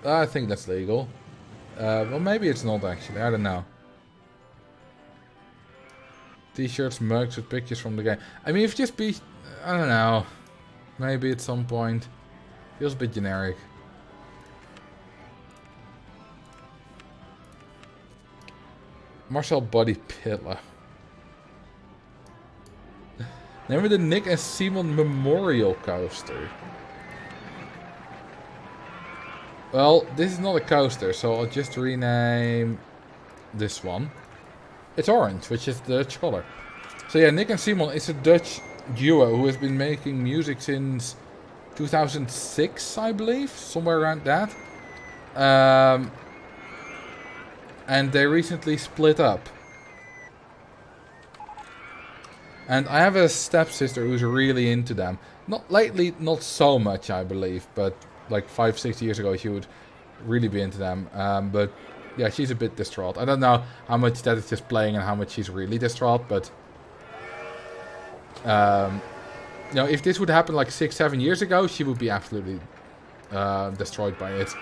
A: I think that's legal. Well, maybe it's not actually. I don't know. T-shirts, mugs with pictures from the game. I mean, if just be... I don't know. Maybe at some point. Feels a bit generic. Marcel body pillow. Remember the Nick and Simon Memorial Coaster? Well, this is not a coaster, so I'll just rename this one. It's orange, which is the Dutch color. So yeah, Nick and Simon is a Dutch duo who has been making music since 2006, I believe. Somewhere around that. And they recently split up. And I have a stepsister who's really into them. Not lately, not so much, I believe, but like 5-6 years ago she would really be into them. But yeah, she's a bit distraught. I don't know how much that is just playing and how much she's really distraught, but you know, if this would happen like 6-7 years ago, she would be absolutely destroyed by it.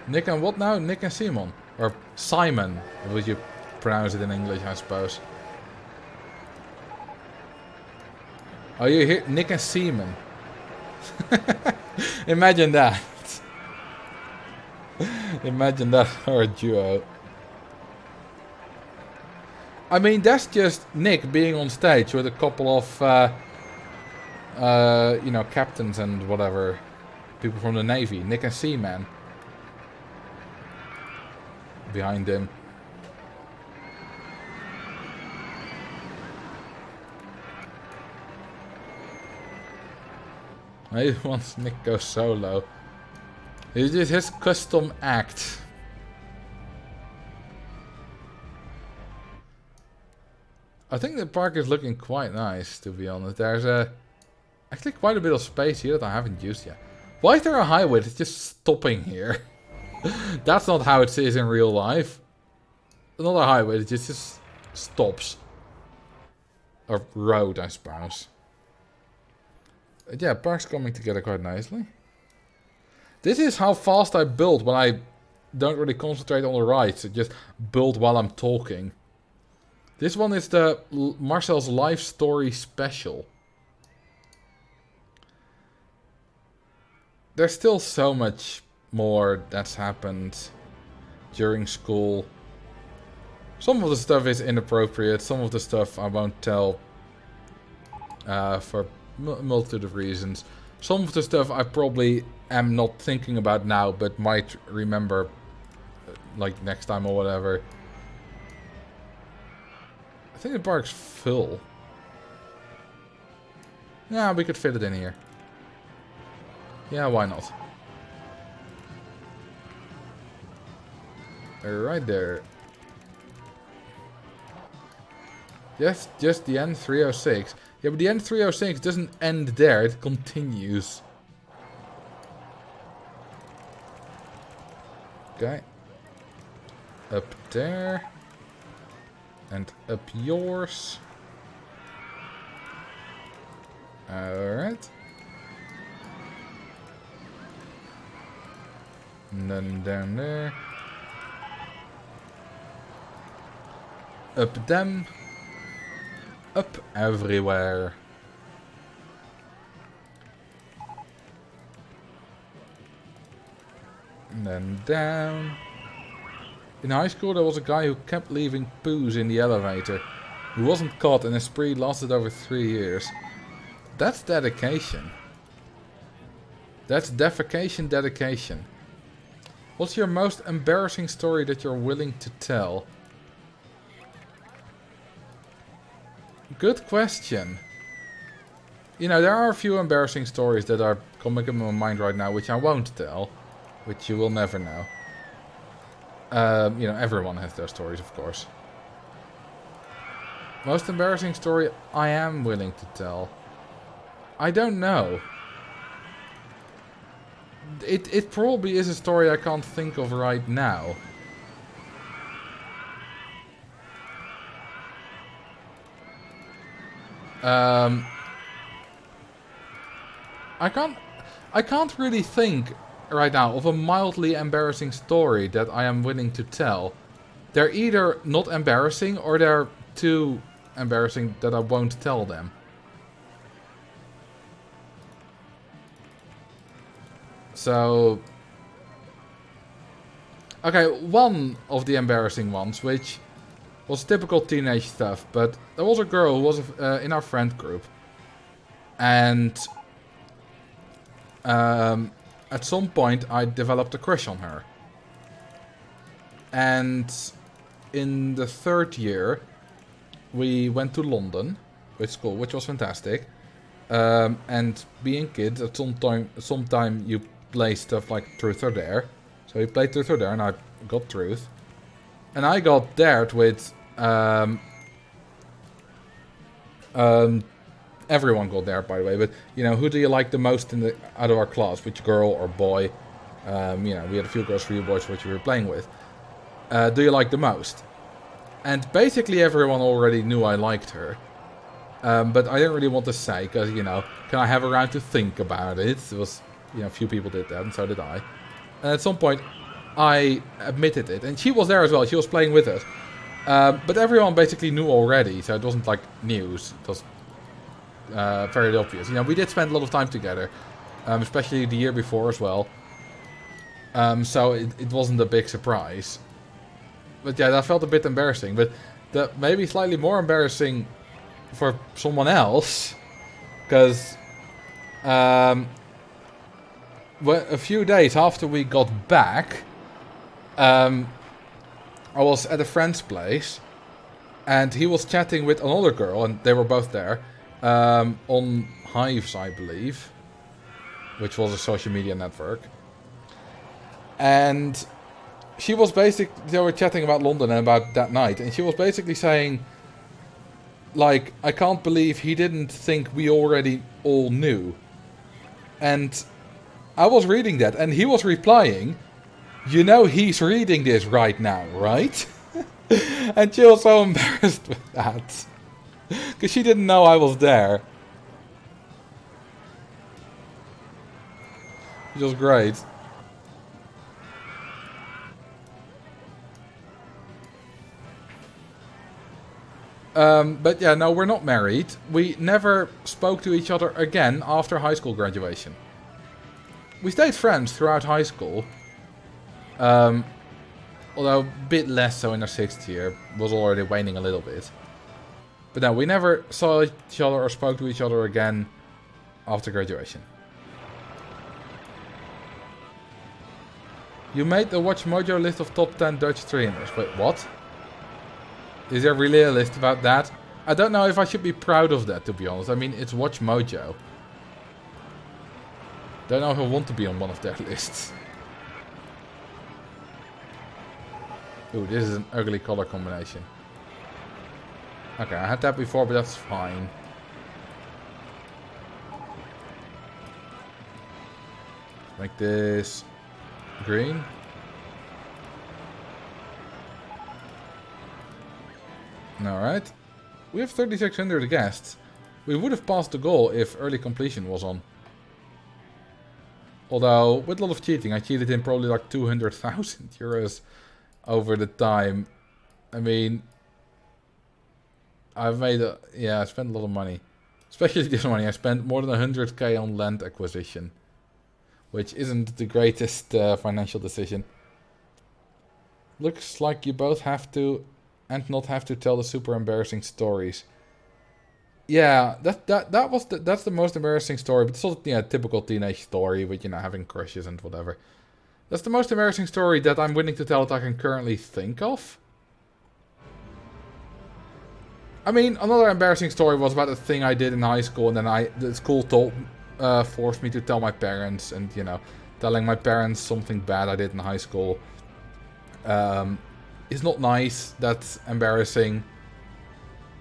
A: Nick and what now? Nick and Simon. Or Simon, would you pronounce it in English, I suppose. Oh, you hear? Nick and Simon. Imagine that. Imagine that for a duo. I mean, that's just Nick being on stage with a couple of, you know, captains and whatever. People from the Navy. Nick and Seaman. Behind him. Maybe once Nick goes solo. It's just his custom act. I think the park is looking quite nice, to be honest. There's actually quite a bit of space here that I haven't used yet. Why is there a highway that's just stopping here? That's not how it is in real life. Another highway that just stops. Or road, I suppose. Yeah, park's coming together quite nicely. This is how fast I build when I don't really concentrate on the rides. I just build while I'm talking. This one is the Marcel's Life Story Special. There's still so much more that's happened during school. Some of the stuff is inappropriate. Some of the stuff I won't tell for a multitude of reasons. Some of the stuff I probably am not thinking about now, but might remember like next time or whatever. I think the park's full. Yeah, we could fit it in here. Yeah, why not? Right there. Yes, just the N306. Yeah, but the N306 doesn't end there, it continues. Okay. Up there. And up yours. Alright. And then down there. Up them. Up everywhere. And then down. In high school there was a guy who kept leaving poos in the elevator. He wasn't caught and his spree lasted over 3 years. That's dedication. That's defecation dedication. What's your most embarrassing story that you're willing to tell? Good question. You know, there are a few embarrassing stories that are coming in my mind right now, which I won't tell. Which you will never know. You know, everyone has their stories, of course. Most embarrassing story I am willing to tell. I don't know. It probably is a story I can't think of right now. I can't really think right now of a mildly embarrassing story that I am willing to tell. They're either not embarrassing or they're too embarrassing that I won't tell them. So, okay, one of the embarrassing ones, which was typical teenage stuff, but there was a girl who was in our friend group, and at some point I developed a crush on her. And in the 3rd year, we went to London with school, which was fantastic. And being kids, at some time you play stuff like Truth or Dare. So we played Truth or Dare and I got Truth. And I got dared with... everyone got dared, by the way. But, you know, who do you like the most out of our class? Which girl or boy? You know, we had a few girls, few boys, which we were playing with. Do you like the most? And basically everyone already knew I liked her. But I didn't really want to say, because, you know, can I have a round to think about it? It was, you know, a few people did that, and so did I. And at some point, I admitted it. And she was there as well, she was playing with us. But everyone basically knew already, so it wasn't like news. It was very obvious. You know, we did spend a lot of time together, especially the year before as well. So it wasn't a big surprise. But yeah, that felt a bit embarrassing. But maybe slightly more embarrassing for someone else, because a few days after we got back, I was at a friend's place, and he was chatting with another girl, and they were both there, on Hives, I believe, which was a social media network. And she was they were chatting about London and about that night, and she was basically saying, like, I can't believe he didn't think we already all knew. And I was reading that, and he was replying, you know he's reading this right now, right? And she was so embarrassed with that. Because she didn't know I was there. Which was great. But yeah, no, we're not married. We never spoke to each other again after high school graduation. We stayed friends throughout high school. Although a bit less so in our 6th year. Was already waning a little bit. But no, we never saw each other or spoke to each other again after graduation. You made the Watch Mojo list of top 10 Dutch streamers. Wait, what? Is there really a list about that? I don't know if I should be proud of that, to be honest. I mean, it's Watch Mojo. Don't know if I want to be on one of their lists. Ooh, this is an ugly color combination. Okay, I had that before, but that's fine. Make this green. Alright. We have 3,600 guests. We would have passed the goal if early completion was on. Although, with a lot of cheating, I cheated in probably like 200,000 euros over the time. I mean, I've made a... Yeah, I spent a lot of money. Especially this money. I spent more than 100k on land acquisition. Which isn't the greatest financial decision. Looks like you both have to and not have to tell the super embarrassing stories. Yeah, that's the most embarrassing story, but it's also a typical teenage story with, you know, having crushes and whatever. That's the most embarrassing story that I'm willing to tell that I can currently think of. I mean, another embarrassing story was about a thing I did in high school, and then the school forced me to tell my parents, and, you know, telling my parents something bad I did in high school is not nice. That's embarrassing.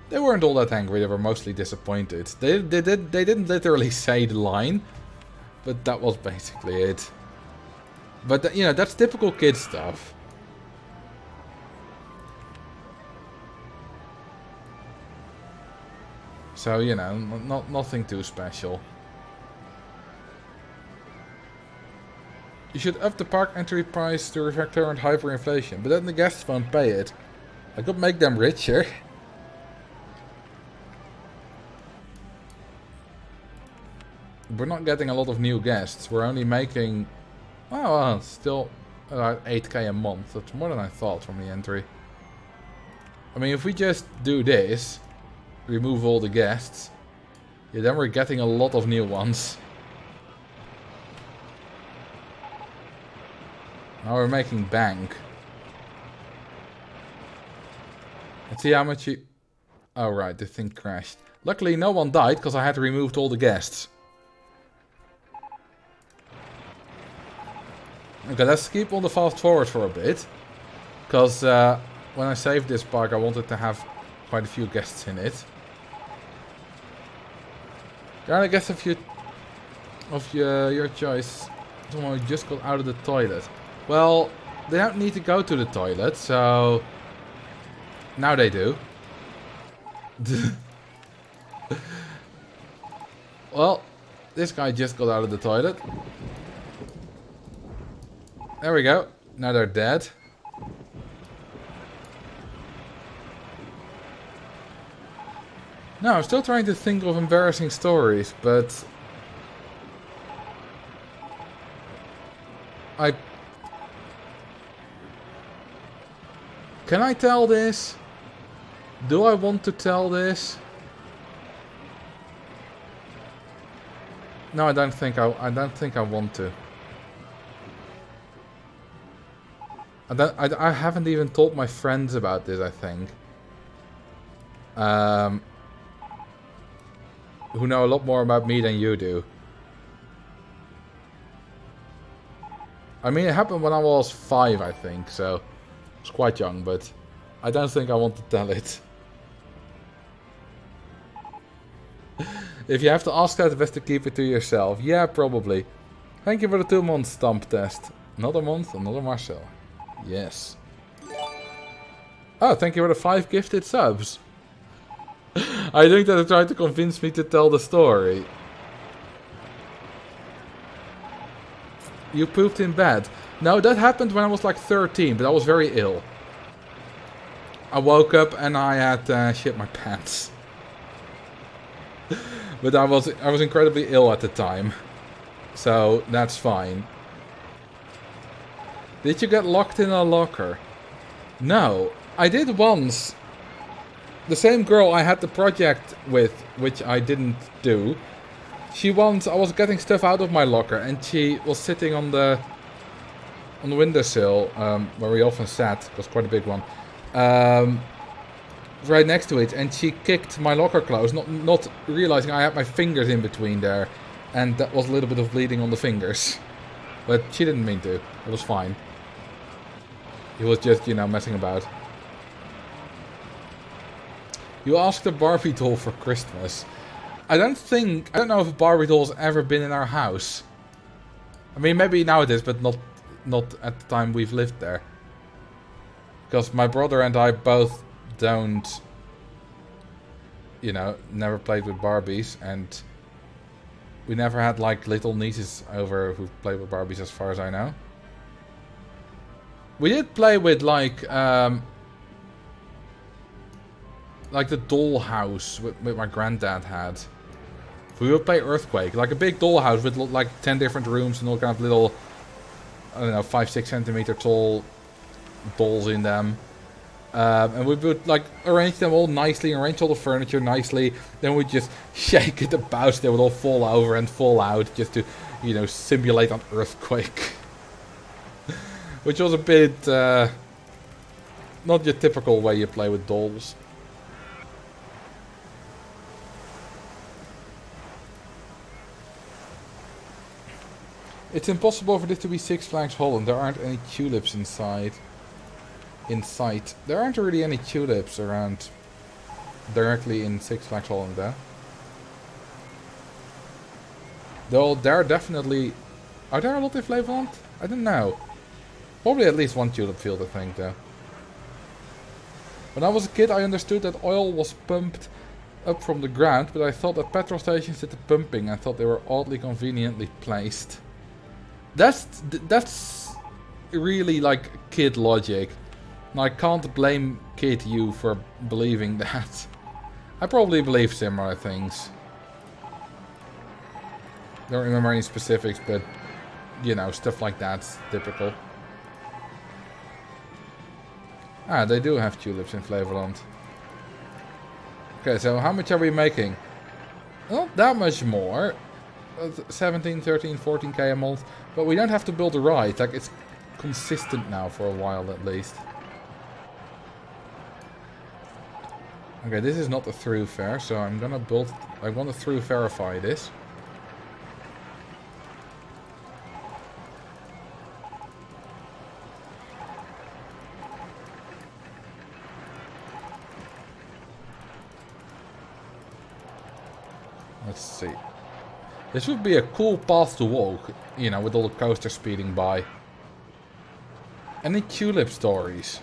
A: They weren't all that angry. They were mostly disappointed. They didn't literally say the line, but that was basically it. But you know, that's typical kid stuff. So, you know, nothing too special. You should up the park entry price to reflect current hyperinflation, but then the guests won't pay it. I could make them richer. We're not getting a lot of new guests. We're only making, well, still about 8k a month. That's more than I thought from the entry. I mean, if we just do this, remove all the guests, yeah, then we're getting a lot of new ones. Now we're making bank. Let's see how much you... Oh right, the thing crashed. Luckily no one died because I had removed all the guests. Okay, let's keep on the fast forward for a bit. Because when I saved this park I wanted to have quite a few guests in it. Can I guess a few of your choice? Someone who just got out of the toilet. Well, they don't need to go to the toilet, so... Now they do. Well, this guy just got out of the toilet. There we go. Now they're dead. No, I'm still trying to think of embarrassing stories, but... Can I tell this? Do I want to tell this? No, I don't think I want to. I haven't even told my friends about this, I think. Who know a lot more about me than you do. I mean, it happened when I was 5, I think, so... It's quite young, but I don't think I want to tell it. If you have to ask that, best to keep it to yourself. Yeah, probably. Thank you for the 2-month stump test. Another month, another Marcel. Yes. Oh, thank you for the 5 gifted subs. I think that they tried to convince me to tell the story. You pooped in bed. No, that happened when I was like 13, but I was very ill. I woke up and I had shit my pants. But I was incredibly ill at the time. So, that's fine. Did you get locked in a locker? No. I did once. The same girl I had the project with, which I didn't do. I was getting stuff out of my locker and she was sitting on the on the windowsill, where we often sat, it was quite a big one, right next to it, and she kicked my locker closed, not realizing I had my fingers in between there, and that was a little bit of bleeding on the fingers. But she didn't mean to. It was fine. He was just, you know, messing about. You asked a Barbie doll for Christmas. I don't know if a Barbie doll's ever been in our house. I mean, maybe now it is, but not at the time we've lived there. Because my brother and I both don't, you know, never played with Barbies, and we never had like little nieces over who played with Barbies as far as I know. We did play with like the dollhouse with my granddad had. We would play Earthquake, like a big dollhouse with like 10 different rooms and all kind of little, I don't know, 5-6 centimeter tall dolls in them. And we would like arrange them all nicely, arrange all the furniture nicely. Then we'd just shake it about, they would all fall over and fall out just to, you know, simulate an earthquake. Which was a bit, not your typical way you play with dolls. It's impossible for this to be Six Flags Holland. There aren't any tulips inside. In sight. There aren't really any tulips around directly in Six Flags Holland though. Though there are definitely... Are there a lot in Flevoland? I don't know. Probably at least one tulip field, I think, though. When I was a kid, I understood that oil was pumped up from the ground, but I thought that petrol stations did the pumping. I thought they were oddly conveniently placed. That's really like kid logic. And I can't blame kid you for believing that. I probably believe similar things. Don't remember any specifics, but you know, stuff like that's typical. Ah, they do have tulips in Flevoland. Okay, so how much are we making? Not that much more. 17, 13, 14k a month. But we don't have to build a ride. Like, it's consistent now for a while at least. Okay, this is not a thoroughfare, so I'm gonna build... I want to through-verify this. Let's see. This would be a cool path to walk, you know, with all the coasters speeding by. Any tulip stories?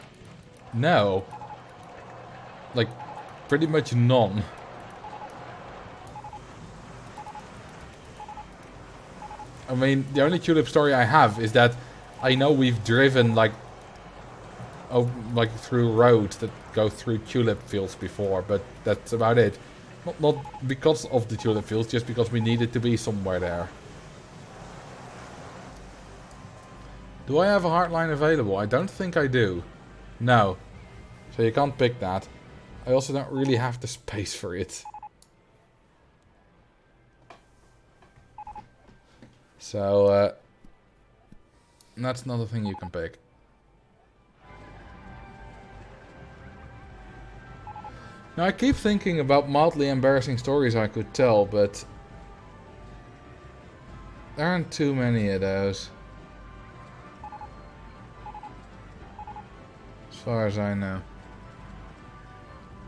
A: No. Like, pretty much none. I mean, the only tulip story I have is that I know we've driven, like, through roads that go through tulip fields before, but that's about it. Not because of the tulip fields, just because we needed to be somewhere there. Do I have a hardline available? I don't think I do. No. So you can't pick that. I also don't really have the space for it. So, that's not a thing you can pick. Now, I keep thinking about mildly embarrassing stories I could tell, but there aren't too many of those. As far as I know.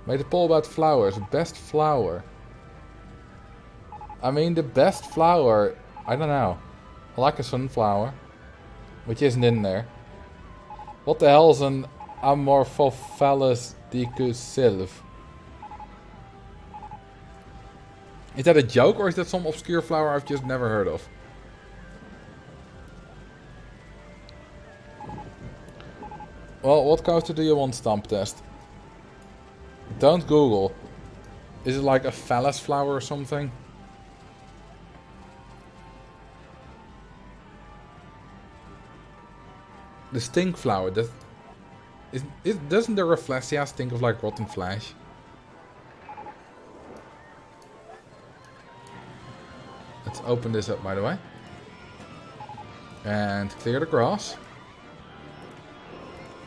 A: Made a poll about flowers. Best flower. I mean, the best flower, I don't know. I like a sunflower, which isn't in there. What the hell is an Amorphophallus decussylve? Is that a joke, or is that some obscure flower I've just never heard of? Well, what coaster do you want stump test? Don't Google. Is it like a phallus flower or something? The stink flower. Doesn't the Rafflesia stink of like rotten flesh? Let's open this up, by the way. And clear the grass.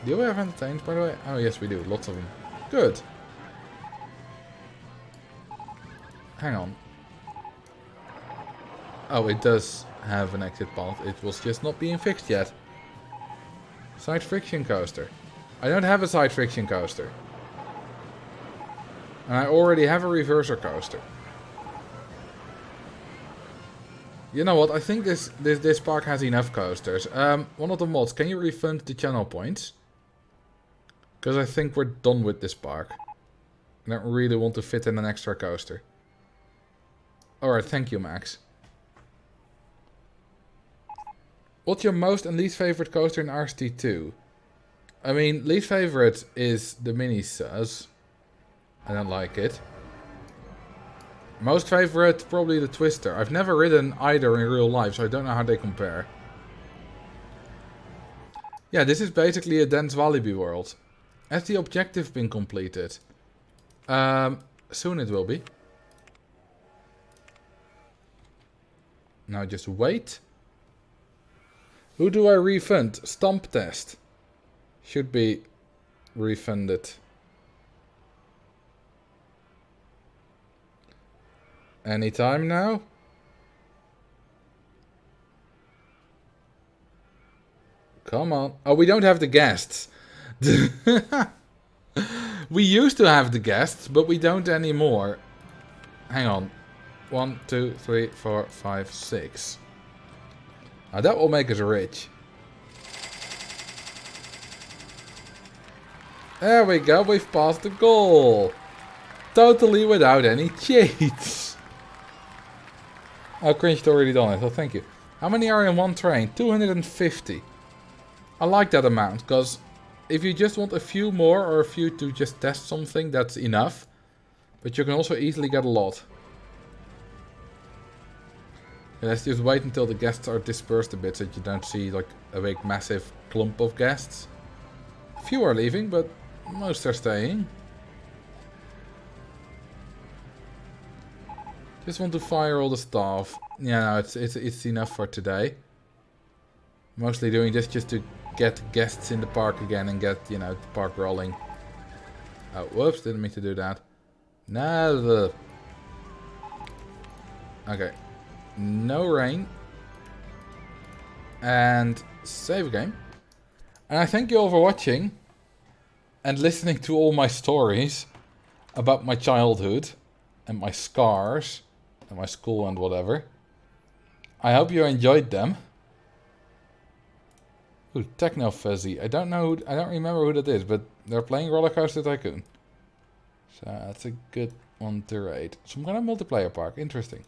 A: Do we have entertainers, by the way? Oh, yes, we do. Lots of them. Good. Hang on. Oh, it does have an exit path. It was just not being fixed yet. Side friction coaster. I don't have a side friction coaster. And I already have a reverser coaster. You know what? I think this park has enough coasters. One of the mods, can you refund the channel points? Because I think we're done with this park. I don't really want to fit in an extra coaster. Alright, thank you, Max. What's your most and least favorite coaster in RST2? I mean, least favorite is the Mini Sus. I don't like it. Most favorite, probably the Twister. I've never ridden either in real life, so I don't know how they compare. Yeah, this is basically a dense Walibi world. Has the objective been completed? Soon it will be. Now just wait. Who do I refund? Stomp test. Should be refunded. Anytime now? Come on. Oh, we don't have the guests. We used to have the guests, but we don't anymore. Hang on. 1, 2, 3, 4, 5, 6. Now that will make us rich. There we go, we've passed the goal. Totally without any cheats. Oh, Cringe's already done it, well thank you. How many are in one train? 250. I like that amount, because if you just want a few more or a few to just test something, that's enough. But you can also easily get a lot. Let's just wait until the guests are dispersed a bit so that you don't see like a big massive clump of guests. Few are leaving, but most are staying. Just want to fire all the staff. Yeah, no, it's enough for today. Mostly doing this just to get guests in the park again and get, you know, the park rolling. Oh, whoops, didn't mean to do that. No. Okay. No rain. And save game. And I thank you all for watching and listening to all my stories about my childhood and my scars and my school and whatever. I hope you enjoyed them. Ooh, Techno Fuzzy. I don't remember who that is, but they're playing Roller Coaster Tycoon. So that's a good one to rate. Some kind of multiplayer park. Interesting.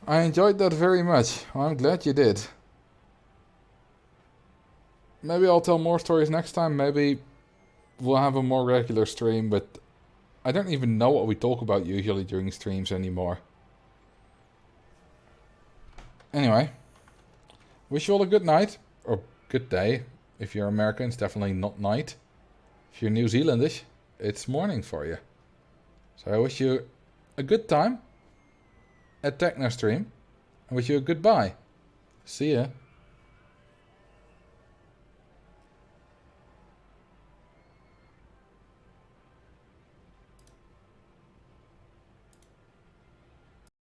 A: I enjoyed that very much. Well, I'm glad you did. Maybe I'll tell more stories next time. Maybe we'll have a more regular stream, but I don't even know what we talk about usually during streams anymore. Anyway, wish you all a good night, or good day. If you're American, it's definitely not night. If you're New Zealandish, it's morning for you. So I wish you a good time at Techno Stream. I wish you a goodbye. See ya.